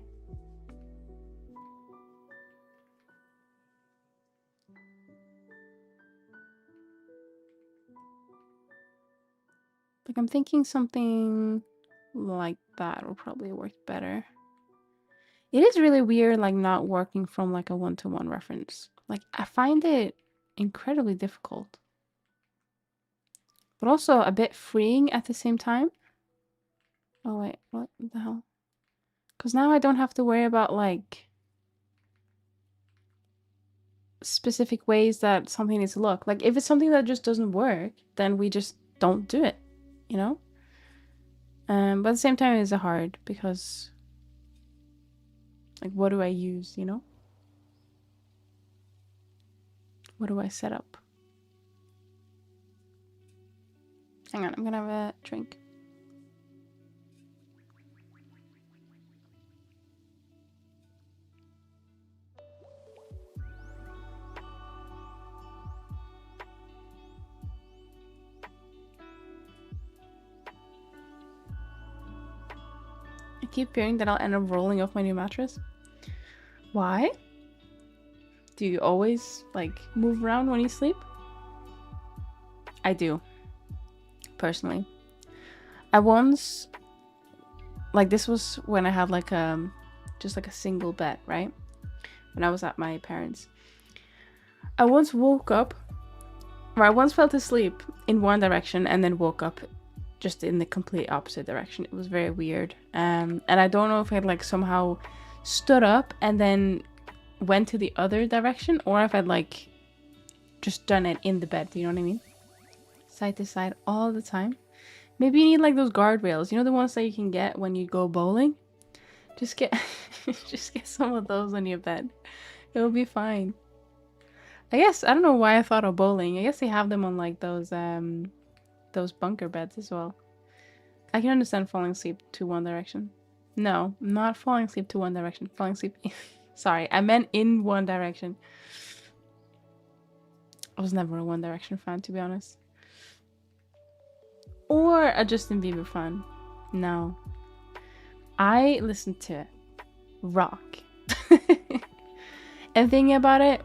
Like I'm thinking something like that will probably work better. It is really weird like not working from like a one-to-one reference. Like I find it incredibly difficult. But also a bit freeing at the same time. Oh wait, what the hell? Because now I don't have to worry about like specific ways that something needs to look. Like if it's something that just doesn't work, then we just don't do it, you know? But at the same time it's hard because like what do I use, you know? What do I set up? Hang on, I'm gonna have a drink. I keep fearing that I'll end up rolling off my new mattress. Why? Do you always like move around when you sleep? I do, personally. I once, like, this was when I had like just like a single bed, right? When I was at my parents'. I once woke up, or I once fell asleep in one direction and then woke up just in the complete opposite direction. It was very weird. And I don't know if I had like somehow stood up and then went to the other direction, or if I'd like just done it in the bed. Do you know what I mean? Side to side all the time. Maybe you need like those guardrails. You know, the ones that you can get when you go bowling? Just get just get some of those on your bed. It'll be fine. I guess I don't know why I thought of bowling. I guess they have them on like those bunker beds as well. I can understand falling asleep to One Direction. No, not falling asleep to One Direction. Falling asleep. Sorry, I meant in One Direction. I was never a One Direction fan, to be honest. Or a Justin Bieber fan. No. I listened to rock. And thinking about it,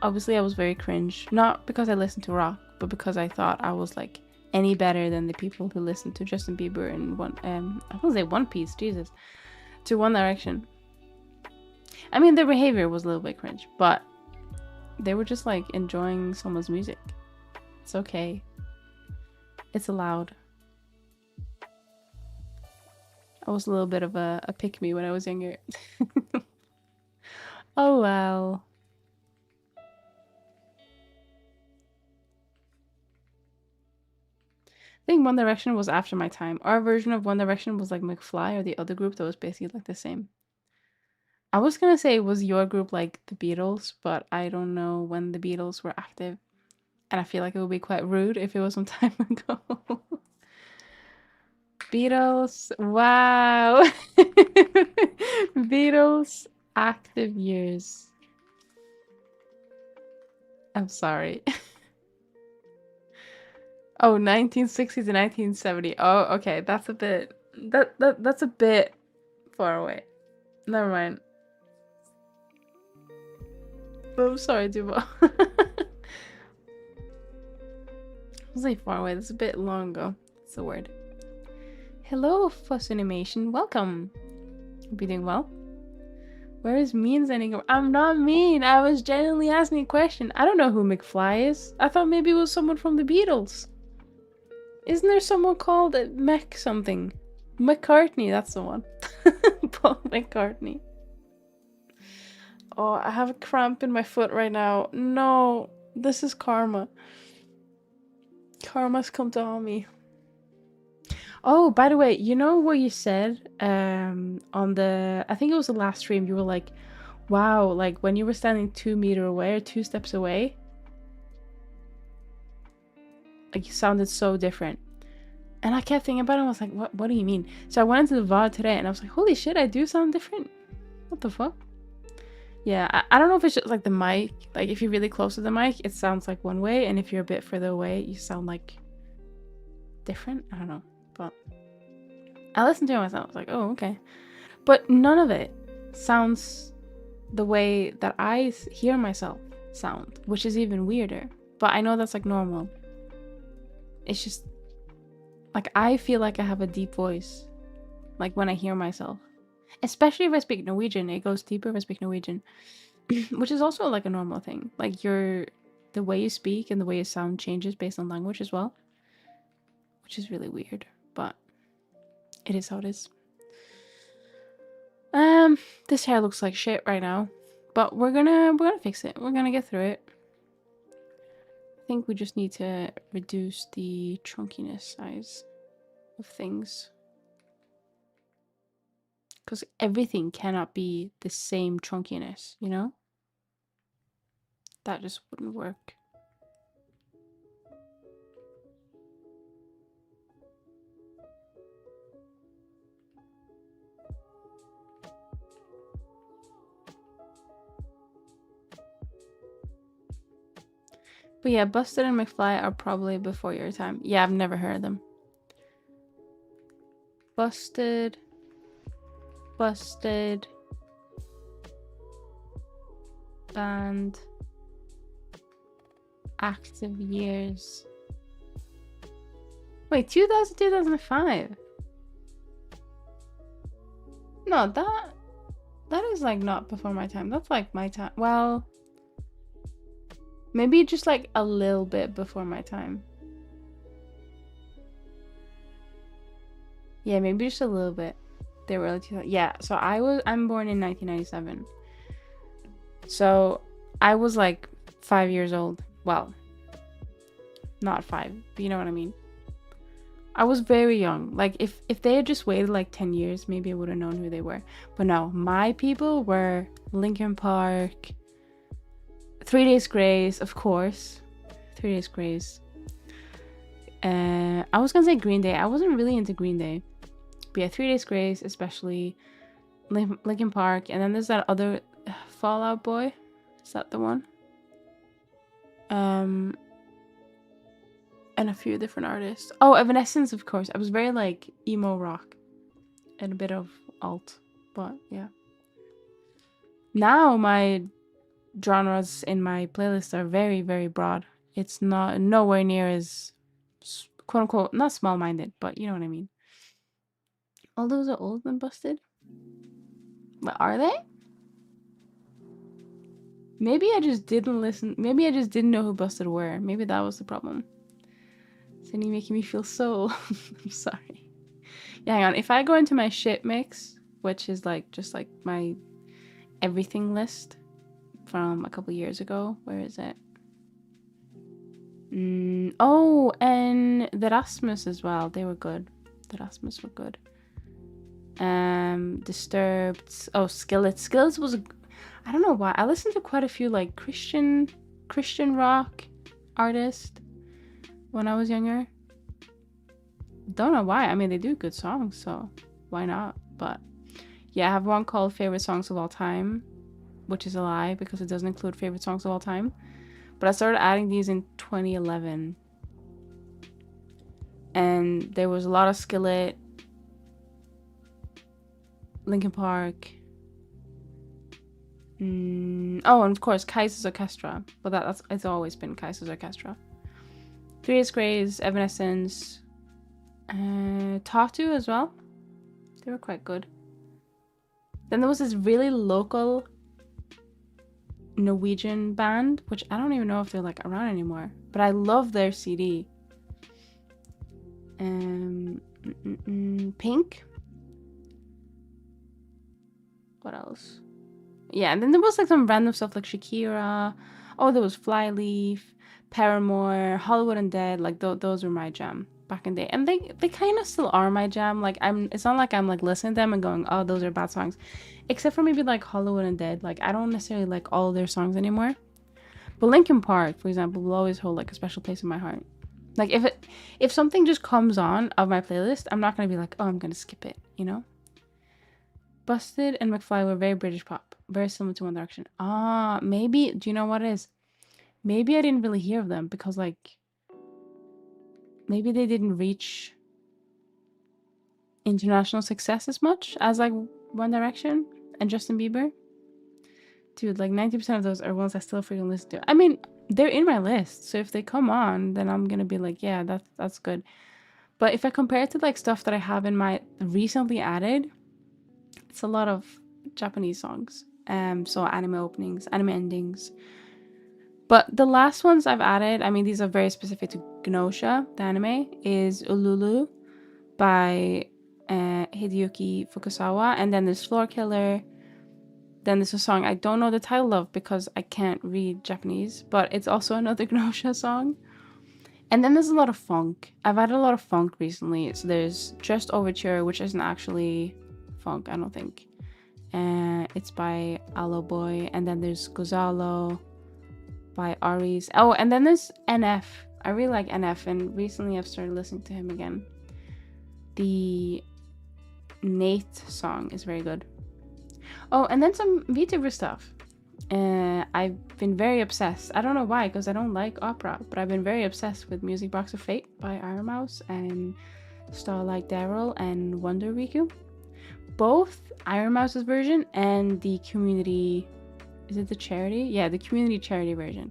obviously I was very cringe. Not because I listened to rock, but because I thought I was like any better than the people who listened to Justin Bieber and I was say One Piece, Jesus, to One Direction. I mean, their behavior was a little bit cringe, but they were just like enjoying someone's music. It's okay. It's allowed. I was a little bit of a pick-me when I was younger. Oh well. I think One Direction was after my time. Our version of One Direction was like McFly, or the other group that was basically like the same. I was gonna say it was your group like the Beatles, but I don't know when the Beatles were active. And I feel like it would be quite rude if it was some time ago. Beatles, wow. Beatles active years. I'm sorry. Oh, 1960 to 1970. Oh, okay. That's a bit that's a bit far away. Never mind. I'm sorry, Duval. I was like far away. That's a bit long ago. That's the word. Hello, Fuss Animation. Welcome. Hope you're doing well. Where is Mean Zenidora? I'm not mean. I was genuinely asking a question. I don't know who McFly is. I thought maybe it was someone from the Beatles. Isn't there someone called Mech something? McCartney, that's the one. Paul McCartney. Oh, I have a cramp in my foot right now. No, this is karma. Karma's come to haunt me. Oh, by the way, you know what you said on the, I think it was the last stream, you were like, wow, like when you were standing 2 meters away or 2 steps away, like you sounded so different. And I kept thinking about it, I was like, what do you mean? So I went into the VOD today and I was like, holy shit, I do sound different. What the fuck? Yeah, I don't know if it's just like the mic. Like if you're really close to the mic, it sounds like one way, and if you're a bit further away, you sound like different. I don't know, but I listened to it myself. I was like, oh, okay. But none of it sounds the way that I hear myself sound, which is even weirder. But I know that's like normal. It's just like I feel like I have a deep voice, like when I hear myself. Especially if I speak Norwegian, it goes deeper if I speak Norwegian, which is also like a normal thing. Like the way you speak and the way you sound changes based on language as well, which is really weird, but it is how it is. This hair looks like shit right now, but we're gonna fix it. We're gonna get through it. I think we just need to reduce the chunkiness size of things. Because everything cannot be the same chunkiness, you know? That just wouldn't work. But yeah, Busted and McFly are probably before your time. Yeah, I've never heard of them. Busted. Band. Active years. Wait, 2000, 2005. No, that is like not before my time. That's like my time. Well, maybe just like a little bit before my time. Yeah, maybe just a little bit. They were early 2000. Yeah, so I'm born in 1997. So I was like 5 years old. Well, not 5, but you know what I mean. I was very young. Like if they had just waited like 10 years, maybe I would have known who they were. But no, my people were Linkin Park, 3 Days Grace, of course. 3 Days Grace. I was gonna say Green Day. I wasn't really into Green Day. But yeah, 3 Days Grace, especially Linkin Park. And then there's that other Fall Out Boy. Is that the one? And a few different artists. Oh, Evanescence, of course. I was very like emo rock and a bit of alt, but yeah. Now my genres in my playlist are very, very broad. It's not nowhere near as quote unquote not small-minded, but you know what I mean. All those are old and busted. But are they? Maybe I just didn't listen. Maybe I just didn't know who Busted were. Maybe that was the problem. Sydney making me feel so. I'm sorry. Yeah, hang on. If I go into my shit mix, which is like just like my everything list from a couple years ago, where is it? Oh, and the Rasmus as well. They were good. The Rasmus were good. Disturbed. Oh, Skillet. Skillet was. I don't know why. I listened to quite a few like Christian rock artists when I was younger. Don't know why. I mean, they do good songs, so why not? But yeah, I have one called Favorite Songs of All Time, which is a lie because it doesn't include favorite songs of all time. But I started adding these in 2011. And there was a lot of Skillet, Linkin Park. Oh, and of course, Kaiser's Orchestra. But it's always been Kaiser's Orchestra. 3 Days Grace, Evanescence, Tatu as well. They were quite good. Then there was this really local Norwegian band, which I don't even know if they're like around anymore. But I love their CD. Pink. What else? Yeah, and then there was like some random stuff like Shakira. Oh, there was Flyleaf, Paramore, Hollywood Undead. Like those were my jam back in the day, and they kind of still are my jam. Like it's not like I'm like listening to them and going, oh, those are bad songs, except for maybe like Hollywood Undead. Like I don't necessarily like all of their songs anymore. But Linkin Park, for example, will always hold like a special place in my heart. Like if something just comes on of my playlist, I'm not gonna be like, oh, I'm gonna skip it, you know. Busted and McFly were very British pop, very similar to One Direction. Maybe, do you know what it is? Maybe I didn't really hear of them because like maybe they didn't reach international success as much as like One Direction and Justin Bieber. Dude, like 90% of those are ones I still freaking listen to. I mean, they're in my list, so if they come on, then I'm gonna be like, yeah, that's good. But if I compare it to like stuff that I have in my recently added, it's a lot of Japanese songs. So anime openings, anime endings. But the last ones I've added, I mean, these are very specific to Gnosha, the anime, is Ululu by Hideyuki Fukusawa. And then there's Floor Killer. Then there's a song I don't know the title of because I can't read Japanese, but it's also another Gnosha song. And then there's a lot of funk. I've added a lot of funk recently. So there's Just Overture, which isn't actually funk, I don't think. It's by Aloe Boy. And then there's Gozalo by Aries. Oh, and then there's NF. I really like NF, and recently I've started listening to him again. The Nate song is very good. Oh, and then some VTuber stuff. I've been very obsessed. I don't know why, because I don't like opera, but I've been very obsessed with Music Box of Fate by Iron Mouse and Starlight Daryl and Wonder Riku. Both Iron Mouse's version and the community, is it the charity? Yeah, the community charity version.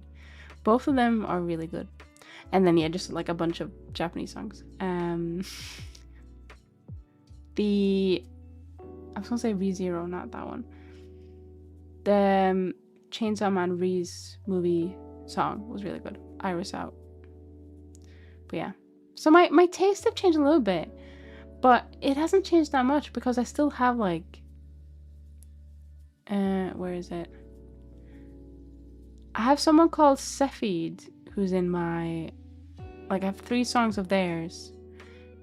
Both of them are really good. And then yeah, just like a bunch of Japanese songs. I was gonna say ReZero, not that one. The Chainsaw Man Reese movie song was really good. Iris Out. But yeah. So my tastes have changed a little bit. But it hasn't changed that much because I still have like where is it? I have someone called Cephid who's in my, like, I have 3 songs of theirs.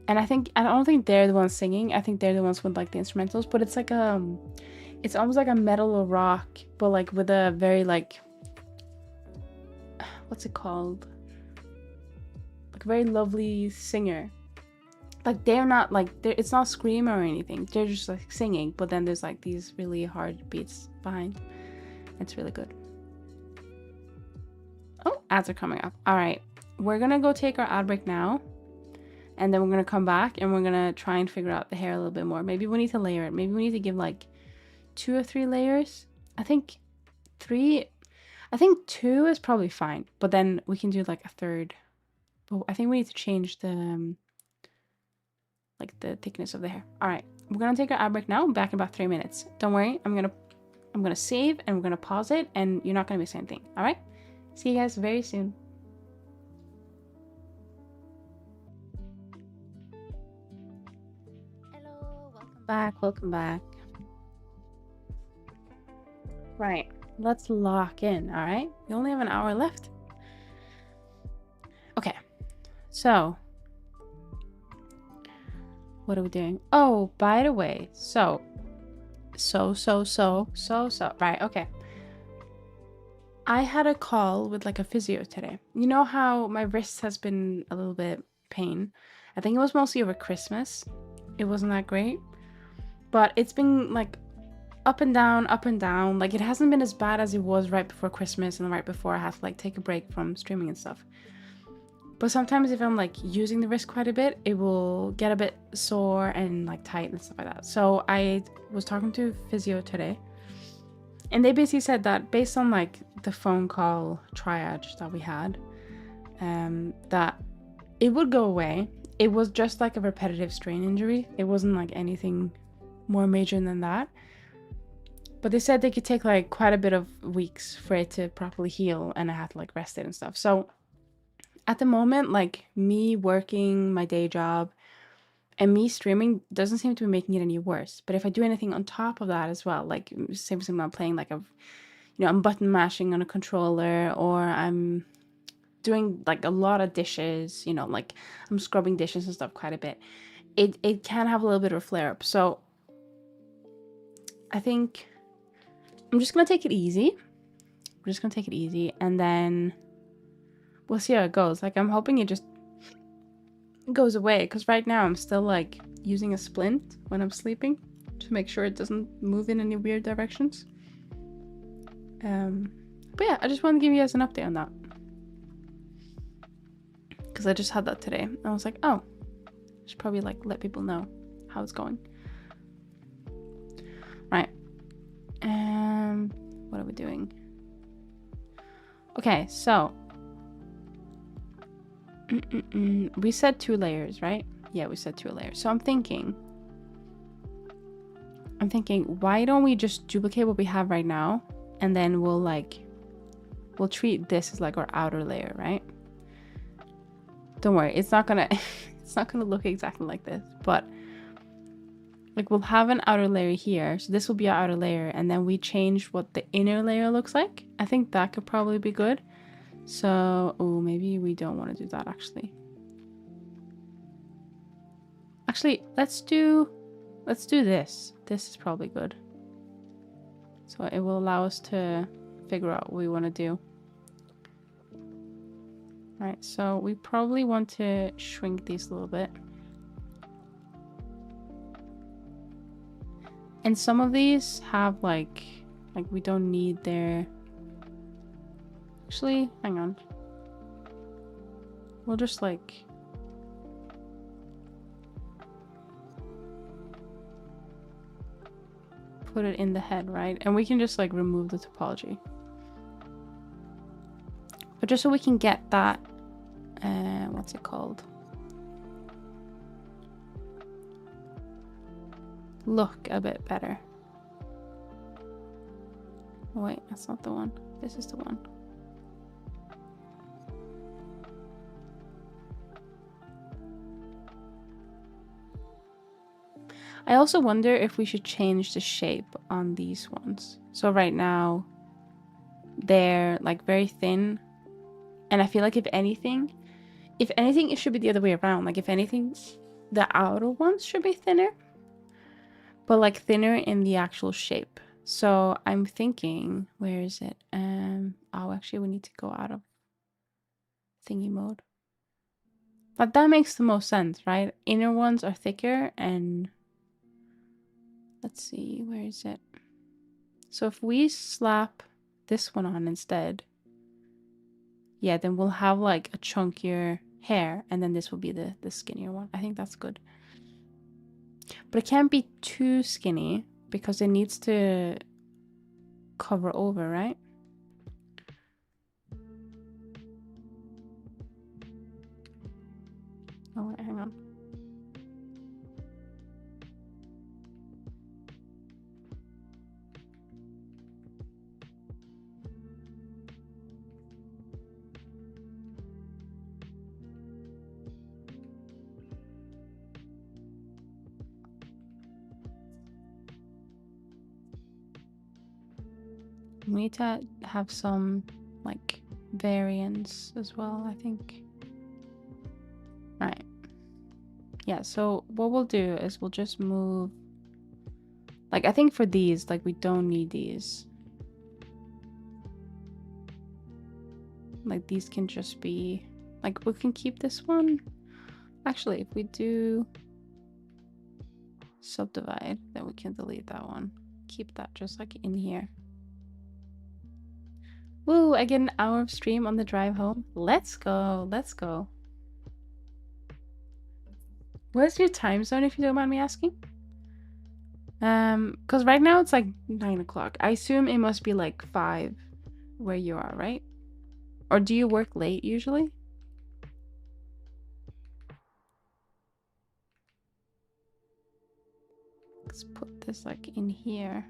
And I don't think they're the ones singing. I think they're the ones with like the instrumentals, but it's like it's almost like a metal or rock, but like with a very like, what's it called? Like a very lovely singer. Like they're not like, it's not scream or anything. They're just like singing, but then there's like these really hard beats behind. It's really good. Oh, ads are coming up. All right, we're gonna go take our ad break now, and then we're gonna come back and we're gonna try and figure out the hair a little bit more. Maybe we need to layer it. Maybe we need to give like 2 or 3 layers. I think 2 is probably fine, but then we can do like a third. But I think we need to change the like the thickness of the hair. All right, we're gonna take our ad break now. I'm back in about 3 minutes. Don't worry, I'm gonna save and we're gonna pause it, and you're not gonna miss anything. All right, see you guys very soon. Hello, welcome back. Right, let's lock in. All right, we only have an hour left. Okay, so what are we doing? Oh, by the way, so right, okay. I had a call with like a physio today. You know how my wrist has been a little bit pain? I think it was mostly over Christmas. It wasn't that great, but it's been like up and down. Like it hasn't been as bad as it was right before Christmas and right before I had to like take a break from streaming and stuff. But sometimes if I'm like using the wrist quite a bit, it will get a bit sore and like tight and stuff like that. So I was talking to physio today, and they basically said that based on like the phone call triage that we had, that it would go away. It was just like a repetitive strain injury. It wasn't like anything more major than that. But they said they could take like quite a bit of weeks for it to properly heal, and I had to like rest it and stuff. So at the moment, like me working my day job and me streaming doesn't seem to be making it any worse. But if I do anything on top of that as well, like same thing, I'm playing like I'm button mashing on a controller, or I'm doing like a lot of dishes, like I'm scrubbing dishes and stuff quite a bit, it can have a little bit of a flare up. So I think I'm just gonna take it easy. And then we'll see how it goes. Like I'm hoping it just goes away, because right now I'm still like using a splint when I'm sleeping to make sure it doesn't move in any weird directions. But yeah, I just want to give you guys an update on that, because I just had that today. I was like, oh, I should probably like let people know how it's going. Right. What are we doing? Okay, so we said 2 layers, right? Yeah, we said 2 layers. So I'm thinking, why don't we just duplicate what we have right now, and then we'll treat this as like our outer layer, right? Don't worry, it's not gonna look exactly like this, but like we'll have an outer layer here. So this will be our outer layer, and then we change what the inner layer looks like. I think that could probably be good. So, oh, maybe we don't want to do that actually. Actually, let's do this. This is probably good. So it will allow us to figure out what we want to do. Right, so we probably want to shrink these a little bit. And some of these have like we don't need their... Actually, hang on. We'll just like... put it in the head, right? And we can just like remove the topology. But just so we can get that what's it called? Look a bit better. Oh, wait, that's not the one. This is the one. I also wonder if we should change the shape on these ones. So right now, they're like very thin. And I feel like if anything, it should be the other way around. Like if anything, the outer ones should be thinner. But like thinner in the actual shape. So I'm thinking, where is it? Oh, actually we need to go out of thingy mode. But that makes the most sense, right? Inner ones are thicker and let's see, where is it? So if we slap this one on instead, yeah, then we'll have like a chunkier hair and then this will be the skinnier one. I think that's good. But it can't be too skinny because it needs to cover over, right? Oh, wait, hang on. We need to have some like variance as well, I think. Right. Yeah, so what we'll do is we'll just move, like I think for these, like we don't need these. Like these can just be, like we can keep this one. Actually, if we do subdivide, then we can delete that one. Keep that just like in here. Woo, I get an hour of stream on the drive home. Let's go, let's go. What's your time zone, if you don't mind me asking? Because right now it's like 9 o'clock. I assume it must be like 5 where you are, right? Or do you work late usually? Let's put this like in here.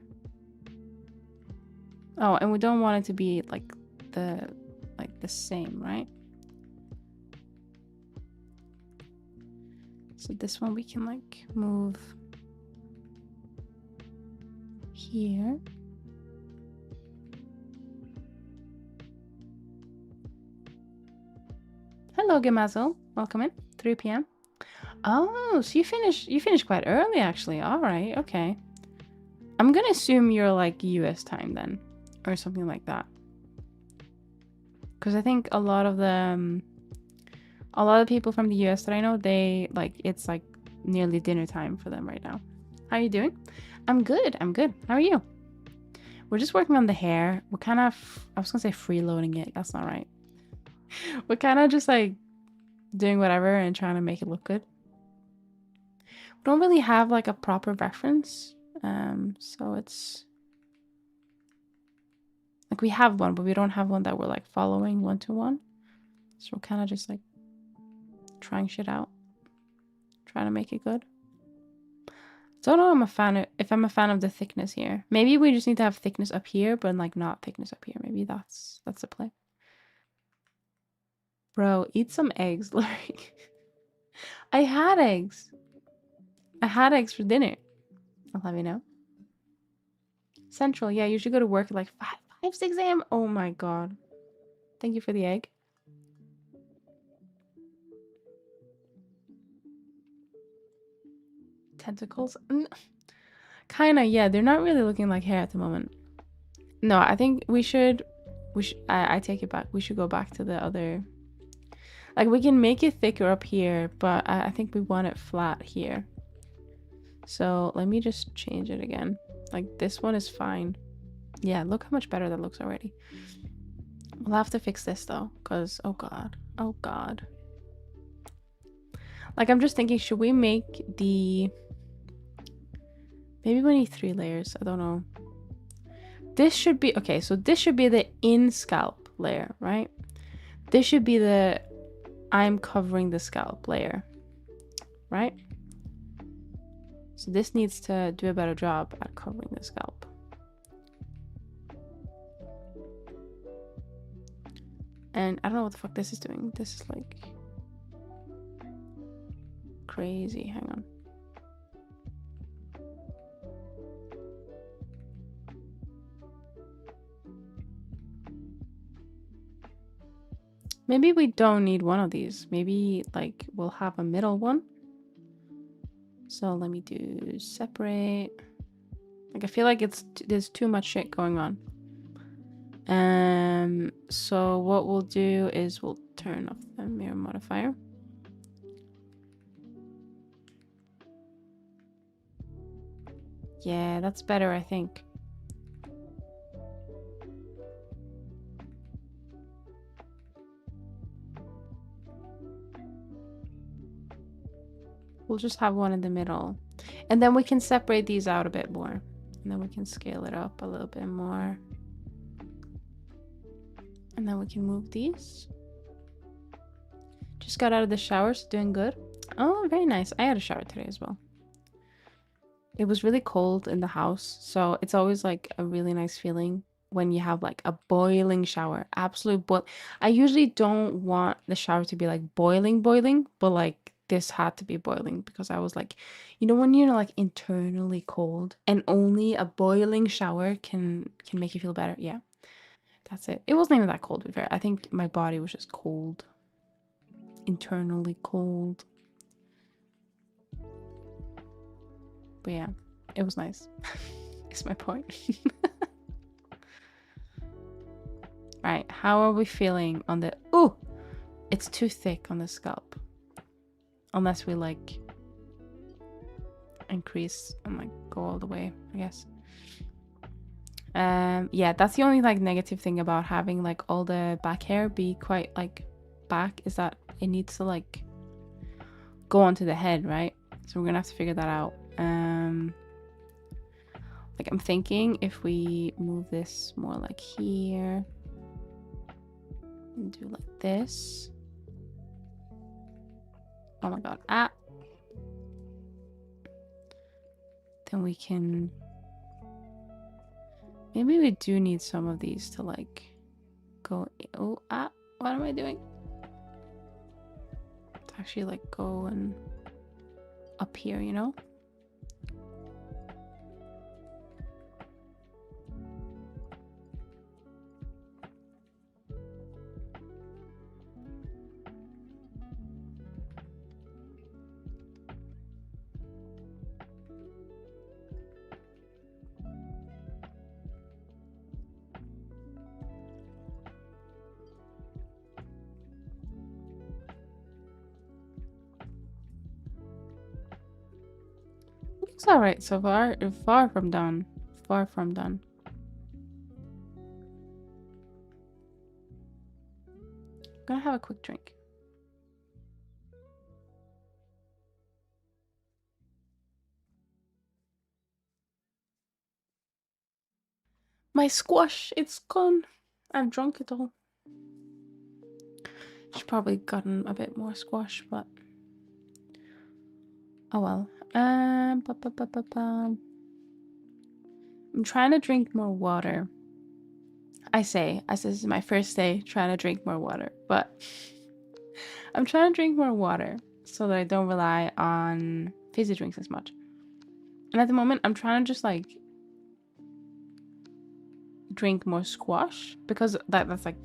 Oh, and we don't want it to be like the same, right? So this one we can like move here. Hello, Gemazel. Welcome in. 3 p.m. Oh, so you finished quite early actually. All right, okay. I'm gonna assume you're like US time then, or something like that. Because I think a lot of the people from the US that I know, they like it's like nearly dinner time for them right now. How are you doing? I'm good. I'm good. How are you? We're just working on the hair. We're kind of, I was gonna say freeloading it. That's not right. We're kind of just like doing whatever and trying to make it look good. We don't really have like a proper reference. So it's like we have one, but we don't have one that we're like following one-to-one. So we're kind of just like trying shit out, trying to make it good. Don't know if I'm a fan of the thickness here. Maybe we just need to have thickness up here, but like not thickness up here. Maybe that's the play. Bro, eat some eggs, Larry. I had eggs. I had eggs for dinner. I'll let you know. Central, yeah, you should go to work at like 6 a.m. Oh my god. Thank you for the egg. Tentacles? Kinda, yeah. They're not really looking like hair at the moment. No, I think we should I take it back. We should go back to the other. Like, we can make it thicker up here, but I think we want it flat here. So let me just change it again. Like, this one is fine. Yeah, look how much better that looks already. We'll have to fix this though, because oh god. Oh god. Like, I'm just thinking, should we make the... Maybe we need 3 layers. I don't know. This should be... Okay, so this should be the in-scalp layer, right? This should be the I'm covering the scalp layer, right? So this needs to do a better job at covering the scalp. And I don't know what the fuck this is doing. This is like crazy. Hang on. Maybe we don't need one of these. Maybe like we'll have a middle one. So let me do separate. Like I feel like there's too much shit going on. So what we'll do is we'll turn off the mirror modifier. Yeah, that's better, I think. We'll just have one in the middle. And then we can separate these out a bit more. And then we can scale it up a little bit more. And then we can move these. Just got out of the shower, so doing good. Oh, very nice. I had a shower today as well. It was really cold in the house, so it's always like a really nice feeling when you have like a boiling shower. Absolute boil. I usually don't want the shower to be like boiling, but like this had to be boiling because I was like, you know, when you're like internally cold and only a boiling shower can make you feel better. Yeah, that's it. It wasn't even that cold, to be fair. I think my body was just cold, internally cold. But yeah, it was nice. Is my point. Right, how are we feeling on the... Ooh! It's too thick on the scalp. Unless we, like, increase and, like, go all the way, I guess. Yeah, that's the only, like, negative thing about having, like, all the back hair be quite, like, back, is that it needs to, like, go onto the head, right? So we're gonna have to figure that out. Like, I'm thinking if we move this more, like, here... and do like this. Oh my god. Ah. Then we can... Maybe we do need some of these to like go... Oh, ah. What am I doing? To actually like go and up here, you know? Looks alright so far. Far from done. Far from done. I'm gonna have a quick drink. My squash, it's gone. I've drunk it all. Should probably gotten a bit more squash, but oh well. I'm trying to drink more water. I say, as this is my first day trying to drink more water, but I'm trying to drink more water so that I don't rely on fizzy drinks as much. And at the moment, I'm trying to just like drink more squash because that's like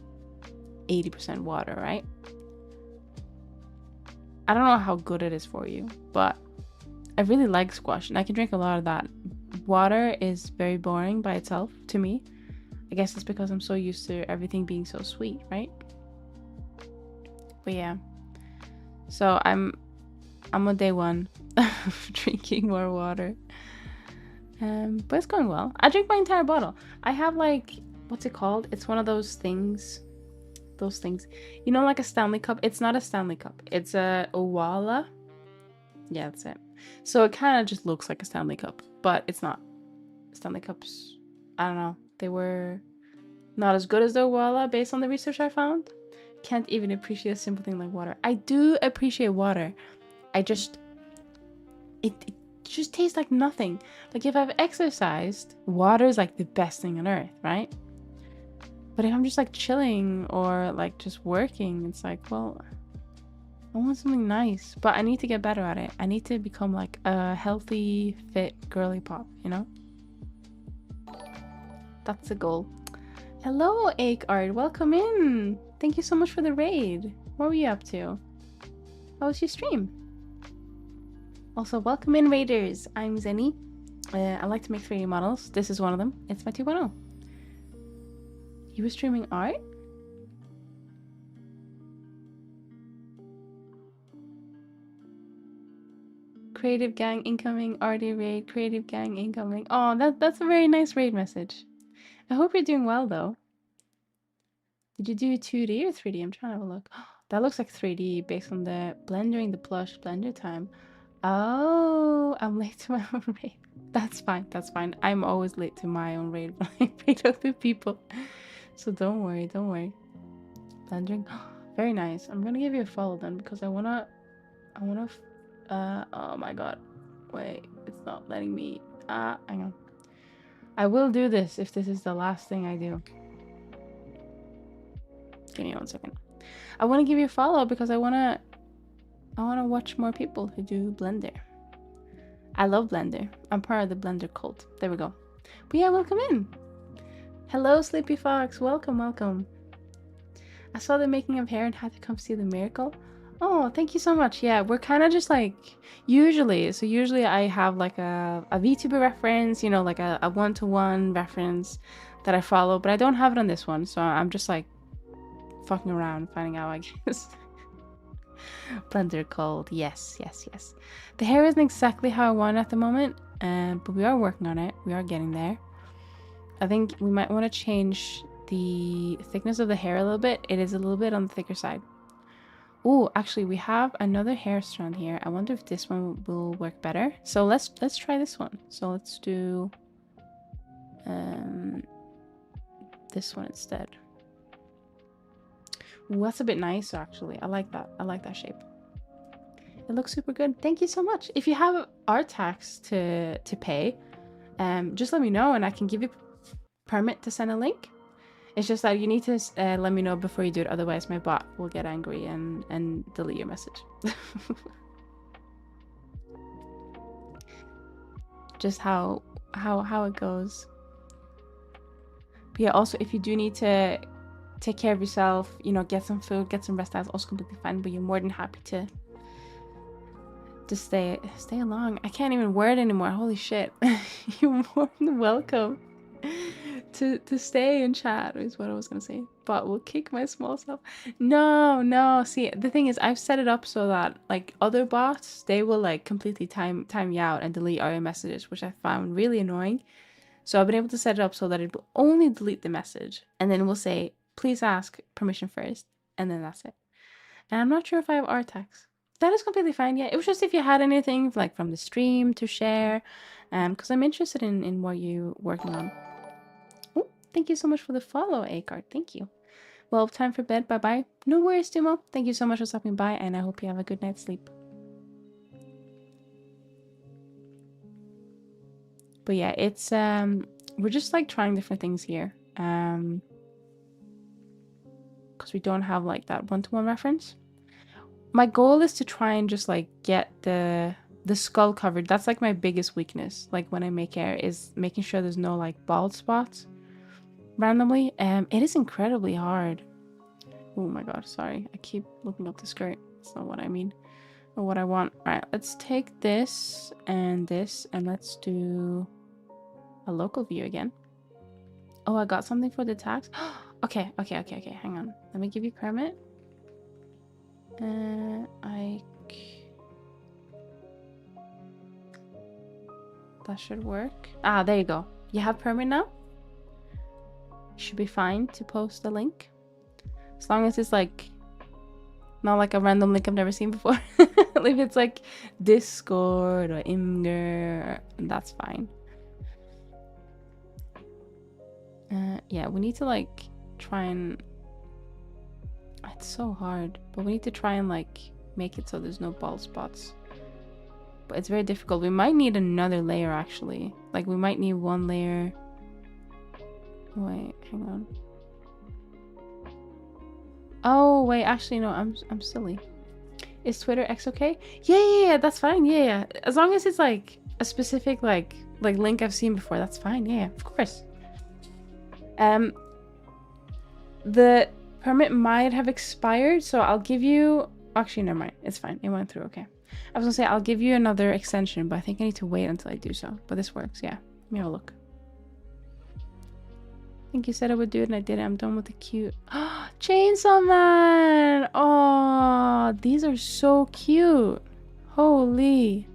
80% water, right? I don't know how good it is for you, but I really like squash and I can drink a lot of that. Water is very boring by itself to me. I guess it's because I'm so used to everything being so sweet, right? But yeah. So I'm on day one of drinking more water. But it's going well. I drink my entire bottle. I have like, what's it called? It's one of those things. Those things. You know, like a Stanley Cup? It's not a Stanley Cup. It's a Owala. Yeah, that's it. So it kind of just looks like a Stanley Cup, but it's not. Stanley Cups, I don't know. They were not as good as the Owala based on the research I found. Can't even appreciate a simple thing like water. I do appreciate water. I just it just tastes like nothing. Like if I've exercised, water is like the best thing on earth, right? But if I'm just like chilling or like just working, it's like, well, I want something nice, but I need to get better at it. I need to become like a healthy, fit, girly pop, you know? That's the goal. Hello, Ache Art. Welcome in. Thank you so much for the raid. What were you up to? How was your stream? Also, welcome in, raiders. I'm Zenny. I like to make 3D models. This is one of them. It's my 2.0. You were streaming art? Creative gang incoming, arty raid, creative gang incoming. Oh, that's a very nice raid message. I hope you're doing well though. Did you do 2D or 3D? I'm trying to have a look. That looks like 3D based on the blendering the plush blender time. Oh, I'm late to my own raid. That's fine, that's fine. I'm always late to my own raid when I raid other people. So don't worry, don't worry. Blendering. Very nice. I'm gonna give you a follow then because I wanna oh my god. Wait, it's not letting me. Hang on. I will do this if this is the last thing I do. Give me 1 second. I want to give you a follow because I want to watch more people who do Blender. I love Blender. I'm part of the Blender cult. There we go. But yeah, welcome in. Hello, Sleepy Fox. Welcome, welcome. I saw the making of hair and had to come see the miracle. Oh, thank you so much. Yeah, we're kind of just like usually I have like a VTuber reference, you know, like a one-to-one reference that I follow, but I don't have it on this one, so I'm just like fucking around finding out, I guess. Blender cold. Yes. The hair isn't exactly how I want it at the moment, but we are working on it. We are getting there. I think we might want to change the thickness of the hair a little bit. It is a little bit on the thicker side. Oh, actually, we have another hair strand here. I wonder if this one will work better. So let's try this one. So let's do this one instead. Ooh, that's a bit nicer, actually. I like that. I like that shape. It looks super good. Thank you so much. If you have art tax to pay, just let me know and I can give you permit to send a link. It's just that you need to let me know before you do it, otherwise my bot will get angry and delete your message. Just how it goes. But yeah, also if you do need to take care of yourself, you know, get some food, get some rest, that's also completely fine, but you're more than happy to stay along. I can't even word anymore. Holy shit. You're more than welcome to stay and chat is what I was gonna say, but we'll kick my small self. No, see, the thing is I've set it up so that like other bots, they will like completely time you out and delete all your messages, which I found really annoying. So I've been able to set it up so that it will only delete the message and then it will say please ask permission first, and then that's it. And I'm not sure if I have art tags. That is completely fine. Yeah, it was just if you had anything like from the stream to share, because I'm interested in what you're working on. Oh, thank you so much for the follow, Acard. Thank you. Well, time for bed. Bye-bye. No worries, Timo. Thank you so much for stopping by, and I hope you have a good night's sleep. But yeah, it's we're just like trying different things here. Because we don't have like that one-to-one reference. My goal is to try and just like get the skull covered. That's like my biggest weakness. Like when I make hair is making sure there's no like bald spots randomly. It is incredibly hard. Oh my god, sorry. I keep looking up the skirt. That's not what I mean. Or what I want. Alright, let's take this, and let's do a local view again. Oh, I got something for the tags. Okay. Hang on. Let me give you permit. That should work. Ah, there you go. You have permit now? Should be fine to post the link. As long as it's like not like a random link I've never seen before. If it's like Discord or Imgur, that's fine. Yeah, we need to like try and It's so hard, but we need to try and like make it so there's no bald spots. But it's very difficult. We might need another layer actually. Like we might need one layer. Wait, hang on. Oh wait, actually no, I'm silly. Is Twitter X okay? Yeah, that's fine. Yeah. As long as it's like a specific like link I've seen before, that's fine. Yeah, of course. The permit might have expired, so I'll give you... Actually, never mind. It's fine. It went through. Okay. I was gonna say I'll give you another extension, but I think I need to wait until I do so. But this works. Yeah. Let me have a look. I think you said I would do it and I did it. I'm done with the cute... Chainsaw Man! Oh, these are so cute. Holy.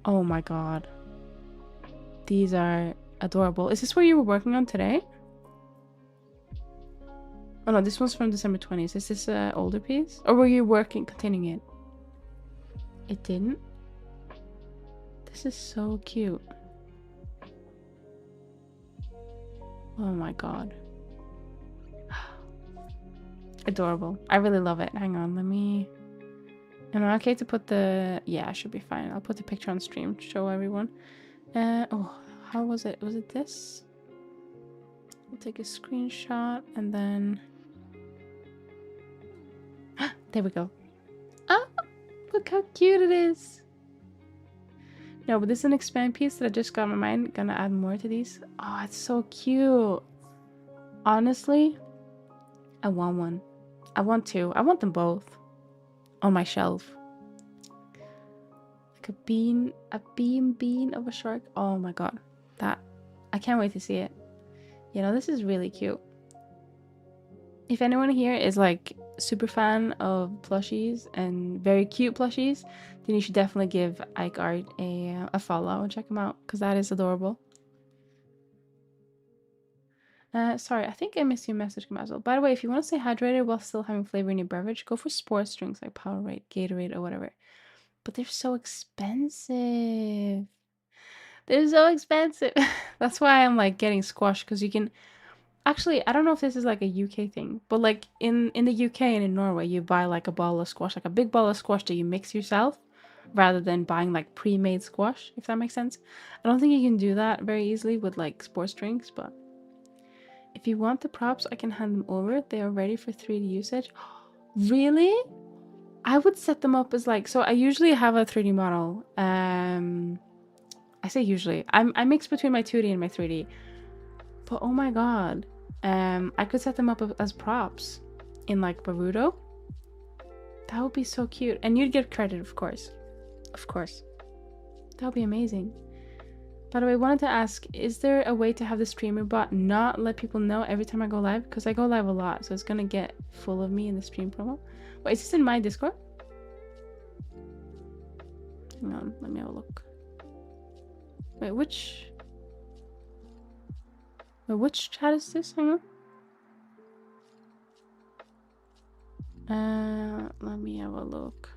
Oh my god. These are adorable. Is this what you were working on today? Oh no, this one's from December 20th. Is this an older piece? Or were you continuing it? It didn't? This is so cute. Oh my god. Adorable. I really love it. Hang on, let me... Am I okay to put the... Yeah, I should be fine. I'll put the picture on stream to show everyone. Oh, how was it? Was it this? We'll take a screenshot and then... There we go. Oh, look how cute it is. No, but this is an expand piece that I just got in my mind. Gonna add more to these. Oh, it's so cute. Honestly, I want one. I want two. I want them both on my shelf. Like a bean of a shark. Oh my god. That, I can't wait to see it. You know, this is really cute. If anyone here is like super fan of plushies and very cute plushies, then you should definitely give Ike Art a follow and check him out because that is adorable. Sorry, I think I missed your message, Kamazel. By the way, if you want to stay hydrated while still having flavor in your beverage, go for sports drinks like Powerade, Gatorade, or whatever. But they're so expensive. They're so expensive. That's why I'm like getting squashed because you can... Actually, I don't know if this is like a UK thing, but like in the UK and in Norway, you buy like a bottle of squash, like a big bottle of squash that you mix yourself rather than buying like pre-made squash, if that makes sense. I don't think you can do that very easily with like sports drinks, but if you want the props, I can hand them over. They are ready for 3D usage. Really? I would set them up as like... So I usually have a 3D model. I say usually. I mix between my 2D and my 3D. But oh my god. I could set them up as props in like Baruto. That would be so cute. And you'd get credit, of course. Of course. That would be amazing. By the way, I wanted to ask, is there a way to have the streamer bot not let people know every time I go live? Because I go live a lot, so it's gonna get full of me in the stream promo. Wait, is this in my Discord? Hang on, let me have a look. Wait, which chat is this? Hang on. Let me have a look.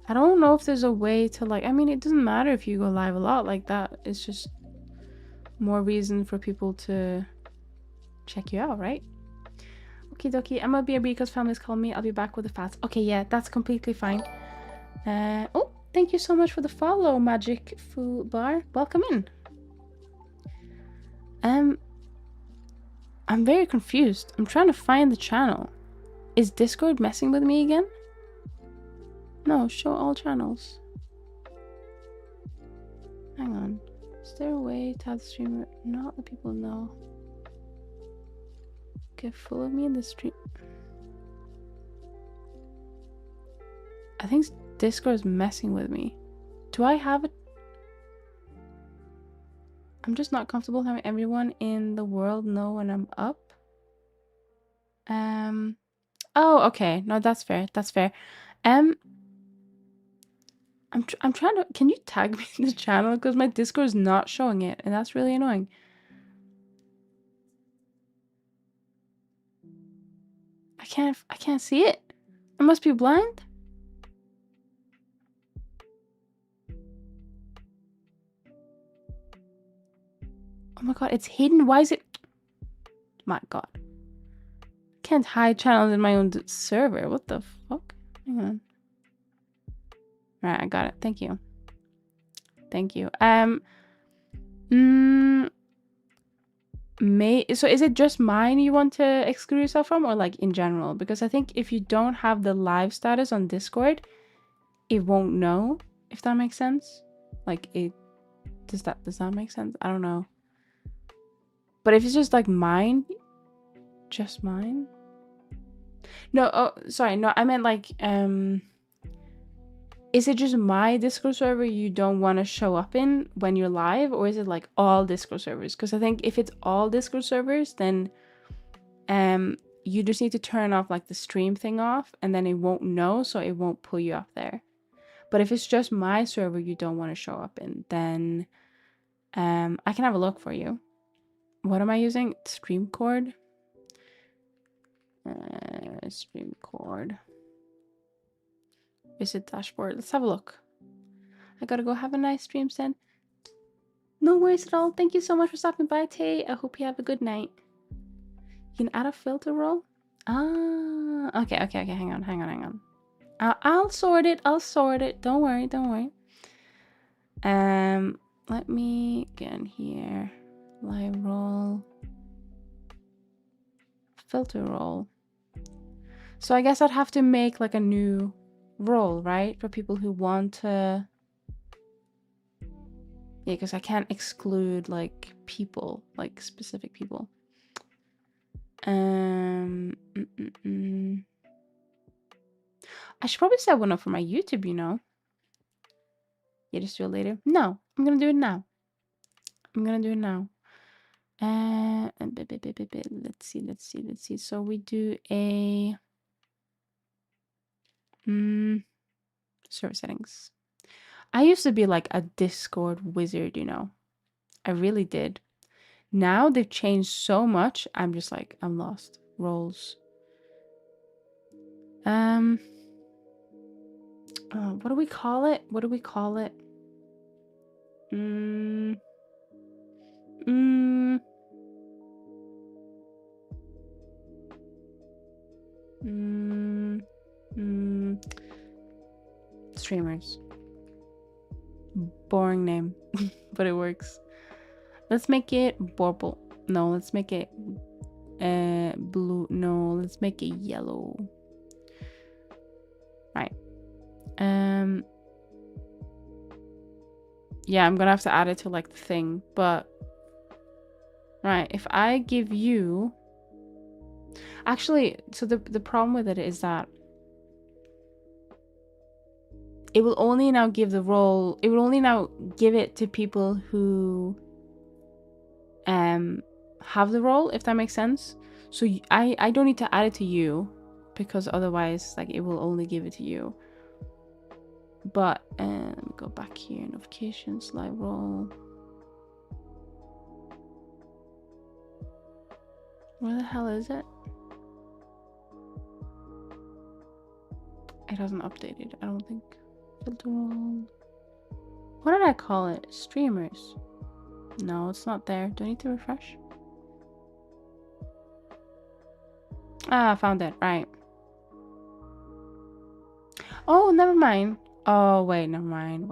I don't know if there's a way to like... I mean, it doesn't matter if you go live a lot like that. It's just more reason for people to check you out, right? Okie dokie. I'm gonna be a because family's calling me. I'll be back with the fats. Okay, yeah, that's completely fine. Oh, thank you so much for the follow, Magic Foo Bar. Welcome in. I'm very confused. I'm trying to find the channel. Is Discord messing with me again? No, show all channels. Hang on. Is there a way to have the streamer not let people know? Get full of me in the stream. I think Discord is messing with me. Do I have it? I'm just not comfortable having everyone in the world know when I'm up. Oh, okay. No, that's fair. That's fair. I'm trying to... Can you tag me in the channel? Because my Discord is not showing it, and that's really annoying. I can't see it. I must be blind. Oh my god, it's hidden. Why is it... My god. can't hide channels in my own server. What the fuck? Hang on. Right, I got it. Thank you. Thank you. So is it just mine you want to exclude yourself from, or like in general? Because I think if you don't have the live status on Discord, it won't know, if that makes sense. Like it does that make sense? I don't know. But if it's just like mine, just mine. No, oh sorry, no, I meant like is it just my Discord server you don't want to show up in when you're live, or is it like all Discord servers? Because I think if it's all Discord servers, then you just need to turn off like the stream thing off, and then it won't know, so it won't pull you up there. But if it's just my server you don't want to show up in, then I can have a look for you. What am I using? Streamcord? Streamcord. Visit dashboard. Let's have a look. I gotta go have a nice stream, Sen. No worries at all. Thank you so much for stopping by, Tay. I hope you have a good night. You can add a filter roll? Ah, okay. Hang on. I'll sort it. Don't worry. Let me get in here. Live roll. Filter roll. So I guess I'd have to make like a new role, right? For people who want to... Yeah, because I can't exclude like people, like specific people. I should probably set one up for my YouTube, you know. Yeah, just do it later. No, I'm gonna do it now. Let's see. So we do a server settings. I used to be like a Discord wizard, you know. I really did. Now they've changed so much. I'm just like, I'm lost. Roles. What do we call it? Streamers. Boring name, but it works. Let's make it Borble. No, let's make it blue. No, let's make it yellow. Right. Yeah, I'm gonna have to add it to like the thing, but right, if I give you... Actually, so the problem with it is that it will only now give the role, it will only now give it to people who have the role, if that makes sense. So I don't need to add it to you, because otherwise like it will only give it to you. But let me go back here, notifications, live role. Where the hell is it? It hasn't updated, I don't think. Filter role. What did I call it? Streamers. No, it's not there. Do I need to refresh? Ah, I found it. Right. Oh, never mind. Oh, wait, never mind.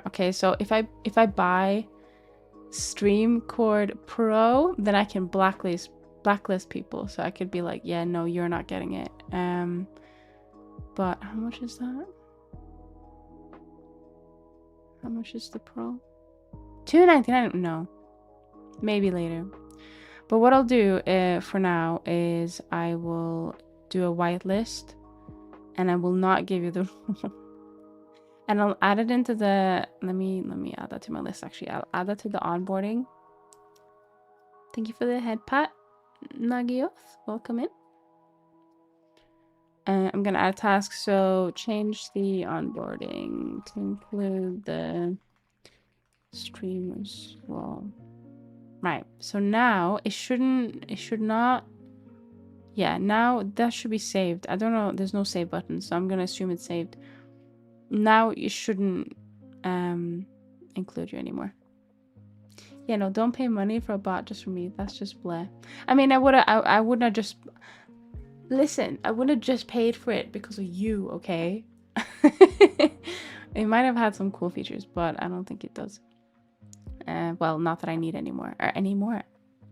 Okay, so if I buy Streamcord Pro, then I can blacklist people. So I could be like, yeah, no, you're not getting it. But how much is that? How much is the Pro? $2.99. No, maybe later. But what I'll do for now is I will do a whitelist, and I will not give you the and I'll add it into the... let me add that to my list. Actually, I'll add that to the onboarding. Thank you for the head pat, Nagioth. Welcome in. I'm gonna add a task, so change the onboarding to include the streamers role. Right, so now it should not... Yeah, now that should be saved. I don't know, there's no save button, so I'm gonna assume it's saved. Now it shouldn't include you anymore. Yeah, no, don't pay money for a bot just for me. That's just bleh. I mean, I wouldn't have just... Listen, I would have just paid for it because of you, okay? It might have had some cool features, but I don't think it does. Well, not that I need anymore. Or anymore.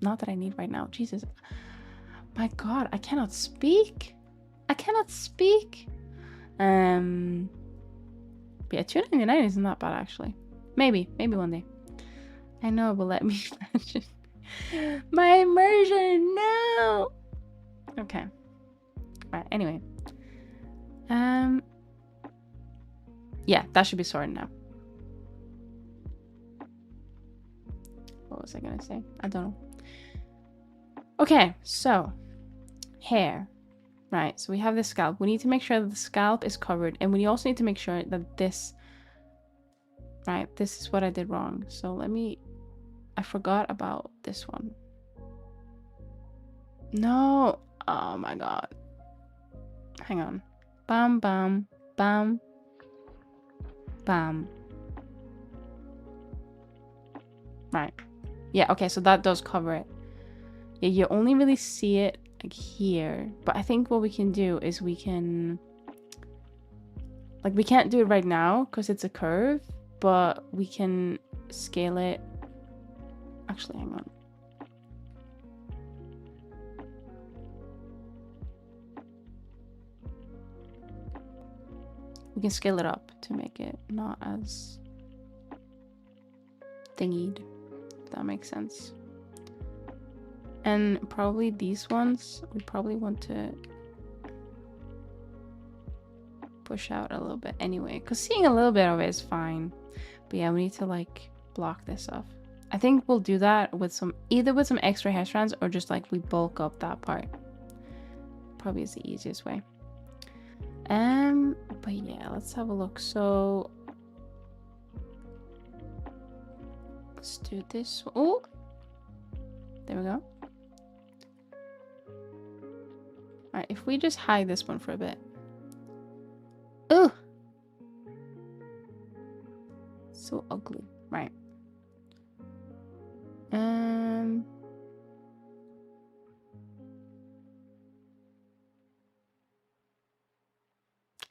Not that I need right now. Jesus. My god, I cannot speak. I cannot speak. Yeah, $2.99 isn't that bad actually. Maybe one day. I know it will let me imagine. My immersion, no. Okay. Alright, anyway. Yeah, that should be sorted now. What was I gonna say? I don't know. Okay, so hair. Right, so we have the scalp. We need to make sure that the scalp is covered, and we also need to make sure that this, right, this is what I did wrong. So I forgot about this one. No. Oh my god. Hang on. Bam, bam, bam, bam. Right. Yeah, okay, so that does cover it. Yeah, you only really see it like here. But I think what we can do is we can... Like, we can't do it right now because it's a curve, but we can scale it. Actually, hang on. We can scale it up to make it not as thingied, if that makes sense. And probably these ones, we probably want to push out a little bit anyway, because seeing a little bit of it is fine. But yeah, we need to like block this off. I think we'll do that with either with some extra hair strands or just like we bulk up that part. Probably is the easiest way. But yeah, let's have a look. So let's do this. Oh, there we go. Alright, if we just hide this one for a bit. Ugh! So ugly. Right.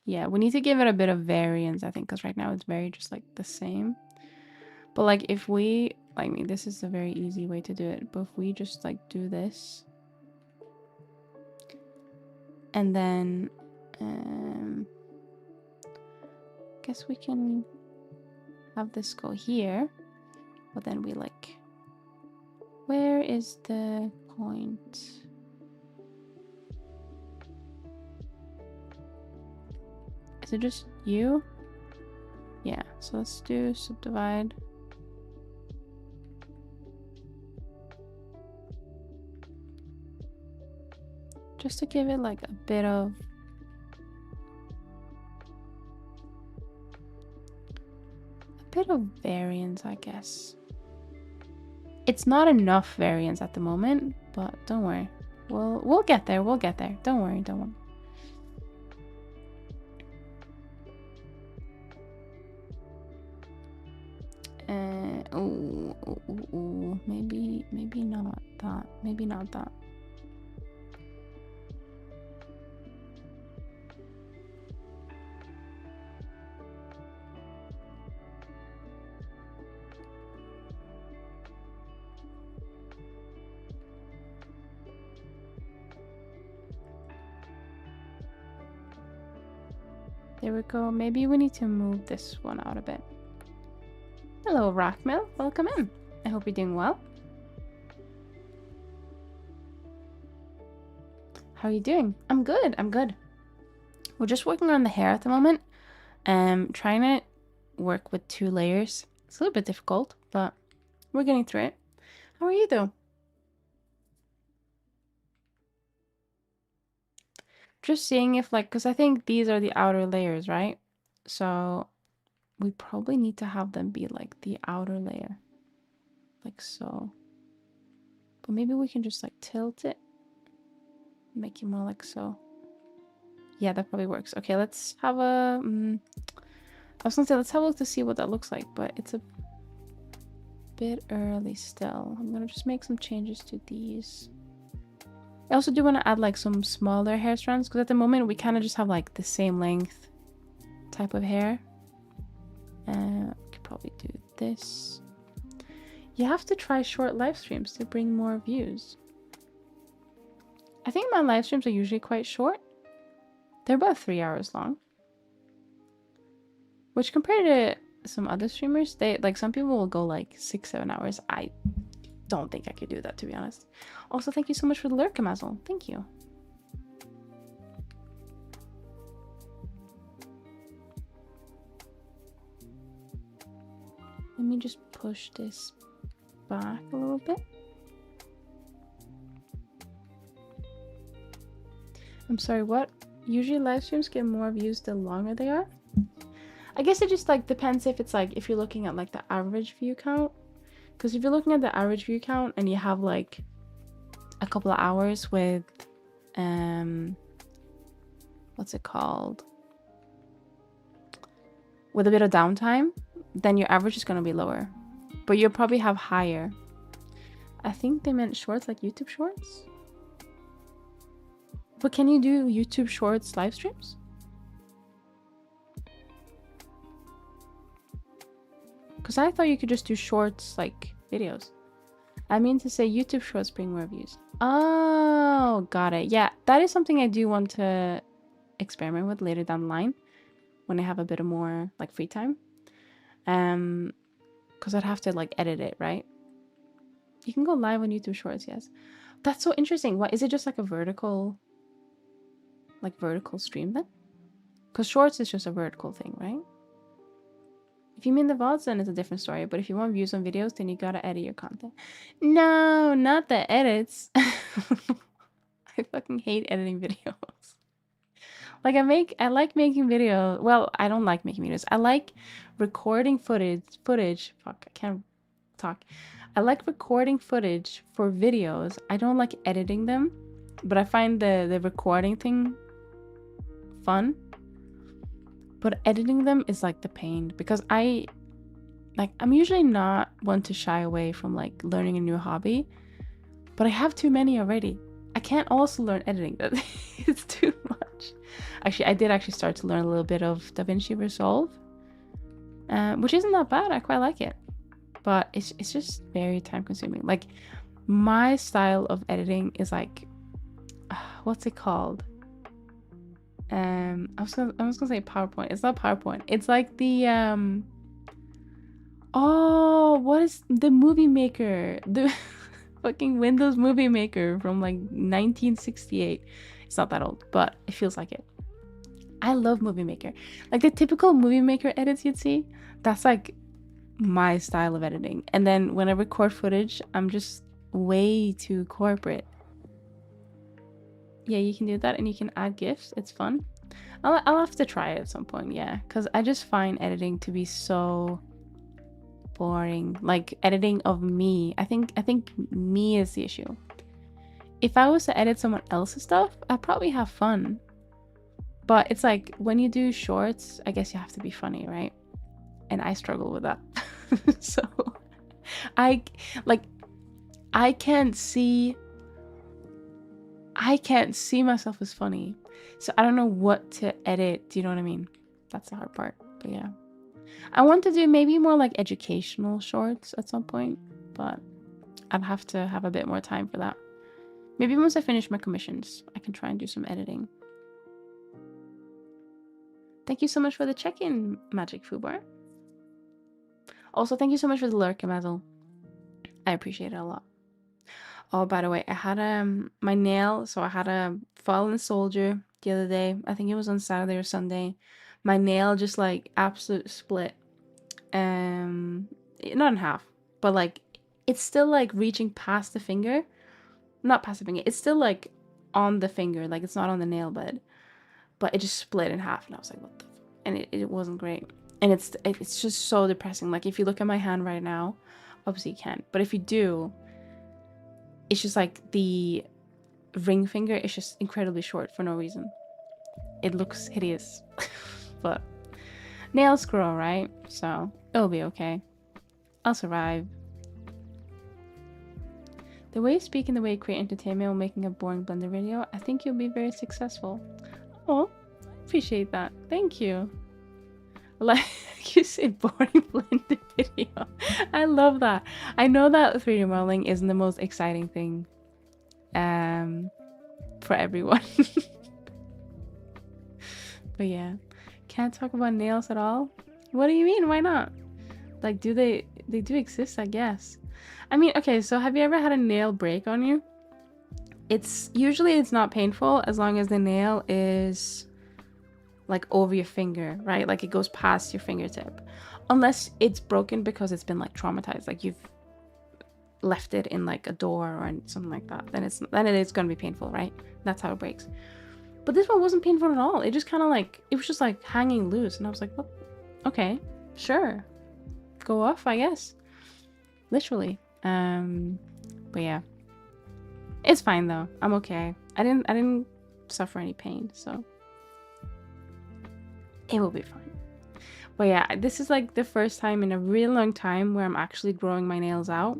Yeah, we need to give it a bit of variance, I think, because right now it's very just like the same. But like if we, I mean, this is a very easy way to do it, but if we just like do this and then guess we can have this go here, but then we like, where is the point? Is it just you? Yeah, so let's do subdivide. Just to give it like a bit of variance, I guess. It's not enough variance at the moment, but don't worry. We'll get there. We'll get there. Don't worry. Don't worry. Maybe not that. Maybe not that. There we go. Maybe we need to move this one out a bit. Hello, Rockmill. Welcome in. I hope you're doing well. How are you doing? I'm good. I'm good. We're just working on the hair at the moment. Trying to work with 2 layers. It's a little bit difficult, but we're getting through it. How are you though? Just seeing if like, because I think these are the outer layers, right? So we probably need to have them be like the outer layer. Like so. But maybe we can just like tilt it. Make it more like so. Yeah, that probably works. Okay, let's have a... I was gonna say, let's have a look to see what that looks like, but it's a bit early still. I'm gonna just make some changes to these. I also do want to add like some smaller hair strands because at the moment we kind of just have like the same length type of hair. Could probably do this. You have to try short live streams to bring more views. I think my live streams are usually quite short. They're about 3 hours long. Which compared to some other streamers, they like some people will go like 6-7 hours. I don't think I could do that, to be honest. Also, thank you so much for the lurk, Mazel. Thank you. Let me just push this back a little bit. I'm sorry, what? Usually live streams get more views the longer they are. I guess it just like depends if it's like if you're looking at like the average view count. Because if you're looking at the average view count and you have like a couple of hours with what's it called? With a bit of downtime, then your average is gonna be lower. But you'll probably have higher. I think they meant shorts, like YouTube shorts. But can you do YouTube shorts live streams? Because I thought you could just do shorts like videos. I mean to say YouTube shorts bring more views. Oh, got it. Yeah, that is something I do want to experiment with later down the line when I have a bit of more like free time. Because I'd have to like edit it, right? You can go live on YouTube shorts, yes. That's so interesting. What is it, just like a vertical stream then? Because shorts is just a vertical thing, right? If you mean the VODs, then it's a different story. But if you want views on videos, then you gotta edit your content. No, not the edits. I fucking hate editing videos. Like I like making videos. Well, I don't like making videos. I like recording footage. Fuck, I can't talk. I like recording footage for videos. I don't like editing them, but I find the recording thing fun. But editing them is like the pain because I'm usually not one to shy away from like learning a new hobby, but I have too many already. I can't also learn editing. It's too much. Actually, I did actually start to learn a little bit of DaVinci Resolve, which isn't that bad. I quite like it, but it's just very time consuming. Like my style of editing is like, what's it called? I was gonna say PowerPoint. It's not PowerPoint. It's like the oh, what is the movie maker? The fucking Windows Movie Maker from like 1968. It's not that old, but it feels like it. I love Movie Maker. Like the typical Movie Maker edits you'd see, that's like my style of editing. And then when I record footage, I'm just way too corporate. Yeah, you can do that and you can add GIFs. It's fun. I'll have to try it at some point, yeah. Because I just find editing to be so boring. Like editing of me. I think me is the issue. If I was to edit someone else's stuff, I'd probably have fun. But it's like when you do shorts, I guess you have to be funny, right? And I struggle with that. So I can't see myself as funny. So I don't know what to edit. Do you know what I mean? That's the hard part. But yeah. I want to do maybe more like educational shorts at some point, but I'd have to have a bit more time for that. Maybe once I finish my commissions, I can try and do some editing. Thank you so much for the check-in, Magic Fubar. Also, thank you so much for the lurk, Mazel. I appreciate it a lot. Oh, by the way, I had my nail, so I had a Fallen Soldier the other day. I think it was on Saturday or Sunday. My nail just like absolute split. Not in half, but like it's still like reaching past the finger. Not past the finger. It's still like on the finger, like it's not on the nail bed. But it just split in half, and I was like, what the f-? And it wasn't great. And it's just so depressing. Like if you look at my hand right now, obviously you can't. But if you do, it's just like the ring finger is just incredibly short for no reason. It looks hideous. But nails grow, right? So it'll be okay. I'll survive. The way you speak and the way you create entertainment while making a boring Blender video, I think you'll be very successful. Oh, appreciate that. Thank you. Like you say, boring Blender video. I love that. I know that 3D modeling isn't the most exciting thing for everyone. But yeah, can't talk about nails at all. What do you mean? Why not? Like, they do exist, I guess. I mean, okay, so have you ever had a nail break on you? It's not painful as long as the nail is like over your finger, right? Like it goes past your fingertip. Unless it's broken because it's been like traumatized, like you've left it in like a door or something like that, then it is gonna be painful, right? That's how it breaks. But this one wasn't painful at all. It just kind of like, it was just like hanging loose, and I was like, well, okay, sure, go off, I guess. Literally. But yeah, it's fine though. I'm okay. I didn't suffer any pain, so it will be fine. But yeah, this is like the first time in a really long time where I'm actually growing my nails out.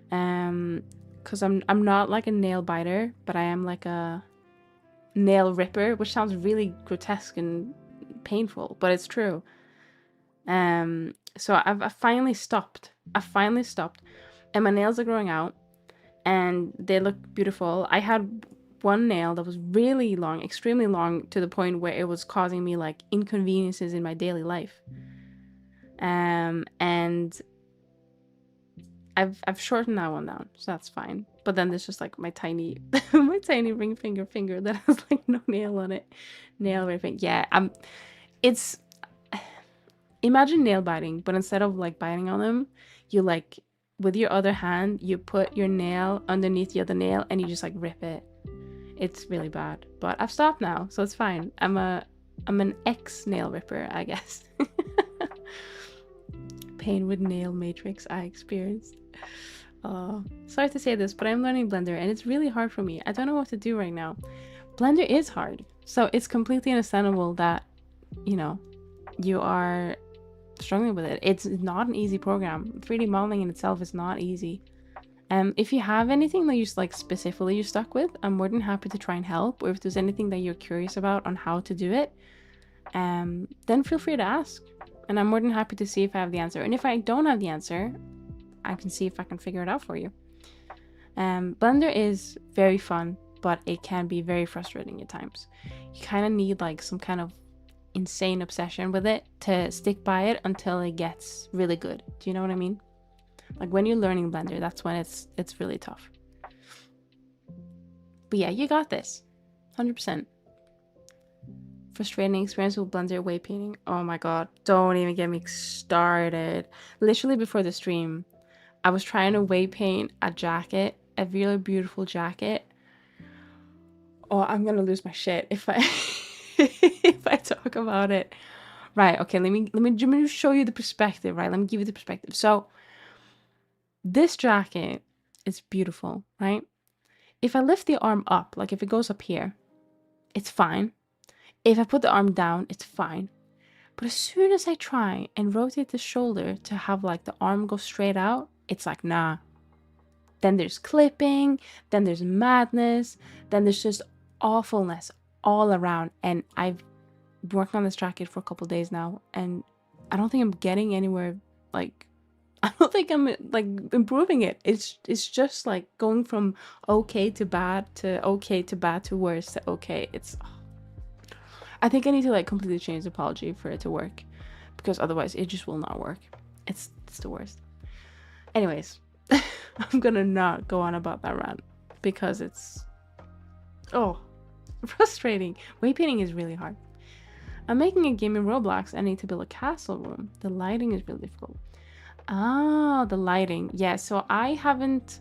Because I'm not like a nail biter, but I am like a nail ripper, which sounds really grotesque and painful, but it's true. So I've finally stopped. And my nails are growing out and they look beautiful. I had one nail that was really long, extremely long, to the point where it was causing me like inconveniences in my daily life. And I've shortened that one down, so that's fine. But then there's just like my tiny my tiny ring finger that has like no nail on it. Nail ripping. Yeah, it's imagine nail biting, but instead of like biting on them, you like with your other hand, you put your nail underneath the other nail and you just like rip it. It's really bad, but I've stopped now, so it's fine. I'm an ex nail ripper, I guess. Pain with nail matrix I experienced. Sorry to say this, but I'm learning Blender and it's really hard for me. I don't know what to do right now. Blender is hard, so it's completely understandable that, you know, you are struggling with it. It's not an easy program. 3D modeling in itself is not easy. If you have anything that you're like specifically you're stuck with, I'm more than happy to try and help. Or if there's anything that you're curious about on how to do it, then feel free to ask. And I'm more than happy to see if I have the answer. And if I don't have the answer, I can see if I can figure it out for you. Blender is very fun, but it can be very frustrating at times. You kind of need like some kind of insane obsession with it to stick by it until it gets really good. Do you know what I mean? Like when you're learning Blender, that's when it's really tough. But yeah, you got this. 100%. Frustrating experience with Blender weight painting. Oh my god, don't even get me started. Literally before the stream, I was trying to weight paint a jacket, a really beautiful jacket. Oh, I'm gonna lose my shit if I if I talk about it. Right, okay, let me show you the perspective, right? Let me give you the perspective. So this jacket is beautiful, right? If I lift the arm up, like if it goes up here, it's fine. If I put the arm down, it's fine. But as soon as I try and rotate the shoulder to have like the arm go straight out, it's like, nah. Then there's clipping, then there's madness, then there's just awfulness all around. And I've worked on this jacket for a couple days now, and I don't think I'm getting anywhere. Like, I don't think I'm like improving it. It's just like going from okay to bad to okay to bad to worse to okay. I think I need to like completely change the apology for it to work, because otherwise it just will not work. It's the worst. Anyways, I'm gonna not go on about that rant because it's frustrating. Weight painting is really hard. I'm making a game in Roblox. I need to build a castle room. The lighting is really difficult. The lighting. Yeah, so I haven't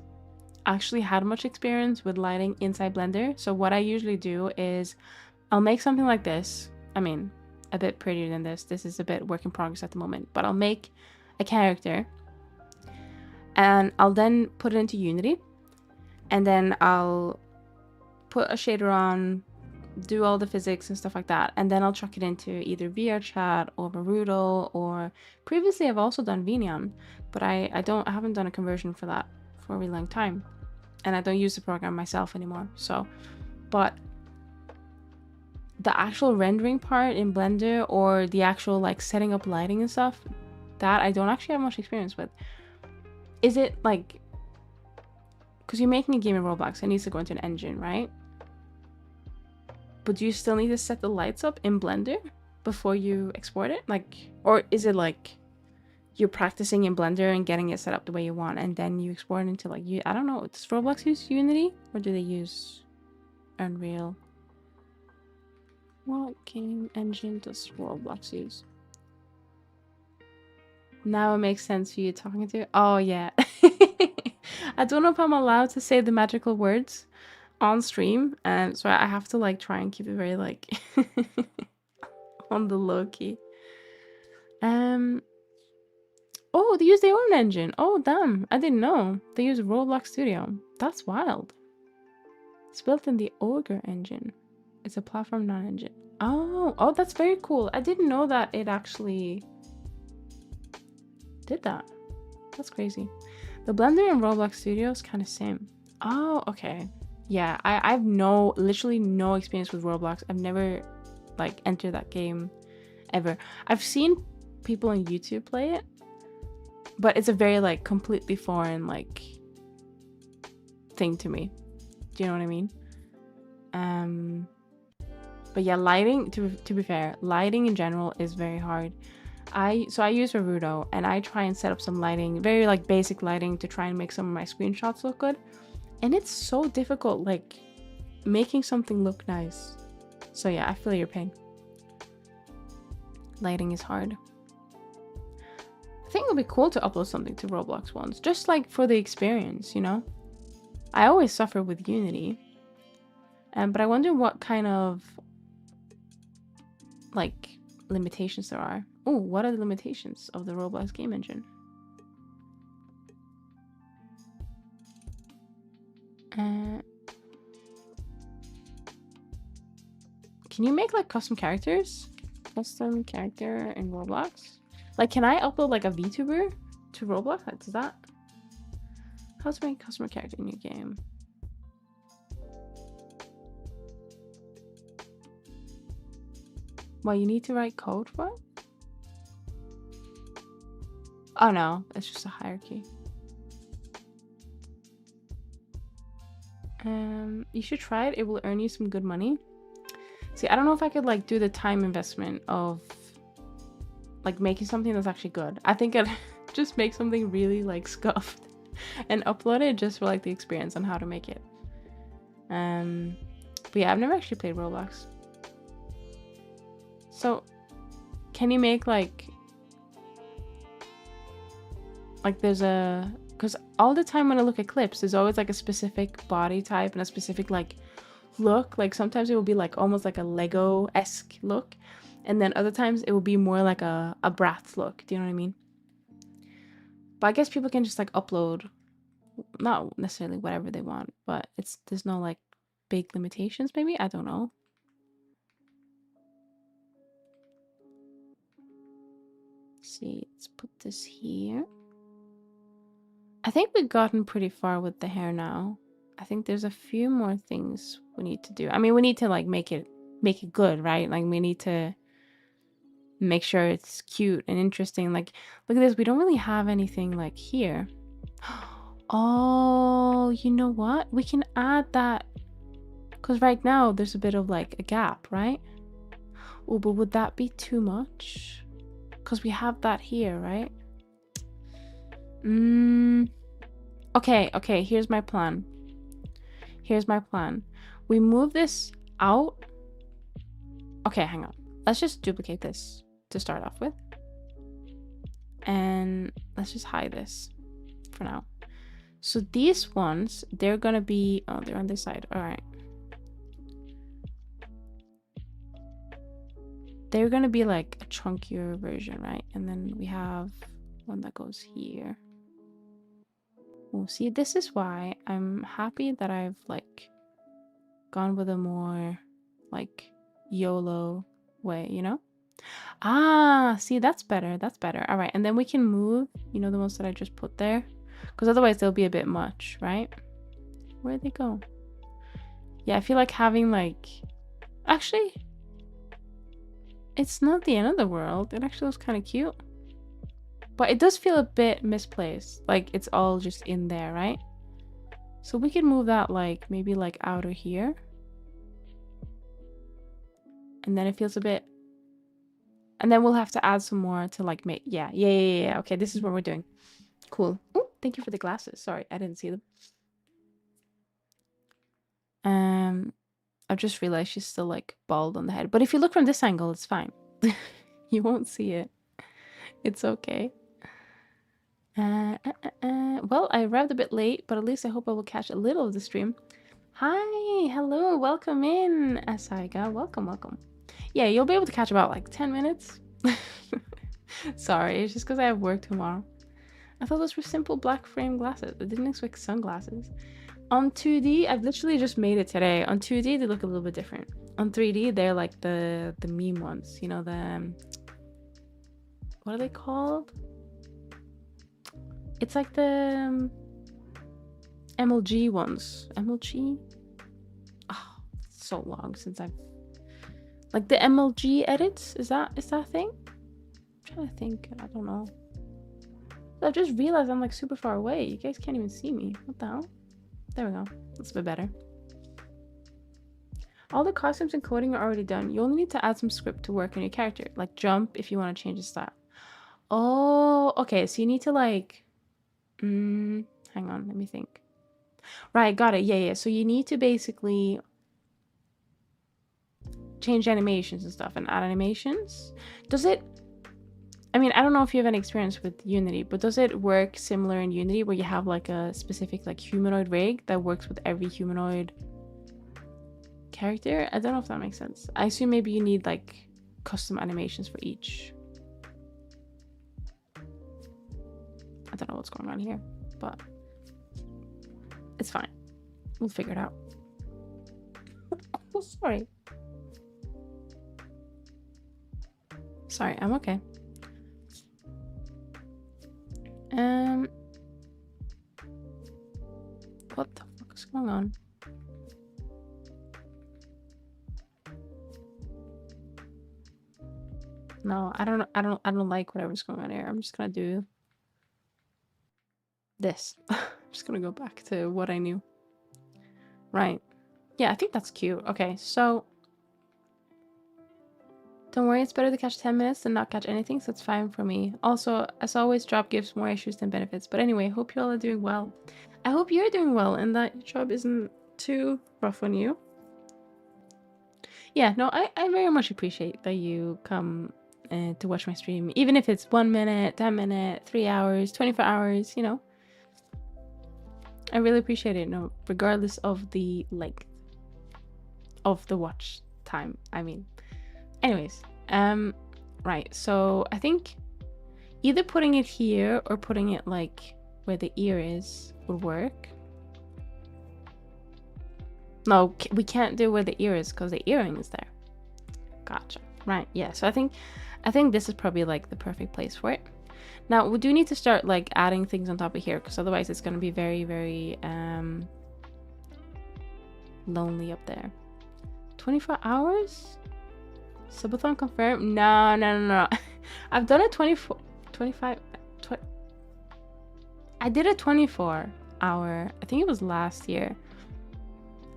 actually had much experience with lighting inside Blender. So what I usually do is I'll make something like this. I mean, a bit prettier than this. This is a bit work in progress at the moment. But I'll make a character and I'll then put it into Unity. And then I'll put a shader on, do all the physics and stuff like that. And then I'll chuck it into either VRChat or Marudo, or previously I've also done Vneon, but I haven't done a conversion for that for a really long time. and I don't use the program myself anymore. So, but the actual rendering part in Blender, or the actual like setting up lighting and stuff, that I don't actually have much experience with. Is it like, because you're making a game in Roblox, it needs to go into an engine, right? But do you still need to set the lights up in Blender before you export it? Like, or is it like you're practicing in Blender and getting it set up the way you want, and then you export it into like, I don't know, does Roblox use Unity or do they use Unreal? What game engine does Roblox use? Now it makes sense who you're talking to. Oh yeah. I don't know if I'm allowed to say the magical words on stream, and so I have to like try and keep it very like on the low key. Oh, they use their own engine. Oh damn, I didn't know. They use Roblox Studio. That's wild. It's built in the Ogre engine. It's a platform non-engine. Oh, that's very cool. I didn't know that it actually did that. That's crazy. The Blender and Roblox Studio is kind of same. Oh, okay. Yeah, I've literally no experience with Roblox. I've never like entered that game ever. I've seen people on YouTube play it, but it's a very like completely foreign like thing to me. Do you know what I mean? But yeah, lighting, to be fair, lighting in general is very hard. I use Naruto, and I try and set up some lighting, very like basic lighting, to try and make some of my screenshots look good. And it's so difficult, like making something look nice. So yeah, I feel your pain. Lighting is hard. I think it would be cool to upload something to Roblox once, just like for the experience, you know? I always suffer with Unity. But I wonder what kind of like limitations there are. Oh, what are the limitations of the Roblox game engine? Can you make like custom characters? Custom character in Roblox? Like, can I upload like a VTuber to Roblox? Like, does that? How to make custom character in your game? Well, you need to write code for it? Oh no, it's just a hierarchy. You should try it. It will earn you some good money. See, I don't know if I could like do the time investment of like making something that's actually good. I think I'd just make something really like scuffed and upload it just for like the experience on how to make it. But yeah, I've never actually played Roblox. So can you make like there's a, because all the time when I look at clips, there's always like a specific body type and a specific like look. Like sometimes it will be like almost like a Lego-esque look, and then other times it will be more like a Bratz look. Do you know what I mean? But I guess people can just like upload, not necessarily whatever they want, but there's no like big limitations. Maybe, I don't know. Let's see, let's put this here. I think we've gotten pretty far with the hair now. I think there's a few more things we need to do. I mean, we need to like make it good, right? Like we need to make sure it's cute and interesting. Like, look at this. We don't really have anything like here. Oh, you know what? We can add that, because right now there's a bit of like a gap, right? Oh, but would that be too much? Because we have that here, right? Okay, here's my plan. We move this out. Okay, hang on. Let's just duplicate this to start off with. And let's just hide this for now. So these ones, they're gonna be, oh, they're on this side. All right. They're gonna be like a chunkier version, right? And then we have one that goes here. Well, see, this is why I'm happy that I've like gone with a more like YOLO way, you know? Ah, see, that's better. All right, and then we can move, you know, the ones that I just put there, because otherwise they'll be a bit much, right? Where'd they go? Yeah, I feel like having like... Actually, it's not the end of the world. It actually looks kind of cute. But it does feel a bit misplaced. Like it's all just in there, right? So we can move that like maybe like out of here. And then it feels a bit... And then we'll have to add some more to like make... Yeah. Okay, this is what we're doing. Cool. Oh, thank you for the glasses. Sorry, I didn't see them. I've just realized she's still like bald on the head. But if you look from this angle, it's fine. You won't see it. It's okay. Well, I arrived a bit late, but at least I hope I will catch a little of the stream. Hi, hello, welcome in, Asaiga. Welcome. Yeah, you'll be able to catch about like 10 minutes. Sorry, it's just because I have work tomorrow. I thought those were simple black frame glasses. I didn't expect sunglasses. On 2D, I've literally just made it today. On 2D, they look a little bit different. On 3D, they're like the meme ones. You know, the... What are they called? It's like the MLG ones. MLG? Oh, it's so long since I've... Like the MLG edits? Is that a thing? I'm trying to think. I don't know. I just realized I'm like super far away. You guys can't even see me. What the hell? There we go. That's a bit better. All the costumes and coding are already done. You only need to add some script to work on your character. Like jump if you want to change the style. Oh, okay. So you need to like... hang on. Let me think. Right, got it. Yeah. So you need to basically change animations and stuff and add animations. Does it... I mean, I don't know if you have any experience with Unity, but does it work similar in Unity where you have like a specific like humanoid rig that works with every humanoid character? I don't know if that makes sense. I assume maybe you need like custom animations for each. I don't know what's going on here, but it's fine. We'll figure it out. Oh, sorry. Sorry, I'm okay. What the fuck is going on? No, I don't like whatever's going on here. I'm just gonna do this. I'm just gonna go back to what I knew. Right. Yeah, I think that's cute. Okay, so don't worry, it's better to catch 10 minutes than not catch anything, so it's fine for me. Also, as always, job gives more issues than benefits. But anyway, hope you all are doing well. I hope you're doing well and that your job isn't too rough on you. Yeah, no, I very much appreciate that you come to watch my stream. Even if it's 1 minute, 10 minutes, 3 hours, 24 hours, you know. I really appreciate it, no, regardless of the length of the watch time, I mean. Anyways, right, so I think either putting it here or putting it like where the ear is would work. No, we can't do where the ear is because the earring is there. Gotcha. Right, yeah, so I think this is probably like the perfect place for it. Now we do need to start like adding things on top of here because otherwise it's going to be very, very lonely up there. 24 hours? Subathon confirmed? No. I've done a 25. I did a 24 hour. I think it was last year.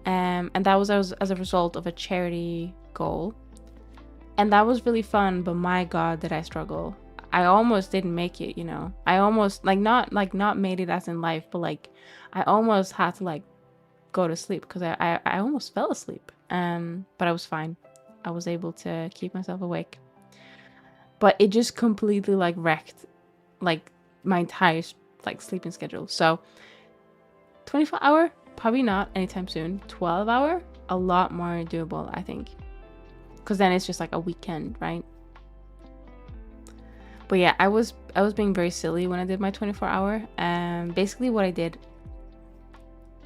And that was as a result of a charity goal. And that was really fun, but my God, did I struggle. I almost didn't make it, you know. I almost not made it as in life, but like I almost had to like go to sleep because I almost fell asleep. But I was fine. I was able to keep myself awake. But it just completely like wrecked like my entire like sleeping schedule. So 24 hour, probably not anytime soon. 12 hour, a lot more doable, I think. Because then it's just like a weekend, right? But yeah, I was being very silly when I did my 24 hour. Basically what I did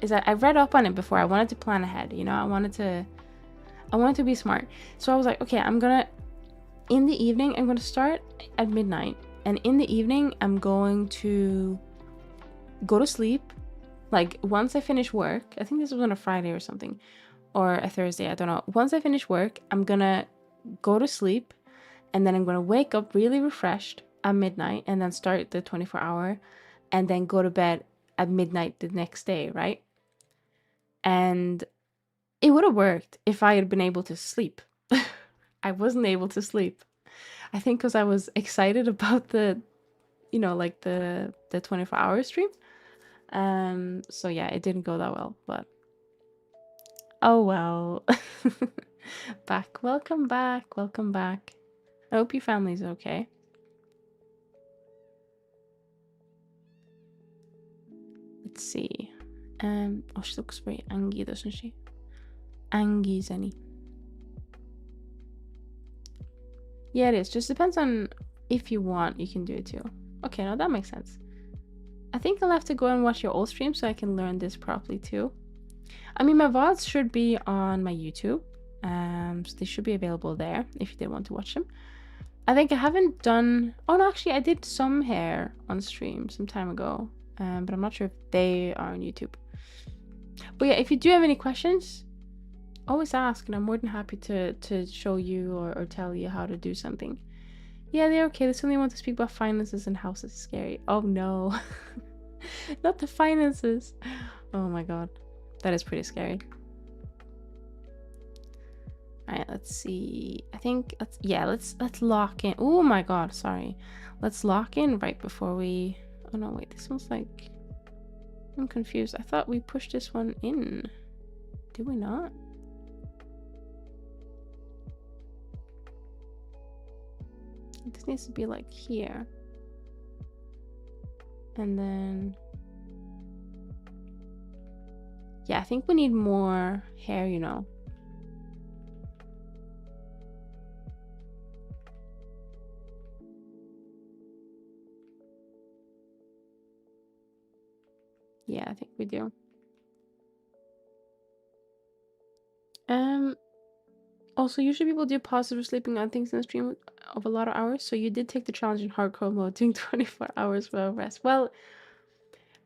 is that I read up on it before. I wanted to plan ahead, you know. I wanted to be smart. So I was like, okay, in the evening, I'm going to start at midnight. And in the evening, I'm going to go to sleep Like once I finish work, I think this was on a Friday or something, or a Thursday, I don't know. Once I finish work, I'm gonna go to sleep, and then I'm gonna wake up really refreshed at midnight, and then start the 24-hour, and then go to bed at midnight the next day, right? And it would have worked if I had been able to sleep. I wasn't able to sleep. I think because I was excited about the, like the 24-hour stream. So yeah, it didn't go that well, but oh well. Welcome back, welcome back. I hope your family's okay. Let's see. Oh, she looks very angry, doesn't she? Angry, Zenny. Yeah, it is. Just depends on if you want, you can do it too. Okay, now that makes sense. I think I'll have to go and watch your old stream so I can learn this properly too. I mean, my VODs should be on my YouTube. So they should be available there if you did want to watch them. I think I haven't done... Oh, no, actually, I did some hair on stream some time ago. But I'm not sure if they are on YouTube. But yeah, if you do have any questions, always ask, and I'm more than happy to show you or tell you how to do something. Yeah, they're okay. They only want to speak about finances and houses. Scary. Oh no. Not the finances. Oh my god. That is pretty scary. Alright, let's see. I think let's lock in. Oh my god, sorry. Let's lock in right before we... Oh no, wait, this one's like... I'm confused. I thought we pushed this one in. Did we not? This needs to be like here. And then... Yeah, I think we need more hair, you know. Yeah, I think we do. Also, usually people do positive sleeping on things in the stream of a lot of hours. So you did take the challenge in hardcore mode, doing 24 hours without rest. Well,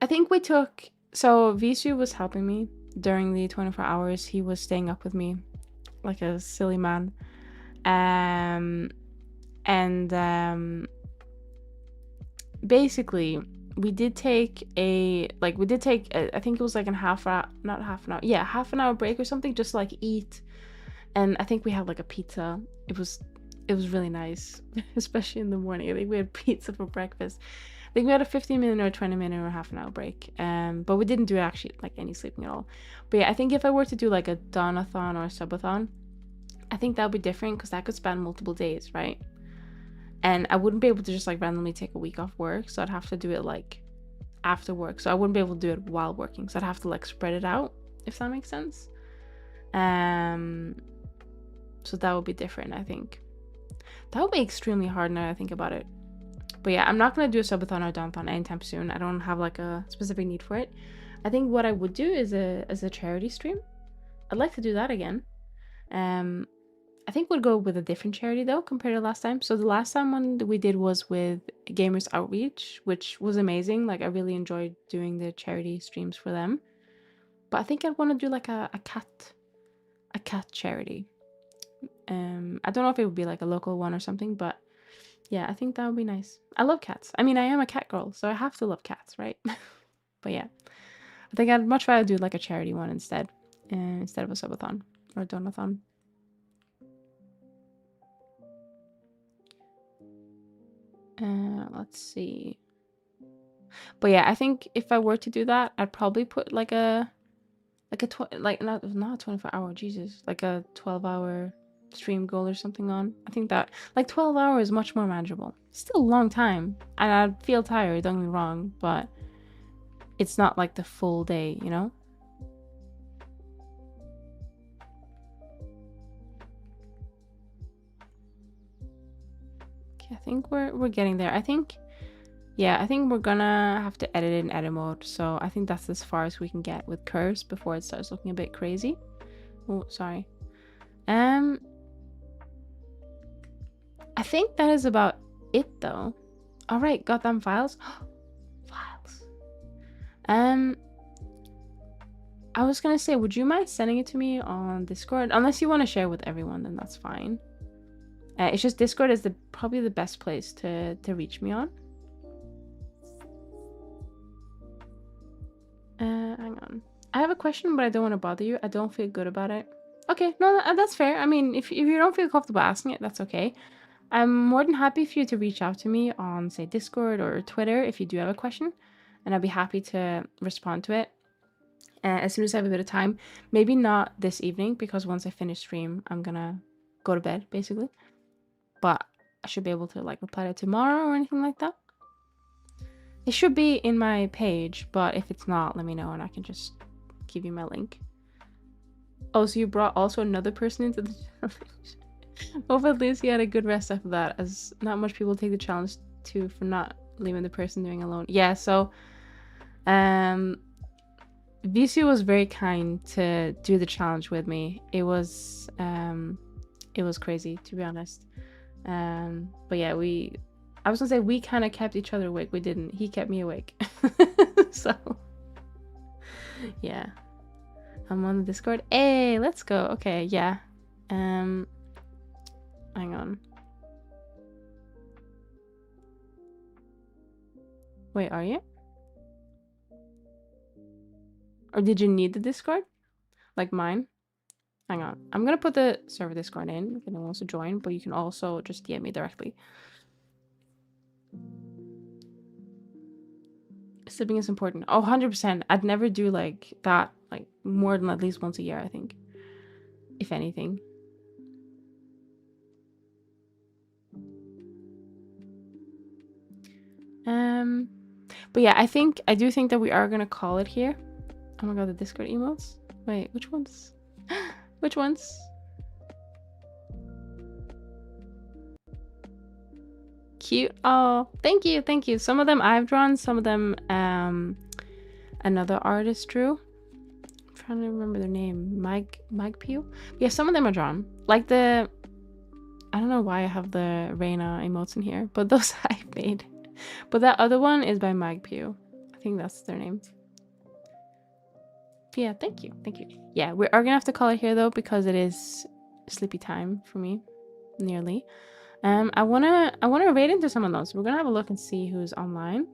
I think we took... So Visu was helping me during the 24 hours. He was staying up with me like a silly man. Basically, we did take I think it was like half an hour break or something, just like eat. And I think we had like a pizza. It was really nice, especially in the morning. I think we had pizza for breakfast. I think we had a 15-minute or 20-minute or half an hour break. But we didn't do actually like any sleeping at all. But yeah, I think if I were to do like a donathon or a subathon, I think that would be different because that could span multiple days, right? And I wouldn't be able to just like randomly take a week off work, so I'd have to do it like after work. So I wouldn't be able to do it while working, so I'd have to like spread it out, if that makes sense. So that would be different. I think that would be extremely hard now that I think about it. But yeah, I'm not gonna do a subathon or downthon anytime soon. I don't have like a specific need for it. I think what I would do is a charity stream. I'd like to do that again. I think we'll go with a different charity though compared to last time. So the last time one that we did was with Gamers Outreach, which was amazing. Like I really enjoyed doing the charity streams for them. But I think I'd want to do like a cat charity. I don't know if it would be like a local one or something, but yeah, I think that would be nice. I love cats. I mean, I am a cat girl, so I have to love cats, right? But yeah, I think I'd much rather do like a charity one instead of a subathon or a donathon. Let's see. But yeah, I think if I were to do that, I'd probably put like not a 24-hour, Jesus, like a 12-hour stream goal or something on. I think that like 12 hours is much more manageable. Still a long time, and I'd feel tired, don't get me wrong, but it's not like the full day, you know? Okay, I think we're getting there. I think we're gonna have to edit it in edit mode, so I think that's as far as we can get with curves before it starts looking a bit crazy. Oh, sorry. I think that is about it though. All right, got them files. Files. I was gonna say, would you mind sending it to me on Discord? Unless you want to share with everyone, then that's fine. It's just Discord is probably the best place to reach me on. Hang on. I have a question, but I don't want to bother you. I don't feel good about it. Okay, no, that's fair. I mean, if you don't feel comfortable asking it, that's okay. I'm more than happy for you to reach out to me on, say, Discord or Twitter if you do have a question, and I'd be happy to respond to it as soon as I have a bit of time. Maybe not this evening, because once I finish stream, I'm gonna go to bed, basically. But I should be able to, like, reply to it tomorrow or anything like that. It should be in my page, but if it's not, let me know and I can just give you my link. Oh, so you brought also another person into the challenge. Hope at least you had a good rest after that, as not much people take the challenge too for not leaving the person doing alone. Yeah, so VC was very kind to do the challenge with me. It was crazy, to be honest. But yeah, I was gonna say we kind of kept each other awake. We didn't. He kept me awake. So yeah, I'm on the Discord. Hey, let's go. Okay, yeah. Hang on. Wait, are you? Or did you need the Discord? Like mine? Hang on. I'm gonna put the server Discord in if anyone wants to join, but you can also just DM me directly. Sleeping is important. Oh, 100%. I'd never do like that, like more than at least once a year, I think. If anything. But yeah, I do think that we are gonna call it here. Oh my god, the Discord emotes? Wait, which ones? Which ones? Cute. Oh, thank you, thank you. Some of them I've drawn, some of them another artist drew. I'm trying to remember their name. Mike Pugh? Yeah, some of them are drawn. Like I don't know why I have the Reina emotes in here, but those I made. But that other one is by Mike Pugh. I think that's their name. Yeah, thank you. Thank you. Yeah, we are gonna have to call it here though, because it is sleepy time for me, nearly. I wanna raid into some of those. We're gonna have a look and see who's online.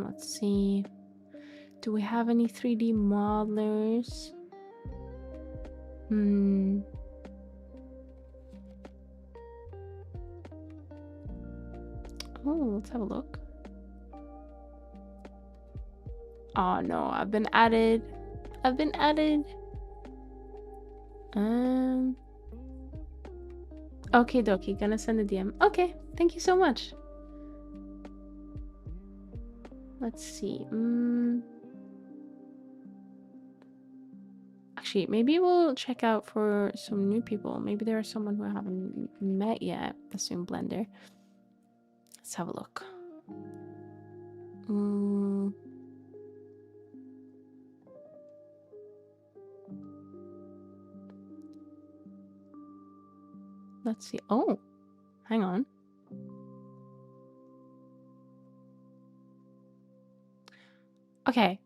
Let's see. Do we have any 3D modelers? Oh, let's have a look. Oh no, I've been added. Okay, dokie, gonna send a DM. Okay, thank you so much. Let's see. Actually, maybe we'll check out for some new people. Maybe there are someone who I haven't met yet. Assume Blender. Let's have a look. Let's see. Oh, hang on. Okay,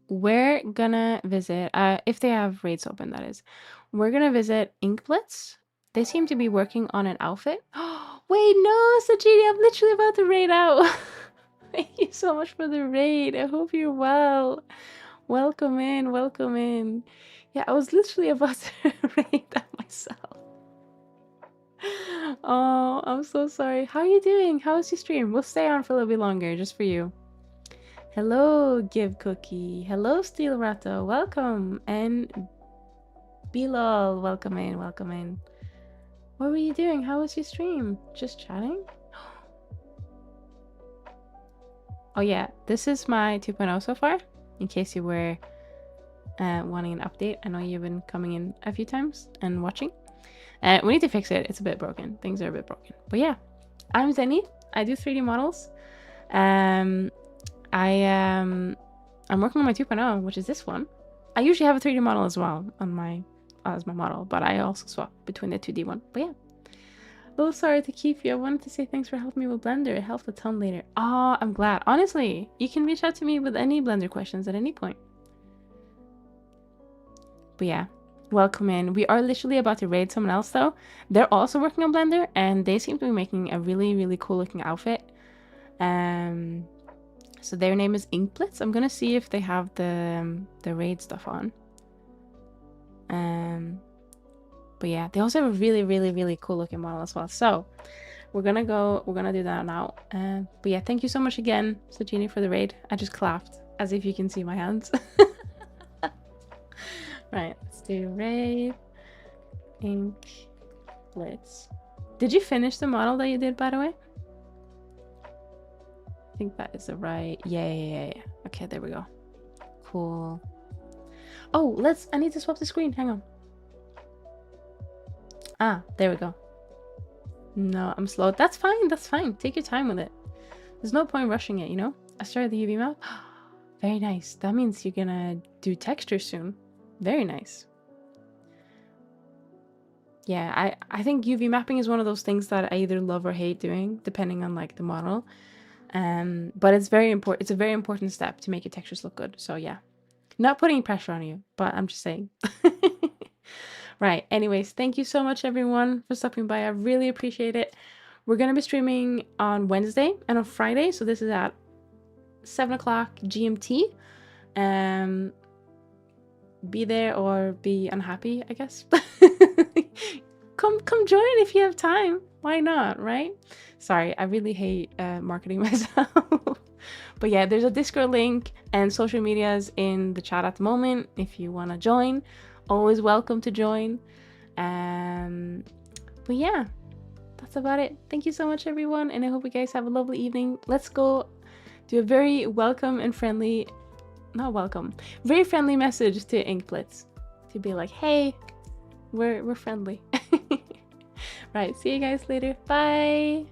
we're gonna visit, if they have raids open, that is. We're gonna visit Inkblitz. They seem to be working on an outfit. Wait, no, Sajidi, I'm literally about to raid out. Thank you so much for the raid. I hope you're well. Welcome in, welcome in. Yeah, I was literally about to raid that myself. Oh, I'm so sorry. How are you doing? How was your stream? We'll stay on for a little bit longer, just for you. Hello, Give Cookie. Hello, Steel Ratto. Welcome. And Bilal, welcome in, welcome in. What were you doing? How was your stream? Just chatting? Oh yeah, this is my 2.0 so far, in case you were wanting an update. I know you've been coming in a few times and watching. We need to fix it. It's a bit broken. Things are a bit broken. But yeah, I'm Zenny. I do 3D models. I'm working on my 2.0, which is this one. I usually have a 3D model as well on my as my model, but I also swap between the 2D one. But yeah, Oh, sorry to keep you. I wanted to say thanks for helping me with Blender. It helped a ton later. Oh, I'm glad. Honestly, you can reach out to me with any Blender questions at any point. But yeah, welcome in. We are literally about to raid someone else though. They're also working on Blender and they seem to be making a really, really cool looking outfit. So their name is Inkblitz. I'm gonna see if they have the raid stuff on. But yeah, they also have a really, really, really cool looking model as well. So we're gonna do that now. But yeah, thank you so much again, Sajini, for the raid. I just clapped as if you can see my hands. Right, let's do raid Inkblitz. Did you finish the model that you did, by the way? I think that is the right. Yeah. Okay, there we go. Cool. Oh, I need to swap the screen. Hang on. Ah, there we go. No, I'm slow. That's fine. That's fine. Take your time with it. There's no point rushing it, you know? I started the UV map. Very nice. That means you're gonna do texture soon. Very nice. Yeah, I think UV mapping is one of those things that I either love or hate doing, depending on like the model. But it's very important. It's a very important step to make your textures look good. So yeah, not putting pressure on you, but I'm just saying. Right. Anyways, thank you so much everyone for stopping by. I really appreciate it. We're gonna be streaming on Wednesday and on Friday. So this is at 7 o'clock GMT. Be there or be unhappy, I guess. Come join if you have time. Why not, right? Sorry, I really hate marketing myself. But yeah, there's a Discord link and social medias in the chat at the moment if you want to join. Always welcome to join. But yeah, that's about it. Thank you so much everyone, and I hope you guys have a lovely evening. Let's go do a very welcome and friendly, very friendly message to Inkblitz to be like, hey, we're friendly. Right, see you guys later. Bye.